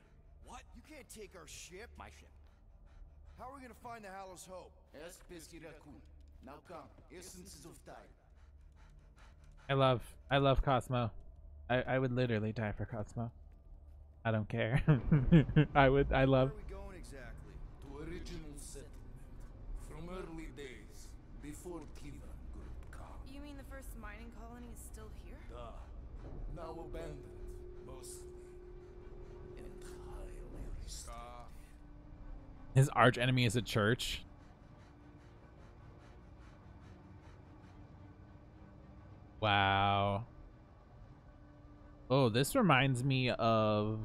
Speaker 3: What? You can't take our ship?
Speaker 2: My ship.
Speaker 3: How are we gonna find the Hallows Hope?
Speaker 15: Ask Pesky Raccoon. Now come, essences of time.
Speaker 1: I love Cosmo. I would literally die for Cosmo. I don't care. I love.
Speaker 3: Where are we going exactly?
Speaker 15: To original settlement. From early days, before Cleveland Group come.
Speaker 4: You mean the first mining colony is still here?
Speaker 15: Now abandoned, mostly. Entirely restored.
Speaker 1: His arch enemy is a church. Wow. Oh, this reminds me of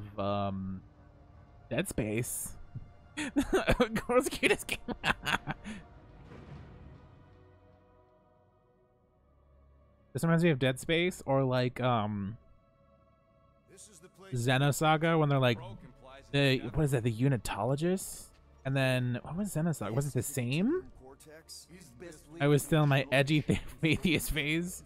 Speaker 1: Dead Space. Girl's cutest game. This reminds me of Dead Space or like Xenosaga when they're like the what is that, the unitologists? And then what was Xenosaga? Was it the same? I was still in my edgy atheist phase.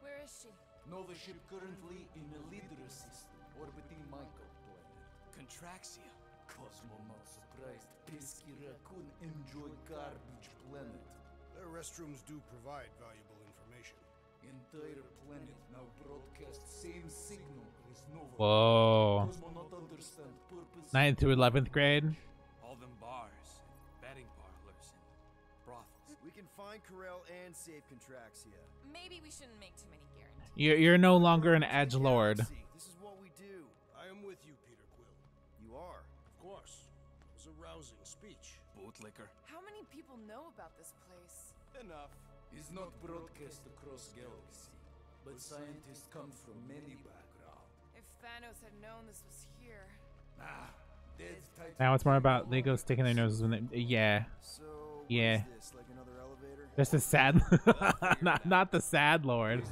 Speaker 4: Where is she?
Speaker 15: Nova ship currently in a leader system orbiting Michael planet.
Speaker 2: Contraxia.
Speaker 15: Cosmo not surprised. Pesky Raccoon enjoy garbage planet.
Speaker 14: Their restrooms do provide valuable information.
Speaker 15: Entire planet now broadcast same signal as Nova.
Speaker 1: Whoa.
Speaker 15: Cosmo not understand purpose.
Speaker 1: 9th through 11th grade.
Speaker 2: All them bars, betting parlors, and brothels.
Speaker 3: We can find Corel and save Contraxia.
Speaker 4: Maybe we shouldn't make too many guarantees.
Speaker 1: You're no longer an edge lord.
Speaker 3: This is what we do.
Speaker 14: I am with you, Peter Quill.
Speaker 3: You are.
Speaker 14: Of course. It was a rousing speech.
Speaker 2: Bootlicker.
Speaker 4: How many people know about this place?
Speaker 2: Enough.
Speaker 15: Is not broadcast across galaxy, but scientists come from many backgrounds.
Speaker 4: If Thanos had known this was here.
Speaker 15: Dead Titan.
Speaker 1: Now it's more about Lego sticking their noses in it. Yeah.
Speaker 3: So,
Speaker 1: Yeah.
Speaker 3: what is this, like another elevator?
Speaker 1: Just a sad, not the sad lord.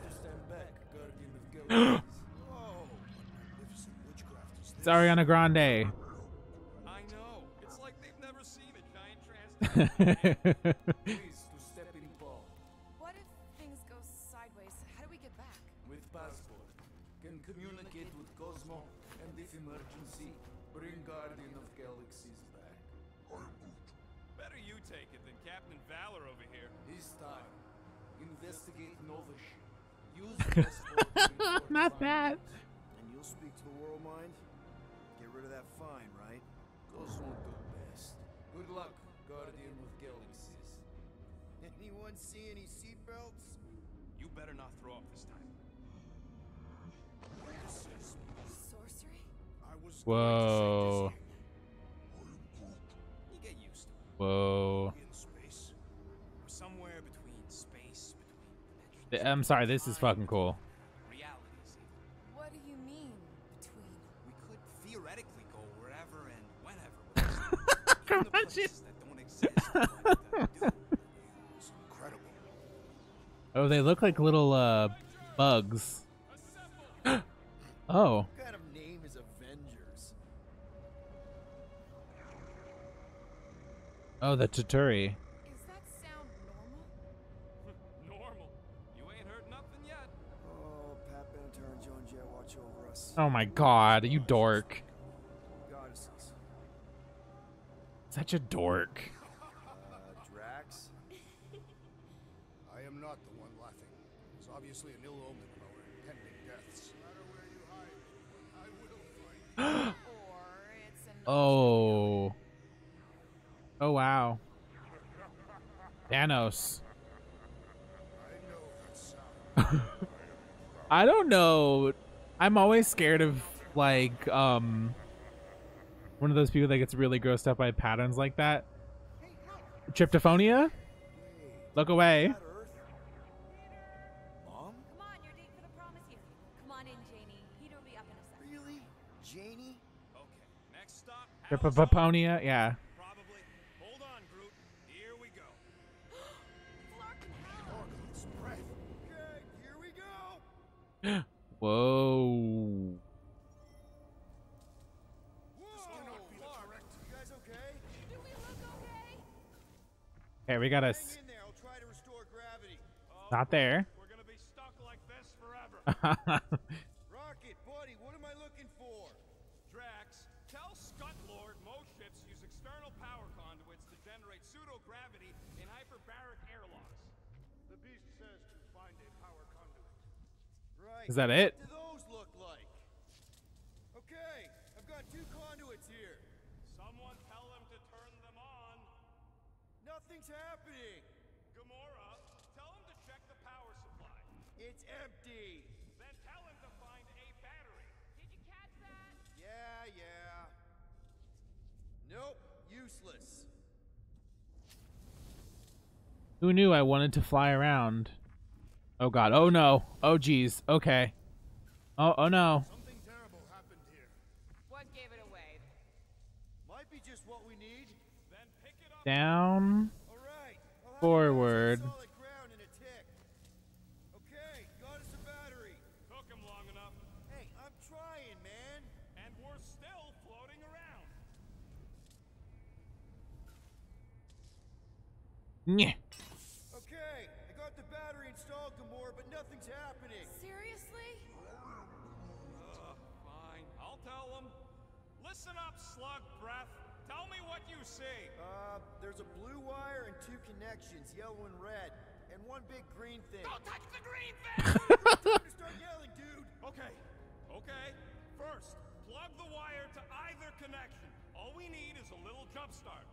Speaker 1: It's Ariana Grande.
Speaker 2: I know. It's like they've never seen a giant trans.
Speaker 4: What if things go sideways? How do we get back?
Speaker 15: With passport, can communicate with Cosmo, and if emergency, bring Guardian of Galaxies back.
Speaker 2: Better you take it than Captain Valor over here.
Speaker 15: This time, investigate Nova ship. Use passport.
Speaker 1: Not that.
Speaker 3: And you'll speak to the World Mind? Get rid of that fine, right?
Speaker 15: Cosmo do best. Good luck, Guardian of Galaxies.
Speaker 3: Anyone see any seatbelts?
Speaker 2: You better not throw up this time.
Speaker 4: Sorcery?
Speaker 14: I was
Speaker 1: Whoa.
Speaker 2: You get used to it.
Speaker 1: Whoa.
Speaker 14: in space.
Speaker 2: We're somewhere between space, between dimensions.
Speaker 1: I'm sorry, this is fucking cool.
Speaker 2: Realities.
Speaker 4: What do you mean, between?
Speaker 2: We could theoretically go wherever and whenever. Even the places that don't exist. But, do.
Speaker 14: It's incredible.
Speaker 1: Oh, they look like little bugs. Oh.
Speaker 3: What kind of name is Avengers?
Speaker 1: Oh, the Tuturi.
Speaker 4: Is that sound normal?
Speaker 2: Normal. You ain't heard nothing yet.
Speaker 3: Oh, Pat Benatar and Joan Jett watch over us.
Speaker 1: Oh my god, you dork.
Speaker 3: Goddesses.
Speaker 1: Such a dork.
Speaker 3: Drax?
Speaker 14: I am not the one laughing. It's obviously an ill omen of our impending deaths. No matter where you hide, I will find you.
Speaker 4: Or it's an
Speaker 1: Oh. Oh wow. Thanos.
Speaker 14: I know that sound.
Speaker 1: I don't know. I'm always scared of like One of those people that gets really grossed up by patterns like that. Tryptophonia? Look away.
Speaker 3: Mom?
Speaker 6: Come on, your date for the prom is here. Come on in, Janie. Peter will be up in a second.
Speaker 3: Really? Janie?
Speaker 2: Okay, next stop.
Speaker 1: Tryptophonia? Yeah.
Speaker 2: Probably. Hold on, Groot. Here we go.
Speaker 14: Orgul's breath.
Speaker 3: Okay, here we go.
Speaker 1: Whoa.
Speaker 3: You guys okay?
Speaker 6: Do we look okay?
Speaker 1: Okay, we gotta.
Speaker 3: Hang in there. I'll try to restore gravity.
Speaker 1: Not there.
Speaker 2: We're gonna be stuck like this forever.
Speaker 3: Rocket, buddy, what am I looking for?
Speaker 2: Drax, tell Scutlord most ships use external power conduits to generate pseudo-gravity in hyperbaric airlocks.
Speaker 14: The beast says to find a power conduit.
Speaker 3: Right.
Speaker 1: Is that it?
Speaker 3: What do those look like? Okay, I've got 2 conduits here.
Speaker 2: Someone tell them to turn them on.
Speaker 3: Nothing's happening.
Speaker 2: Gamora, tell him to check the power supply.
Speaker 3: It's empty.
Speaker 2: Then tell him to find a battery.
Speaker 6: Did you catch that?
Speaker 3: Yeah. Nope, useless.
Speaker 1: Who knew I wanted to fly around? Oh god. Oh no. Oh geez. Okay. Oh no.
Speaker 14: Something terrible happened here.
Speaker 4: What gave it away?
Speaker 3: Might be just what we need.
Speaker 2: Then pick it up.
Speaker 1: Down.
Speaker 3: All right. I'll have
Speaker 1: Forward.
Speaker 3: you guys on solid ground in a tick. Okay, got us a battery.
Speaker 2: Took him long enough.
Speaker 3: Hey, I'm trying, man.
Speaker 2: And we're still floating around.
Speaker 1: Nyeh.
Speaker 3: Okay, I got the battery installed, Gamora, but nothing's happening.
Speaker 4: Seriously?
Speaker 2: Fine. I'll tell him. Listen up, slug breath. Tell me what you see.
Speaker 3: There's a blue wire and 2 connections, yellow and red, and 1 big green thing.
Speaker 2: Don't touch the green thing!
Speaker 3: Time to start yelling, dude.
Speaker 2: Okay. First, plug the wire to either connection. All we need is a little jump start.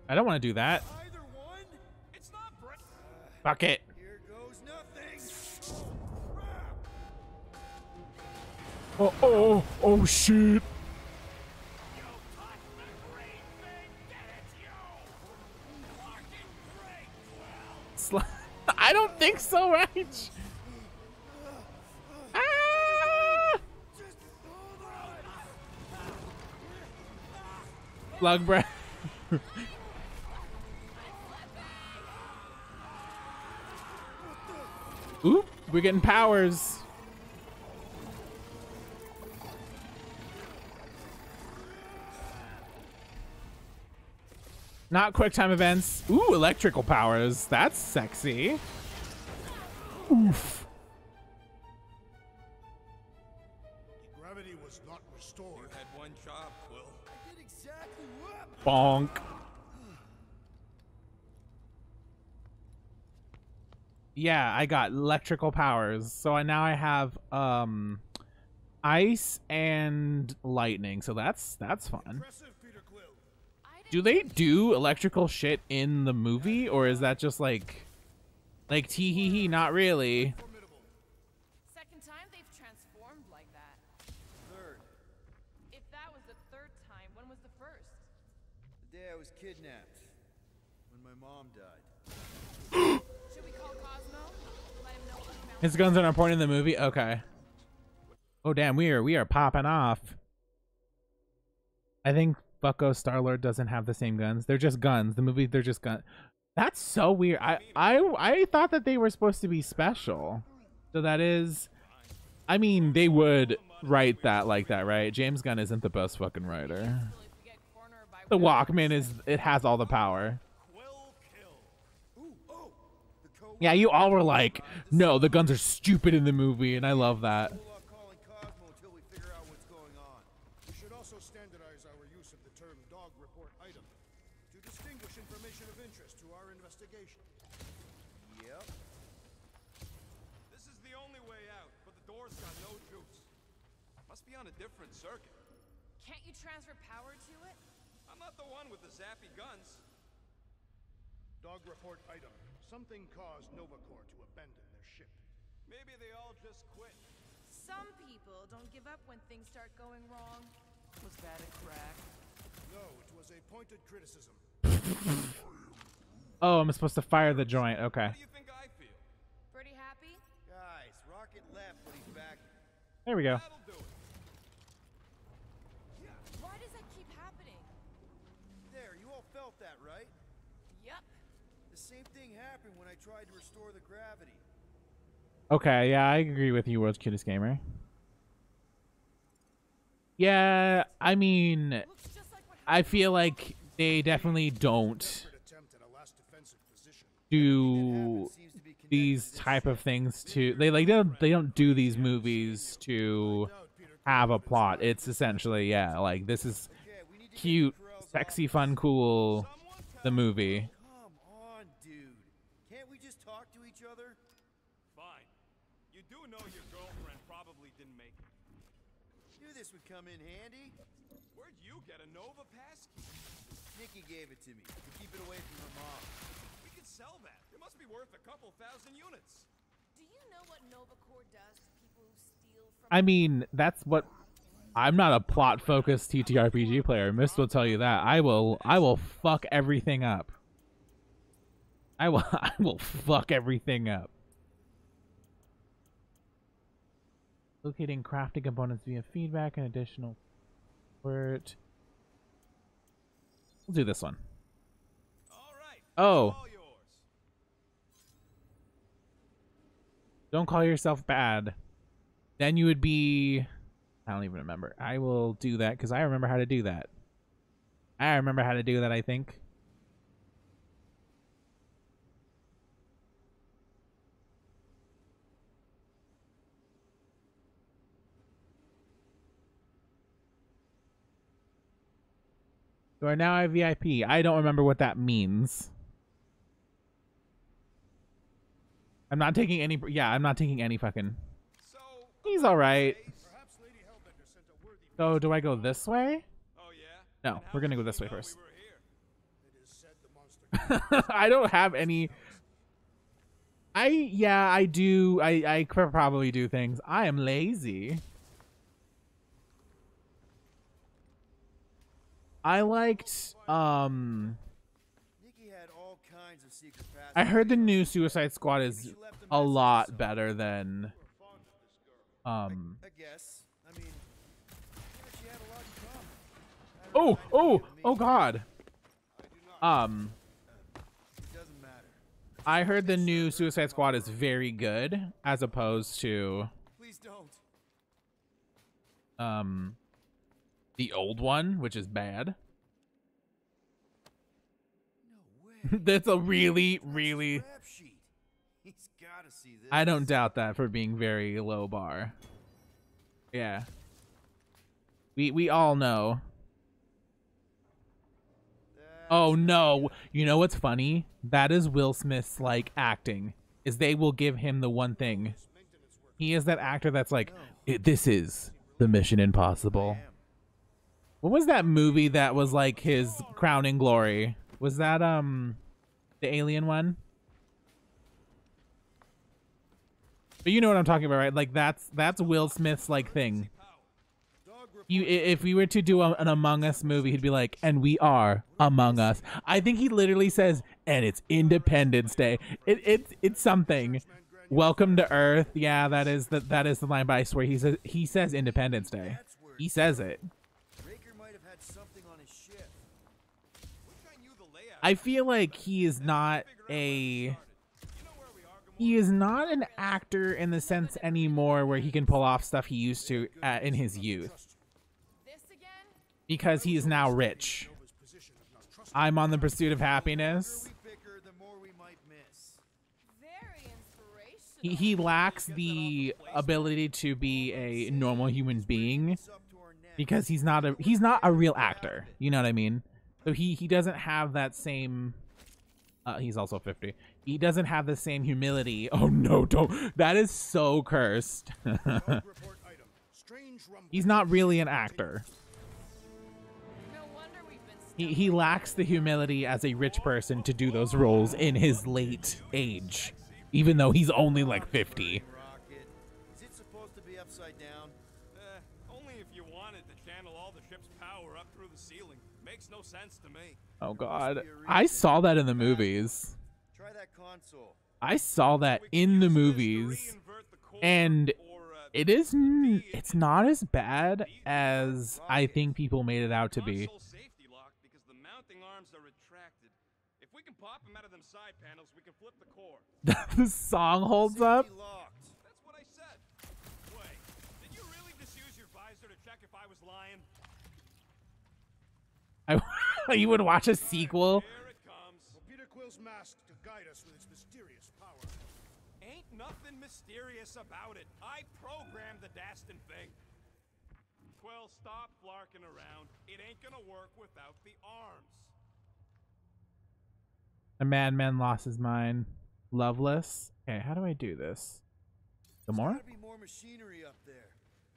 Speaker 1: I don't want to do that.
Speaker 3: Either one?
Speaker 2: It's not break.
Speaker 1: Fuck it.
Speaker 3: Here goes nothing.
Speaker 1: Oh shit. I don't think so, right? Slug breath. Oop, we're getting powers. Not quick time events. Ooh, electrical powers. That's sexy. Oof.
Speaker 14: Gravity was not restored.
Speaker 2: You had one job, Quill.
Speaker 3: I did exactly what?
Speaker 1: Bonk. Yeah, I got electrical powers. So now I have ice and lightning. So that's fun. Do they do electrical shit in the movie, or is that just like tee hee hee? Not really.
Speaker 4: Second time they've transformed like that.
Speaker 3: Third.
Speaker 4: If that was the 3rd time, when was the first?
Speaker 3: The day I was kidnapped. When my mom died.
Speaker 4: Should we call Cosmo? Let him know what we found.
Speaker 1: His guns are not important in the movie. Okay. Oh damn, we are popping off. I think Bucko Star-Lord doesn't have the same guns. They're just guns. The movie, they're just guns. That's so weird. I thought that they were supposed to be special. So that is, I mean, they would write that like that, right? James Gunn isn't the best fucking writer. The Walkman it has all the power. Yeah, you all were like, no, the guns are stupid in the movie, and I love that.
Speaker 14: We should also standardize our use of the term dog report item to distinguish information of interest to our investigation.
Speaker 3: Yep.
Speaker 2: This is the only way out, but the door's got no juice. Must be on a different circuit.
Speaker 4: Can't you transfer power to it?
Speaker 2: I'm not the one with the zappy guns.
Speaker 14: Dog report item. Something caused Nova Corps to abandon their ship.
Speaker 2: Maybe they all just quit.
Speaker 4: Some people don't give up when things start going wrong.
Speaker 12: Was that a crack?
Speaker 14: No, it was a pointed criticism.
Speaker 1: Oh, I'm supposed to fire the joint. Okay.
Speaker 2: How do you think I feel?
Speaker 4: Pretty happy?
Speaker 3: Guys, Rocket left, but he's back.
Speaker 1: There we go.
Speaker 2: That'll do it.
Speaker 4: Why does that keep happening?
Speaker 3: There, you all felt that, right?
Speaker 4: Yup.
Speaker 3: The same thing happened when I tried to restore the gravity.
Speaker 1: Okay, yeah, I agree with you, World's Cutest Gamer. Yeah, I mean, I feel like they definitely don't do these type of things to they don't do these movies to have a plot. It's essentially, yeah, like this is cute, sexy, fun, cool, the movie.
Speaker 3: Come on, dude. Can't we just talk to each other?
Speaker 2: Fine. You do know your girlfriend probably didn't make it.
Speaker 3: Knew this would come in handy.
Speaker 2: Where'd you get a Nova passkey?
Speaker 3: Nikki gave it to me to keep it away from her mom.
Speaker 2: We could sell that. It must be worth a couple thousand units.
Speaker 4: Do you know what Novacore does to people who steal from...
Speaker 1: I mean, that's what I'm not a plot-focused TTRPG player. Mist will tell you that. I will fuck everything up. I will fuck everything up. Locating crafting components via feedback and additional support. We'll do this one.
Speaker 2: All right.
Speaker 1: Oh.
Speaker 2: All yours.
Speaker 1: Don't call yourself bad. Then you would be... I don't even remember. I will do that because I remember how to do that. I remember how to do that, I think. You are now a VIP. I don't remember what that means. I'm not taking any... Yeah, I'm not taking any fucking... He's alright. So, do I go this way?
Speaker 2: Oh, yeah?
Speaker 1: No, we're gonna go this way first. I don't have any... I do... I probably do things. I am lazy. I liked,
Speaker 3: Nikki had all kinds of secret passages.
Speaker 1: I heard the new Suicide Squad is a lot better than,
Speaker 3: I guess. I mean, she had a lot in common.
Speaker 1: oh god.
Speaker 3: It doesn't matter.
Speaker 1: I heard the new Suicide Squad is very good as opposed to,
Speaker 3: Please don't.
Speaker 1: the old one, which is bad.
Speaker 3: No way.
Speaker 1: That's a really, really...
Speaker 3: Rap sheet. He's gotta see this.
Speaker 1: I don't doubt that for being very low bar. Yeah. We all know. Oh no. You know what's funny? That is Will Smith's like acting. Is they will give him the one thing. He is that actor that's like, this is the Mission Impossible. What was that movie that was like his crowning glory? Was that the Alien one? But you know what I'm talking about, right? Like that's Will Smith's like thing. If we were to do an Among Us movie, he'd be like, and we are Among Us. I think he literally says, and it's Independence Day. It's something. Welcome to Earth. Yeah, that is the line, but I swear he says Independence Day. He says it. I feel like he is not an actor in the sense anymore where he can pull off stuff he used to in his youth. Because he is now rich. I'm on the pursuit of happiness. He lacks the ability to be a normal human being because he's not a real actor. You know what I mean? So he doesn't have that same he's also 50. He doesn't have the same humility. Oh no, don't. That is so cursed. He's not really an actor. He lacks the humility as a rich person to do those roles in his late age, even though he's only like 50.
Speaker 3: Is it supposed to be upside down?
Speaker 2: Only if you wanted to channel all the ship's power up through the ceiling. Makes no sense to me.
Speaker 1: Oh god. I saw that in the movies.
Speaker 3: Try that console.
Speaker 1: I saw that in the movies. And it's not as bad as I think people made it out to be.
Speaker 2: Safety lock because the mounting arms are retracted. If we can pop them out of them side panels, we can flip the core.
Speaker 1: The song holds up.
Speaker 2: That's what I said. Wait, did you really just use your visor to check if I was lying?
Speaker 1: You would watch a sequel?
Speaker 2: Here it comes.
Speaker 14: Peter Quill's mask to guide us with its mysterious power.
Speaker 2: Ain't nothing mysterious about it. I programmed the Dastin thing. Quill, stop flarking around. It ain't gonna work without the arms.
Speaker 1: A madman lost his mind. Loveless. Okay, how do I do this? Gamora?
Speaker 3: There's gotta be more machinery up there.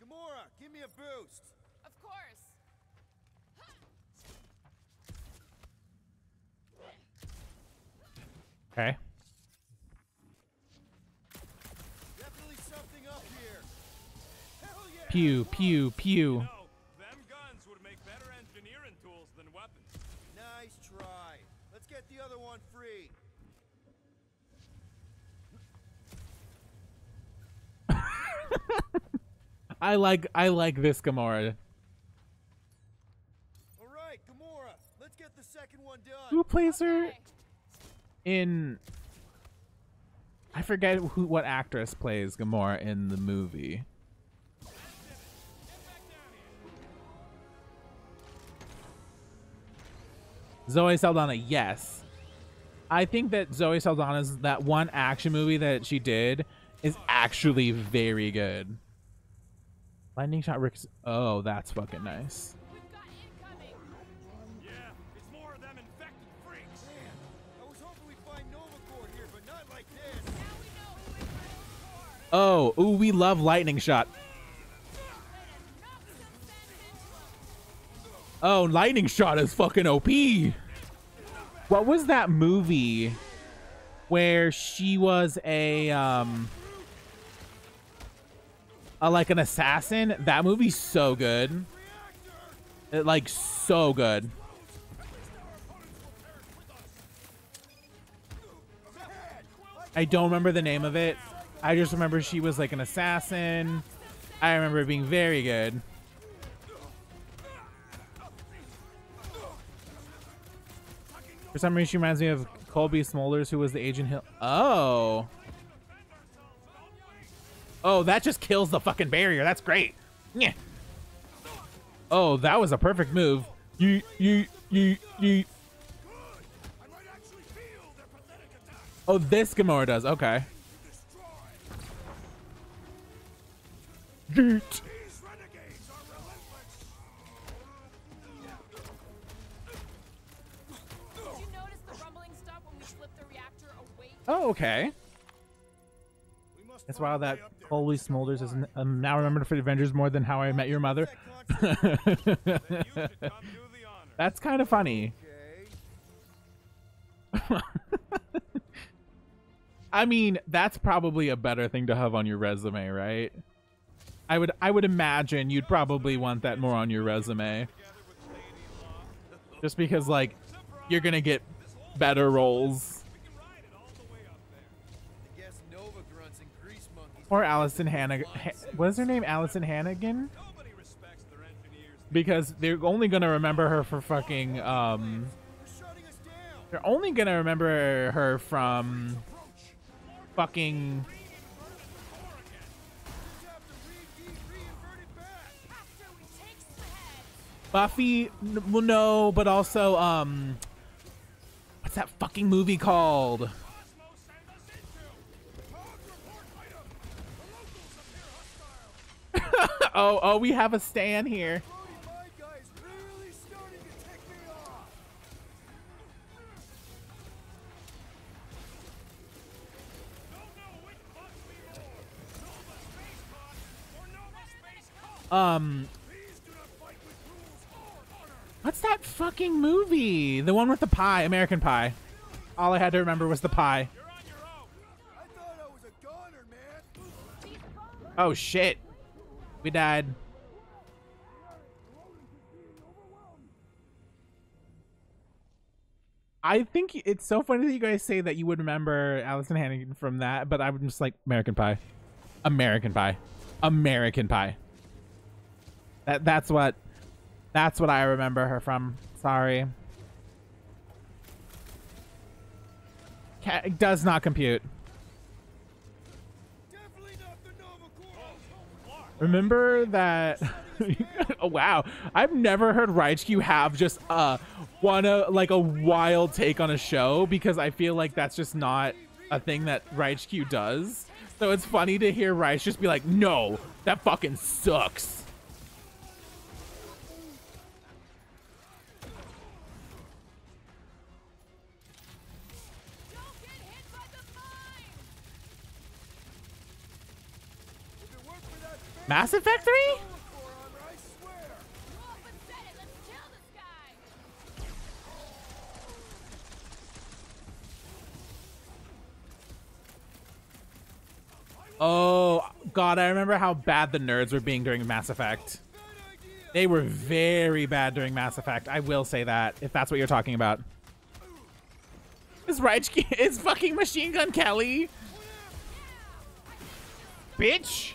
Speaker 3: Gamora, give me a boost.
Speaker 4: Of course.
Speaker 1: Okay.
Speaker 3: Definitely something up here. Hell yeah.
Speaker 1: Pew, pew, pew.
Speaker 2: Them guns would make better engineering tools than weapons.
Speaker 3: Nice try. Let's get the other one free.
Speaker 1: I like this Gamora.
Speaker 3: All right, Gamora. Let's get the second one done.
Speaker 1: Who plays her in? I forget what actress plays Gamora in the movie. Zoe Saldana, yes. I think that Zoe Saldana's that one action movie that she did is actually very good. Lightning shot Rick's. Oh, that's fucking nice.
Speaker 2: Yeah, it's more of them infected freaks.
Speaker 3: Man, I was hoping we'd find Novacore here, but not like this.
Speaker 4: Now we know who is the core.
Speaker 1: Oh, ooh, we love lightning shot. Oh, lightning shot is fucking OP. What was that movie where she was like an assassin? That movie's so good. Like so good. I don't remember the name of it. I just remember she was like an assassin. I remember it being very good. For some reason, she reminds me of Colby Smulders, who was the Agent Hill. Oh. Oh, that just kills the fucking barrier. That's great. Yeah. Oh, that was a perfect move. You. Oh, this Gamora does. Okay. Yeet. Oh, okay. It's wild that Colby Smulders is now remembered for the Avengers more than How I Met Your Mother. That's kind of funny. I mean, that's probably a better thing to have on your resume, right? I would imagine you'd probably want that more on your resume. Just because, like, you're gonna get better roles. Or Allison Hannigan. What is her name? Allison Hannigan? Because they're only gonna remember her for fucking they're only gonna remember her from fucking Buffy. Well, no, but also what's that fucking movie called? Oh, we have a Stan here. What's that fucking movie? The one with the pie, American Pie. All I had to remember was the pie. Oh shit. We died. I think it's so funny that you guys say that you would remember Allison Hannigan from that, but I'm just like American Pie. American Pie. American Pie. That's what I remember her from. Sorry. It does not compute. Remember that? Oh wow, I've never heard Raichu have just like a wild take on a show, because I feel like that's just not a thing that Raichu does. So it's funny to hear Raichu just be like, no, that fucking sucks. Mass Effect 3? Oh, God, I remember how bad the nerds were being during Mass Effect. They were very bad during Mass Effect. I will say that, if that's what you're talking about. Is Raichu is fucking Machine Gun Kelly? Bitch!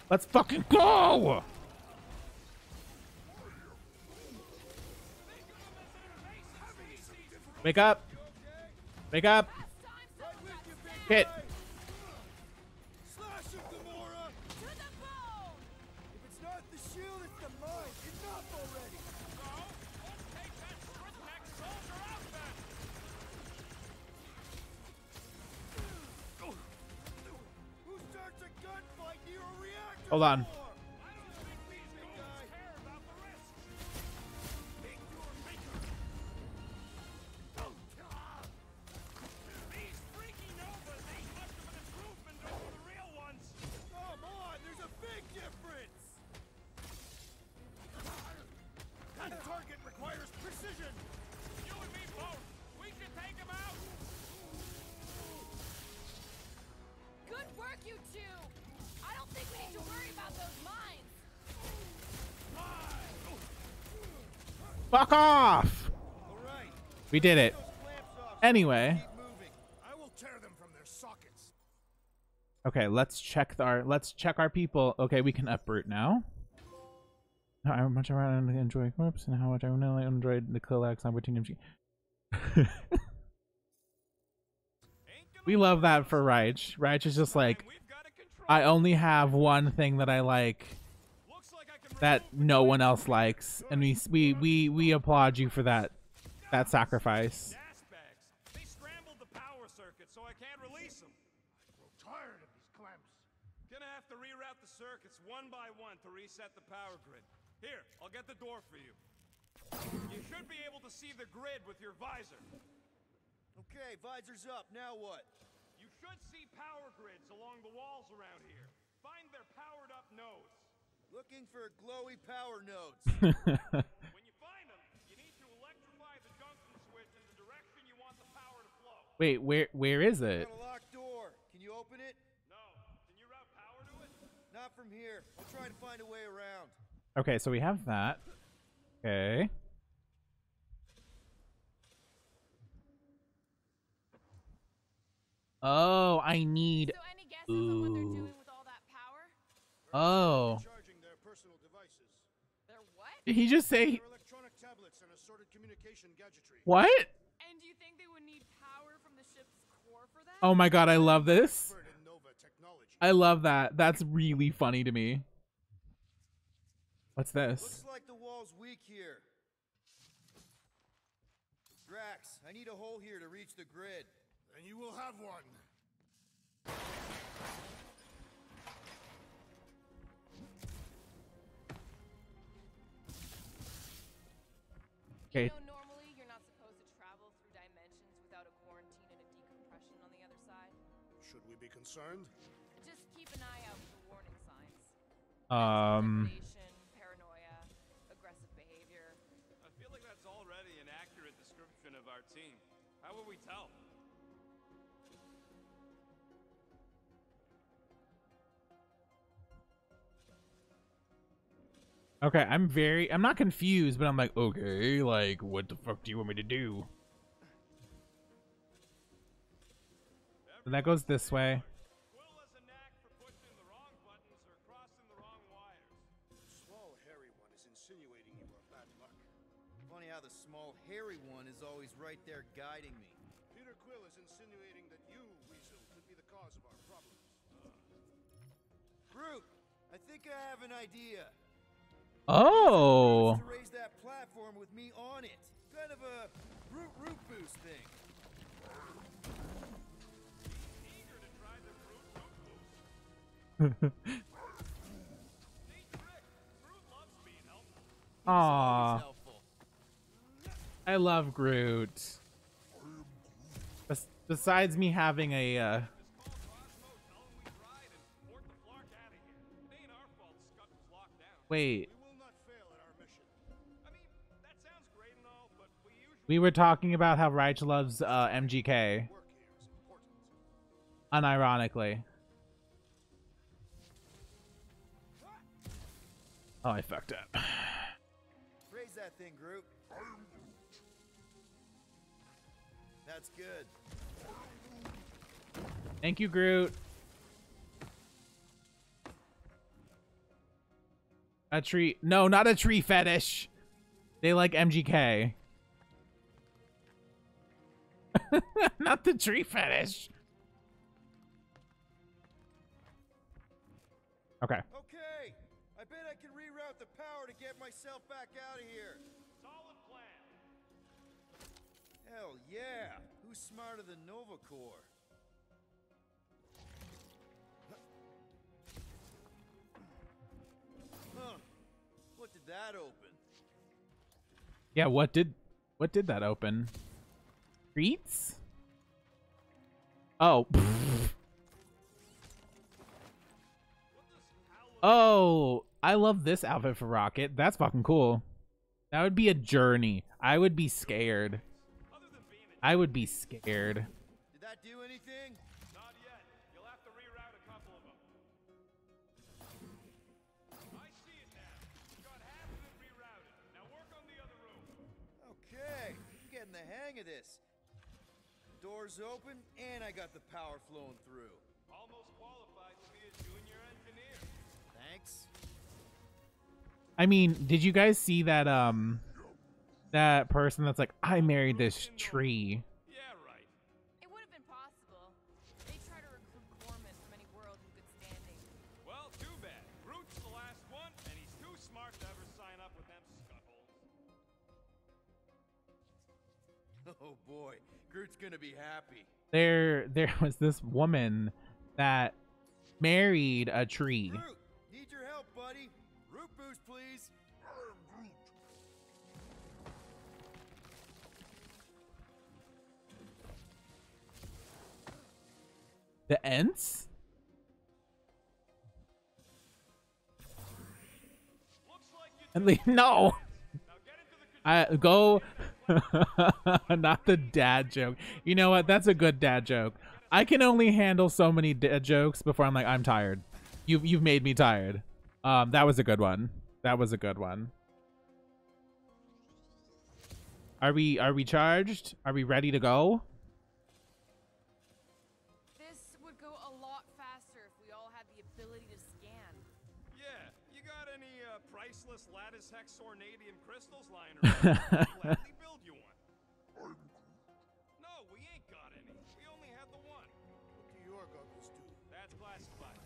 Speaker 1: Let's fucking go! Wake up! Wake up! Hit! Hold on. Fuck off! We did it. Anyway. Okay, let's check our people. Okay, we can uproot now. How much I enjoy Corpse and how much I really enjoyed the Collax opportunity. We love that for Raich. Raich is just like, I only have one thing that I like that no one else likes, and we applaud you for that sacrifice.
Speaker 2: They scrambled the power circuit, so I can't release them. I grow tired of these clamps. Gonna have to reroute the circuits one by one to reset the power grid. Here, I'll get the door for you. You should be able to see the grid with your visor.
Speaker 3: Okay, visor's up. Now what?
Speaker 2: You should see power grids along the walls around here. Find their powered up nodes.
Speaker 3: Looking for glowy power nodes.
Speaker 2: When you find them, you need to electrify the junction switch in the direction you want the power to flow.
Speaker 1: Wait, where is it?
Speaker 3: Got a locked door. Can you open it?
Speaker 2: No. Can you route power to it?
Speaker 3: Not from here. I'll try to find a way around.
Speaker 1: Okay, so we have that. Okay. Oh, I need.
Speaker 4: So any guesses on what they're doing with all that power?
Speaker 1: Oh.
Speaker 14: Charging their personal devices.
Speaker 4: Their what?
Speaker 1: Did he just say?
Speaker 14: Their electronic tablets and assorted communication gadgetry.
Speaker 1: What?
Speaker 4: And do you think they would need power from the ship's core for that?
Speaker 1: Oh my God, I love this. I love that. That's really funny to me. What's this?
Speaker 3: Looks like the wall's weak here. Drax, I need a hole here to reach the grid.
Speaker 14: Then you will have one.
Speaker 1: Okay.
Speaker 4: You know, normally you're not supposed to travel through dimensions without a quarantine and a decompression on the other side.
Speaker 14: Should we be concerned?
Speaker 4: Just keep an eye out for warning signs.
Speaker 1: Um.
Speaker 4: Paranoia,
Speaker 2: team. How would we tell?
Speaker 1: Okay, I'm not confused, but I'm like, okay, like, what the fuck do you want me to do? And that goes this way.
Speaker 3: Small hairy one is insinuating you are bad luck. Funny how the small hairy one is always right there guiding me.
Speaker 14: Peter Quill is insinuating that you, Weasel, could be the cause of our problems.
Speaker 3: Groot, I think I have an idea.
Speaker 1: Oh.
Speaker 3: To raise that platform with me on it. Kind of a root boost thing.
Speaker 1: Aww. I love Groot. Besides me having a wait. We were talking about how Reich loves MGK. Unironically. Oh, I fucked up.
Speaker 3: Raise that thing, Groot. That's good.
Speaker 1: Thank you, Groot. A tree. No, not a tree fetish. They like MGK. Not the tree fetish. Okay.
Speaker 3: Okay. I bet I can reroute the power to get myself back out of here.
Speaker 2: Solid plan.
Speaker 3: Hell yeah. Who's smarter than Nova Corps? Huh. What did that open?
Speaker 1: Yeah, what did that open? Treats? Oh. Oh, I love this outfit for Rocket. That's fucking cool. That would be a journey. I would be scared. I would be scared.
Speaker 3: Did that do anything?
Speaker 2: Not yet. You'll have to reroute a couple of them. I see it now. You got half of it rerouted. Now work on the other room.
Speaker 3: Okay. I'm getting the hang of this. Doors open, and I got the power flowing through.
Speaker 2: Almost qualified to be a junior engineer.
Speaker 3: Thanks.
Speaker 1: I mean, did you guys see that that person that's like, I married this tree?
Speaker 2: Yeah, right.
Speaker 4: It would have been possible. They try to recruit corpsmen from any world in good standing.
Speaker 2: Well, too bad. Groot's the last one, and he's too smart to ever sign up with them scuttles.
Speaker 3: Oh boy, Groot's gonna be happy.
Speaker 1: There was this woman that married a tree.
Speaker 3: Groot, need your help, buddy. Root boost, please.
Speaker 1: The Ents? No. I go. Not the dad joke. You know what? That's a good dad joke. I can only handle so many dad jokes before I'm like, I'm tired. You've made me tired. That was a good one. That was a good one. Are we charged? Are we ready to go?
Speaker 4: This would go a lot faster if we all had the ability to scan.
Speaker 2: Yeah, you got any priceless lattice hex ornadium crystals lying around? I'll gladly build you one. No, we ain't got any. We only had the one.
Speaker 14: What do your goggles do?
Speaker 2: That's classified.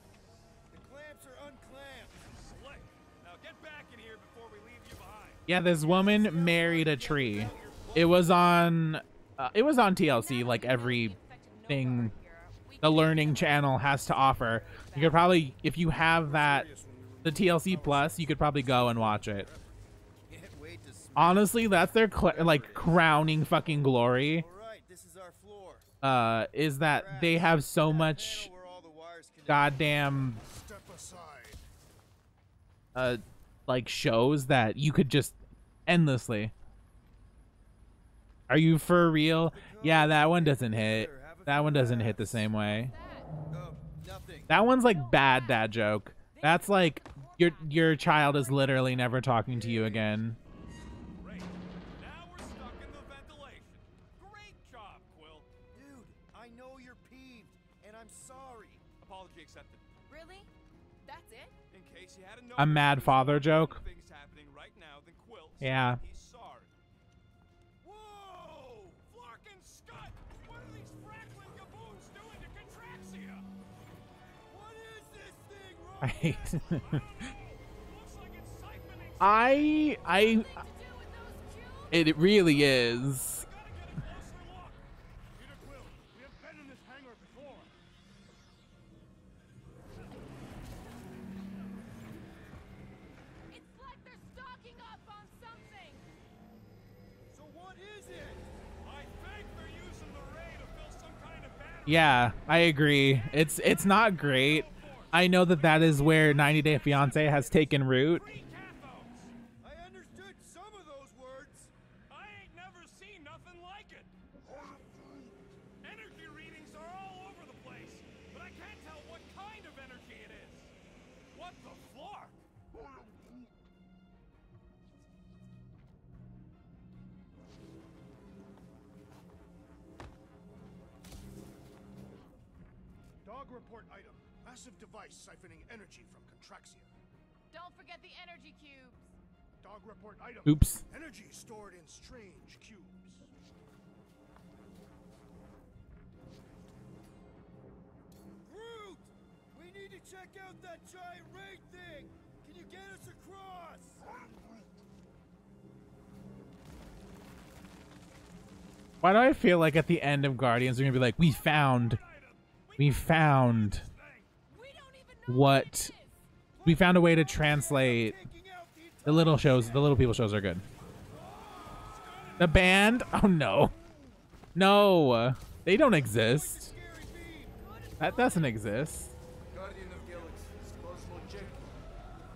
Speaker 3: The clamps are unclamped.
Speaker 2: Slick. Now get back in here before we leave you behind.
Speaker 1: Yeah, this woman married a tree. It was on TLC, like everything the Learning Channel has to offer. You could probably, if you have the TLC Plus, you could probably go and watch it. Honestly, that's their like crowning fucking glory. Is that they have so much goddamn like shows that you could just endlessly. Are you for real? Yeah, that one doesn't hit. That one doesn't hit the same way. That one's like bad dad joke. That's like your child is literally never talking to you again.
Speaker 2: Great. Now we're stuck in the ventilation. Great job, Quill.
Speaker 3: Dude, I know you're peeved, and I'm sorry.
Speaker 2: Apology accepted.
Speaker 4: Really? That's it?
Speaker 2: In case you hadn't
Speaker 1: A mad father joke.
Speaker 2: things happening right now, then Quill said
Speaker 1: Yeah.
Speaker 2: he's sorry. Whoa! Flark and Scott! What are these Franklin gaboons doing to Contraxia?
Speaker 3: What is this thing,
Speaker 1: I hate
Speaker 2: Looks like it's siphoning.
Speaker 1: it really is.
Speaker 5: Peter Quill, we have been in this hangar before.
Speaker 13: It's like they're stocking up on something.
Speaker 3: So what is it?
Speaker 2: I think they're using the ray to fill some kind of battery.
Speaker 1: Yeah, I agree. It's not great. I know that is where 90 Day Fiancé has taken root.
Speaker 3: I understood some of those words.
Speaker 2: I ain't never seen nothing like it. Energy readings are all over the place, but I can't tell what kind of energy it is. What the flark?
Speaker 14: Dog report item. Massive device siphoning energy from Contraxia.
Speaker 13: Don't forget the energy cubes.
Speaker 14: Dog report item.
Speaker 1: Oops.
Speaker 14: Energy stored in strange cubes.
Speaker 3: Groot! We need to check out that giant ray thing. Can you get us across?
Speaker 1: Why do I feel like at the end of Guardians they're gonna be like, we found a way to translate the little shows. The little people shows are good. The band? Oh no. No, they don't exist. That doesn't exist.
Speaker 15: Guardian of Galaxies, Cosmo check.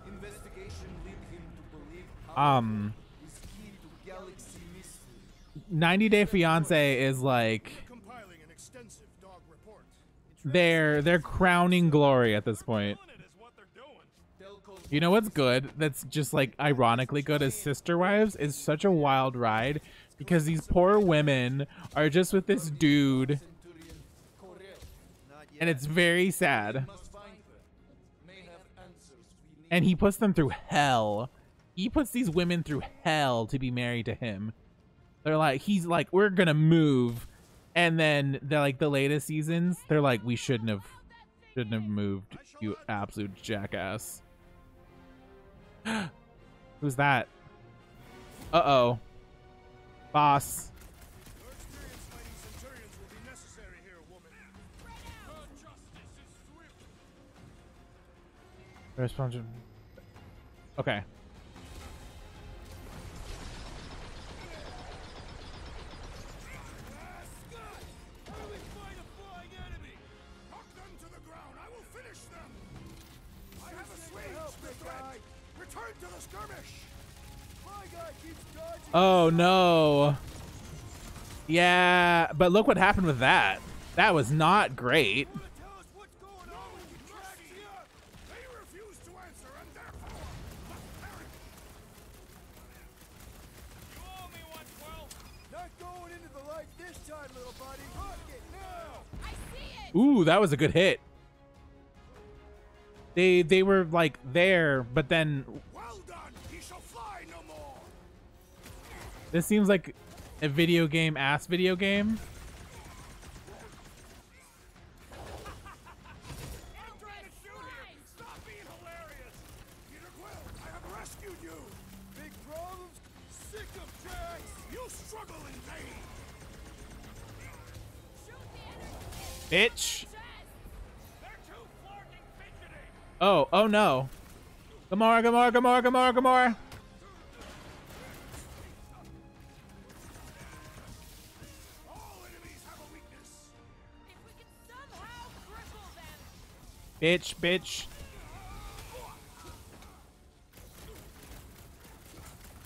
Speaker 15: Investigation lead him to believe is key to galaxy mystery.
Speaker 1: 90 Day Fiancé is like
Speaker 14: Compiling an extensive dog report.
Speaker 1: their crowning glory at this point. You know what's good? That's just like ironically good as Sister Wives is such a wild ride because these poor women are just with this dude and it's very sad. And he puts them through hell. He puts these women through hell to be married to him. They're like, he's like, we're gonna move. And then they're like the latest seasons, they're like, we shouldn't have moved, you absolute jackass. Who's that? Uh-oh. Boss.
Speaker 14: Your experience fighting Centurions will be necessary here, woman. Her justice is swift.
Speaker 1: Responsion. Okay.
Speaker 14: How do we fight a flying enemy? Knock them to the ground. I will finish them. I have a swing, Mr. Guy. Return to the skirmish.
Speaker 3: My guy keeps dodging.
Speaker 1: Oh no. Yeah, but look what happened with that. That was not great.
Speaker 14: They refuse to answer, and therefore must perish.
Speaker 2: You owe me one, Quill.
Speaker 3: Not going into the light this time, little buddy. Hook it now.
Speaker 13: I see it.
Speaker 1: Ooh, that was a good hit. They were like there, but then
Speaker 14: Well done. He shall fly no more.
Speaker 1: this seems like a video game ass video game.
Speaker 2: I'm trying to shoot here. Stop being hilarious.
Speaker 14: Peter Quill, I have rescued you.
Speaker 3: Big problems. Sick of Drax.
Speaker 14: You struggle in vain.
Speaker 1: Bitch.
Speaker 2: They're too flarking fidgety.
Speaker 1: Oh no. Gamora, Gamora, Gamora, Gamora, Gamora.
Speaker 14: All enemies have a weakness.
Speaker 13: If we can somehow cripple them.
Speaker 1: Bitch, bitch.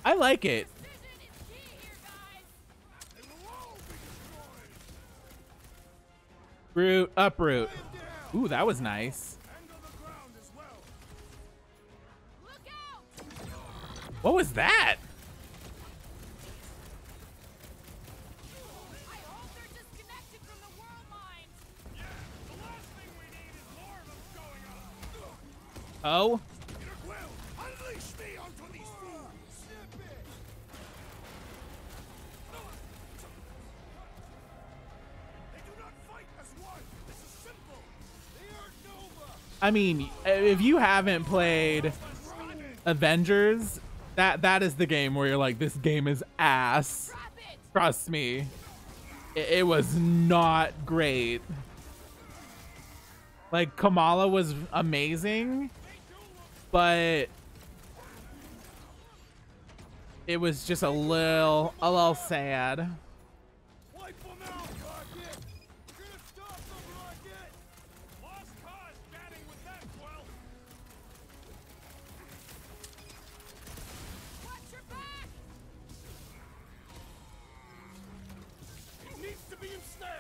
Speaker 1: I like it.
Speaker 13: Precision is key here, guys.
Speaker 14: They will
Speaker 1: Root, uproot. Ooh, that was nice. What was that? Oh.
Speaker 5: Unleash me onto these fools! They do not fight as one. This is simple. They are Nova.
Speaker 1: I mean, if you haven't played Avengers, that is the game where you're like, this game is ass. Trust me. It was not great. Like, Kamala was amazing, but it was just a little sad.
Speaker 5: Wipe them out, Rocket. You're gonna stop them, Rocket.
Speaker 2: Lost cause batting with that, Quill.
Speaker 13: Watch your back!
Speaker 5: He needs to be ensnared.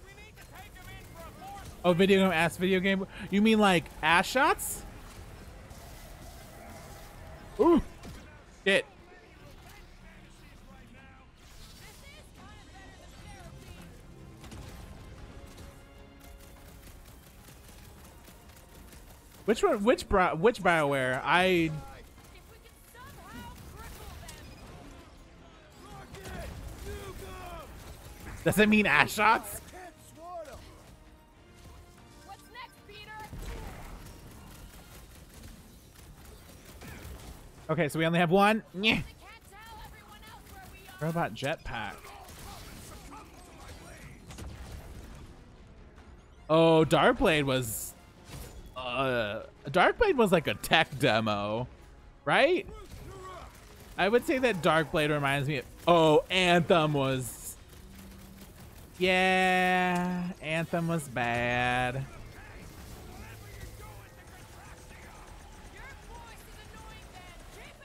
Speaker 2: We need to take him in for a force.
Speaker 1: Oh, video game, ass video game. You mean like ass shots? Ooh, shit. Which one? Which BioWare? Does it mean ass shots?
Speaker 13: What's next, Peter?
Speaker 1: Okay, so we only have one. Nyeh. Robot jetpack. Oh, Darkblade was like a tech demo, right? I would say that Darkblade reminds me of, oh, Anthem was, yeah, Anthem was bad.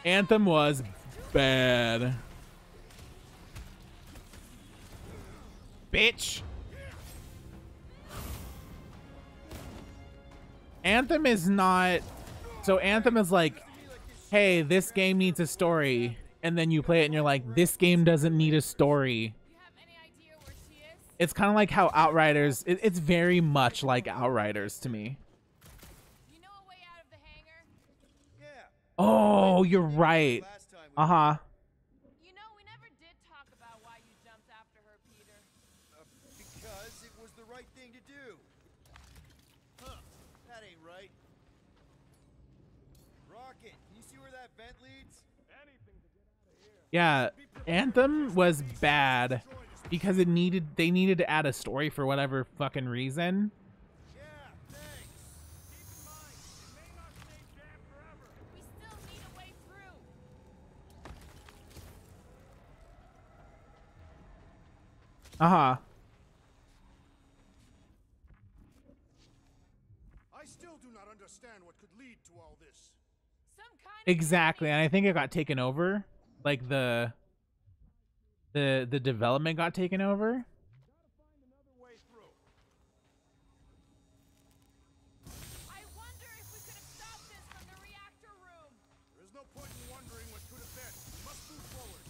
Speaker 1: Anthem was bad. Bitch. Anthem is not, so Anthem is like, hey, this game needs a story, and then you play it and you're like, this game doesn't need a story. It's kind of like how Outriders, it's very much like Outriders to me. Oh, you're right. Uh-huh.
Speaker 13: You know, we never did talk about why you jumped after her, Peter.
Speaker 3: Because it was the right thing to do. Huh, that ain't right. Rocket, can you see where that vent leads?
Speaker 2: Anything to get out of here.
Speaker 1: Yeah, Anthem was bad because they needed to add a story for whatever fucking reason. Uh-huh.
Speaker 14: I still do not understand what could lead to all this.
Speaker 1: Exactly, and I think it got taken over. Like the development got taken over.
Speaker 13: I wonder if we could have stopped this from the reactor room.
Speaker 14: There is no point in wondering what could have been. We must move forward.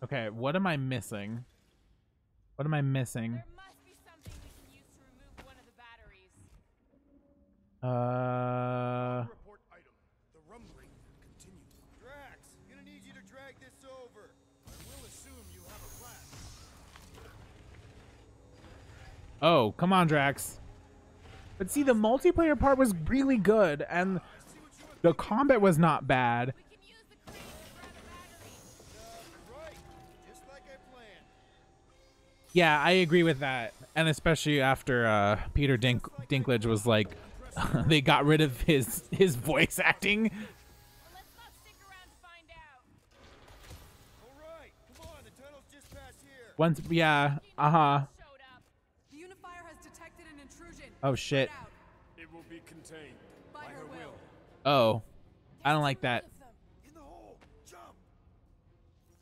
Speaker 1: Okay, what am I missing? What am I missing?
Speaker 13: There must be something we can use to remove one of the batteries.
Speaker 14: Report item. The rumbling continues.
Speaker 3: Drax, gonna need you to drag this over.
Speaker 14: I will assume you have a plan.
Speaker 1: Oh, come on, Drax. But see, the multiplayer part was really good, and the combat was not bad. Yeah, I agree with that. And especially after Peter Dinklage was like, they got rid of his voice acting. Once, yeah, uh-huh.
Speaker 6: The Unifier has detected an intrusion.
Speaker 1: Oh, shit.
Speaker 2: It will be contained by her will.
Speaker 1: Oh, I don't like that.
Speaker 2: In the hole, jump.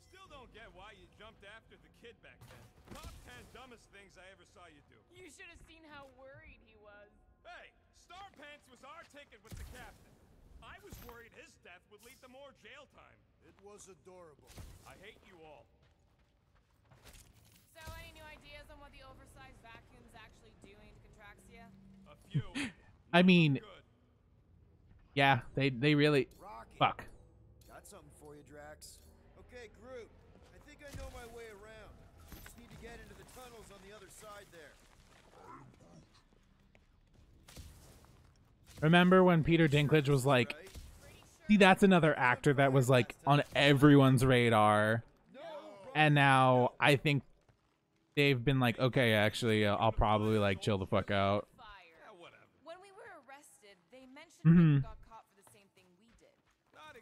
Speaker 2: Still don't get why you jumped after the kid back then. Top 10 dumbest things I ever saw you do.
Speaker 4: You should have seen how worried he was.
Speaker 2: Hey, Star Pants was our ticket with the captain. I was worried his death would lead to more jail time.
Speaker 14: It was adorable.
Speaker 2: I hate you all.
Speaker 4: So, any new ideas on what the oversized vacuum's actually doing to Contraxia?
Speaker 2: A few.
Speaker 1: I mean, yeah, they really. Fuck.
Speaker 3: Got something for you, Drax. Okay, Groot. I think I know my way around. We just need to get into the tunnels on the other side there.
Speaker 1: Remember when Peter Dinklage was like, see, that's another actor that was like on everyone's radar. And now I think they've been like, okay, actually, I'll probably like chill the fuck out.
Speaker 4: When we were arrested, they mentioned we got caught for the same thing we did.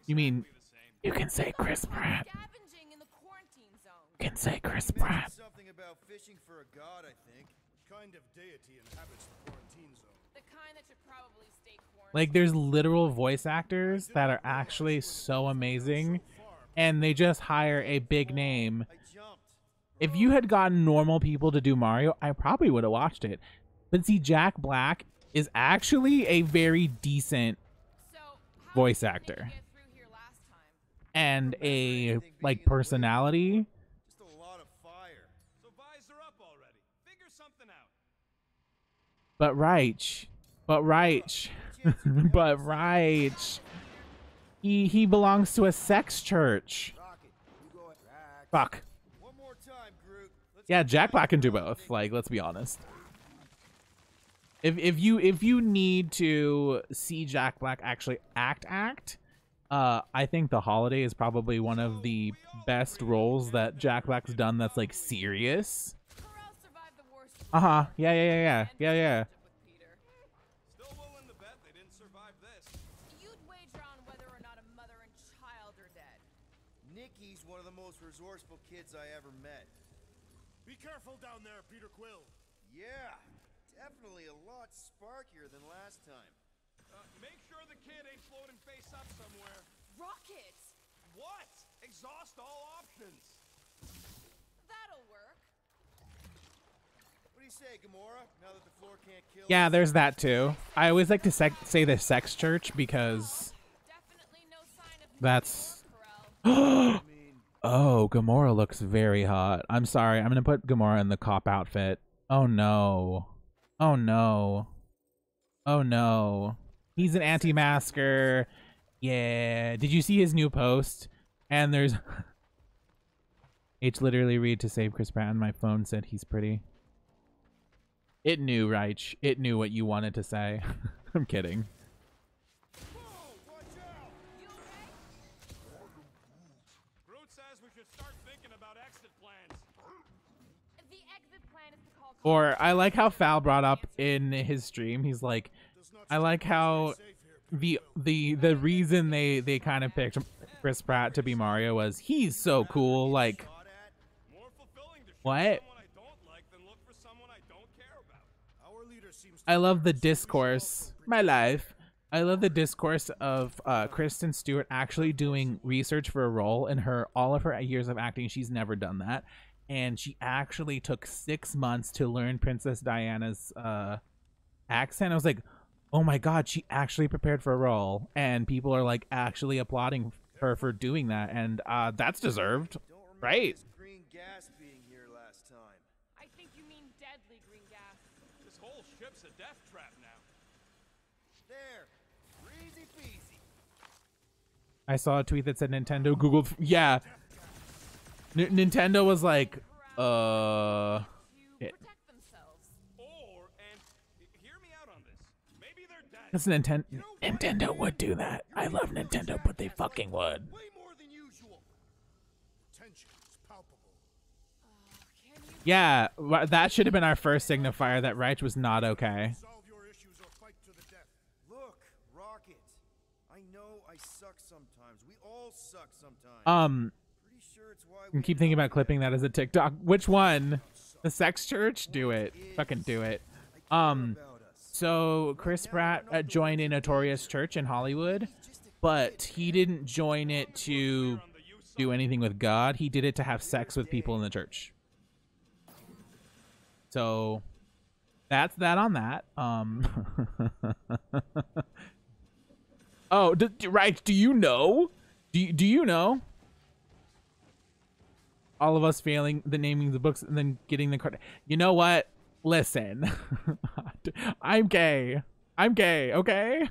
Speaker 1: You mean you can say Chris Pratt?
Speaker 4: Scavenging in the quarantine zone.
Speaker 1: You can say Chris Pratt.
Speaker 3: Something about fishing for a god, I think.
Speaker 14: What kind of deity inhabits the quarantine zone?
Speaker 4: The kind that should probably stay quarantined.
Speaker 1: Like, there's literal voice actors that are actually so amazing, and they just hire a big name. If you had gotten normal people to do Mario, I probably would have watched it. But see, Jack Black is actually a very decent voice actor. And a, like, personality.
Speaker 3: Just a lot of fire.
Speaker 2: So visor up already. Figure something out.
Speaker 1: But Reich. But Reich. He belongs to a sex church. Fuck.
Speaker 3: One more time, Groot.
Speaker 1: Yeah, Jack Black can do both. Like, let's be honest. If you need to see Jack Black actually act, I think The Holiday is probably one of the best roles that Jack Black's done that's like serious. Yeah.
Speaker 2: Still willing to bet they didn't survive this.
Speaker 4: You'd wager on whether or not a mother and child are dead.
Speaker 3: Nikki's one of the most resourceful kids I ever met.
Speaker 14: Be careful down there, Peter Quill.
Speaker 3: Yeah, definitely a lot sparkier than last time.
Speaker 2: Make sure the kid ain't floating face up somewhere.
Speaker 4: Rockets!
Speaker 2: What? Exhaust all options.
Speaker 4: That'll work.
Speaker 3: What do you say, Gamora? Now that the floor can't kill
Speaker 1: Yeah,
Speaker 3: us?
Speaker 1: there's that too. I always like to say the sex church because that's... Oh, Gamora looks very hot. I'm sorry. I'm going to put Gamora in the cop outfit. Oh, no. Oh, no. Oh, no. He's an anti-masker. Yeah. Did you see his new post? And there's... H literally read to save Chris Pratt and my phone said he's pretty. It knew, Reich. It knew what you wanted to say. I'm kidding.
Speaker 2: Groot says we should start thinking about exit plans.
Speaker 4: The exit plan is to call.
Speaker 1: Or I like how Fal brought up in his stream. He's like, I like how the reason they kind of picked Chris Pratt to be Mario was he's so cool. Like, what? I love the discourse. My life. I love the discourse of Kristen Stewart actually doing research for a role. In all of her years of acting, she's never done that. And she actually took 6 months to learn Princess Diana's accent. I was like, oh my god, she actually prepared for a role. And people are like actually applauding her for doing that. And that's deserved, right?
Speaker 3: Green gas being here last time.
Speaker 4: I think you mean deadly green gas.
Speaker 2: This whole ship's a death trap now.
Speaker 3: There. Easy peasy.
Speaker 1: I saw a tweet that said Nintendo Googled. Yeah. Nintendo was like, it. Because Nintendo would do that. I love Nintendo, but they fucking would. Yeah, that should have been our first signifier that Reich was not okay.
Speaker 3: Look, Rocket. I know I suck sometimes. We all suck sometimes. Pretty sure it's why
Speaker 1: I keep thinking about clipping that as a TikTok. Which one? The sex church? Do it. Fucking do it. So Chris Pratt joined a notorious church in Hollywood, but he didn't join it to do anything with God. He did it to have sex with people in the church. So that's that on that. Oh, right. Do you know? Do you know? All of us failing the naming the books and then getting the card. You know what? Listen, I'm gay. I'm gay. Okay.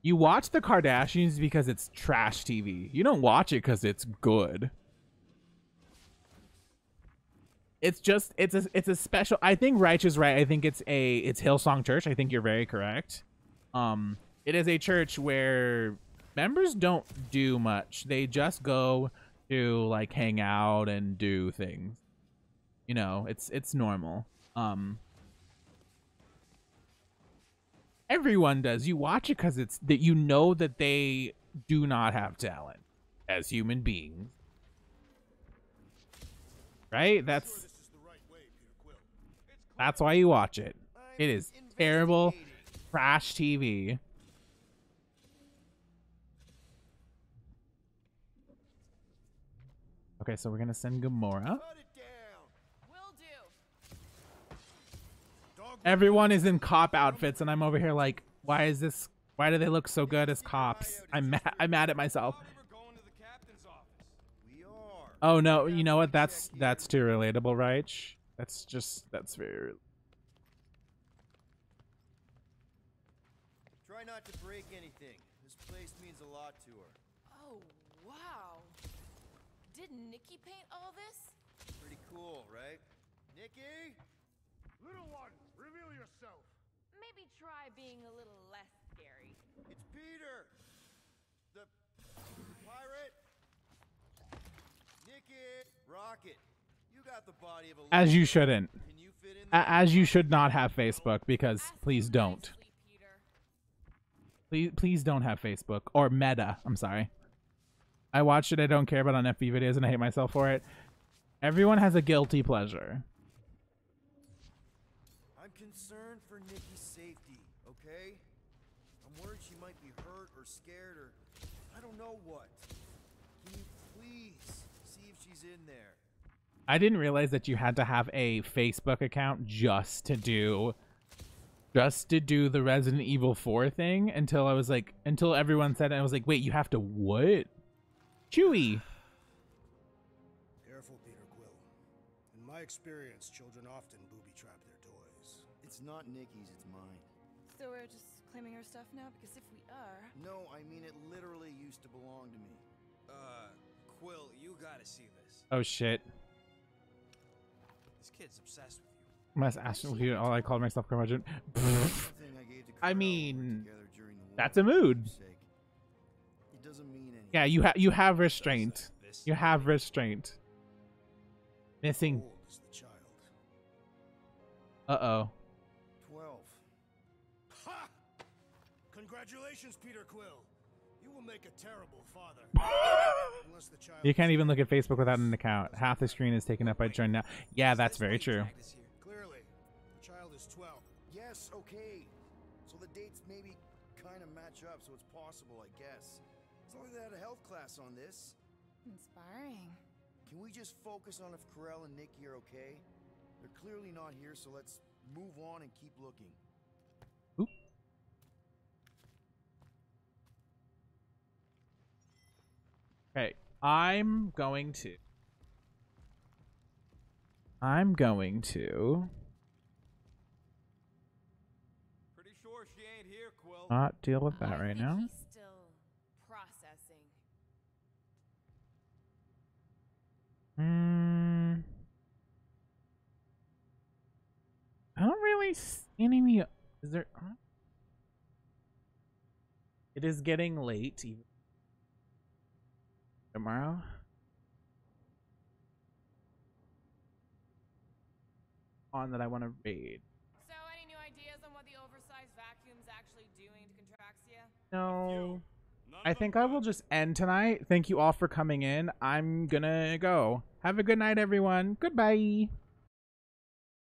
Speaker 1: You watch the Kardashians because it's trash TV. You don't watch it because it's good. It's just it's a special. I think Reich is right. I think it's Hillsong Church. I think you're very correct. It is a church where members don't do much. They just go to like hang out and do things. You know, it's normal. Everyone does. You watch it because it's that you know that they do not have talent as human beings. Right? That's why you watch it. It is terrible trash TV. Okay, so we're gonna send Gamora. Everyone is in cop outfits, and I'm over here like, why is this? Why do they look so good as cops? I'm mad at myself. Oh no, you know what? That's too relatable, right? That's very.
Speaker 3: Try not to break anything. This place means a lot to her.
Speaker 4: Oh, wow. Did Nikki paint all this?
Speaker 3: Pretty cool, right? Nikki?
Speaker 14: Little one, reveal yourself.
Speaker 13: Maybe try being a little less scary.
Speaker 3: It's Peter! The pirate? Nikki! Rocket, you got the body of a...
Speaker 1: As you shouldn't. As you should not have Facebook, because please don't. Please don't have Facebook. Or Meta, I'm sorry. I watched it, I don't care about on FB videos, and I hate myself for it. Everyone has a guilty pleasure.
Speaker 3: I'm concerned for Nikki's safety, okay? I'm worried she might be hurt or scared or I don't know what. Can you please see if she's in there?
Speaker 1: I didn't realize that you had to have a Facebook account just to do the Resident Evil 4 thing until I was like, until everyone said it, I was like, wait, you have to what? Chewie.
Speaker 14: Careful, Peter Quill. In my experience, children often booby-trap their toys.
Speaker 3: It's not Nikki's, it's mine.
Speaker 4: So we're just claiming her stuff now? Because if we are...
Speaker 3: No, I mean it literally used to belong to me.
Speaker 8: Quill, you gotta see this.
Speaker 1: Oh shit.
Speaker 8: This kid's obsessed with you.
Speaker 1: Must ask you all I called myself curmudgeon. I mean, that's a mood.
Speaker 3: It doesn't mean anything.
Speaker 1: Yeah, you have restraint. You have restraint. Missing. Uh-oh.
Speaker 3: 12.
Speaker 14: Ha! Congratulations, Peter Quill. You will make a terrible father. Unless the child
Speaker 1: You can't even look at Facebook without an account. Half the screen is taken up by join now. Yeah, that's very true.
Speaker 14: Clearly, the child is 12.
Speaker 3: Yes, okay. So the dates maybe kind of match up, so it's possible, I guess. As long as they had a health class on this.
Speaker 4: Inspiring.
Speaker 3: Can we just focus on if Corell and Nikki are okay? They're clearly not here, so let's move on and keep looking.
Speaker 1: Oop. Okay, I'm going to
Speaker 2: Pretty sure she ain't here, Quill.
Speaker 1: not deal with that right now.
Speaker 4: He's still processing.
Speaker 1: I don't really see any. Is there? It is getting late. Even tomorrow. On that I want to raid.
Speaker 4: So, any new ideas on what the oversized vacuum's actually doing to Contraxia?
Speaker 1: No. I think I will just end tonight. Thank you all for coming in. I'm gonna go. Have a good night, everyone. Goodbye.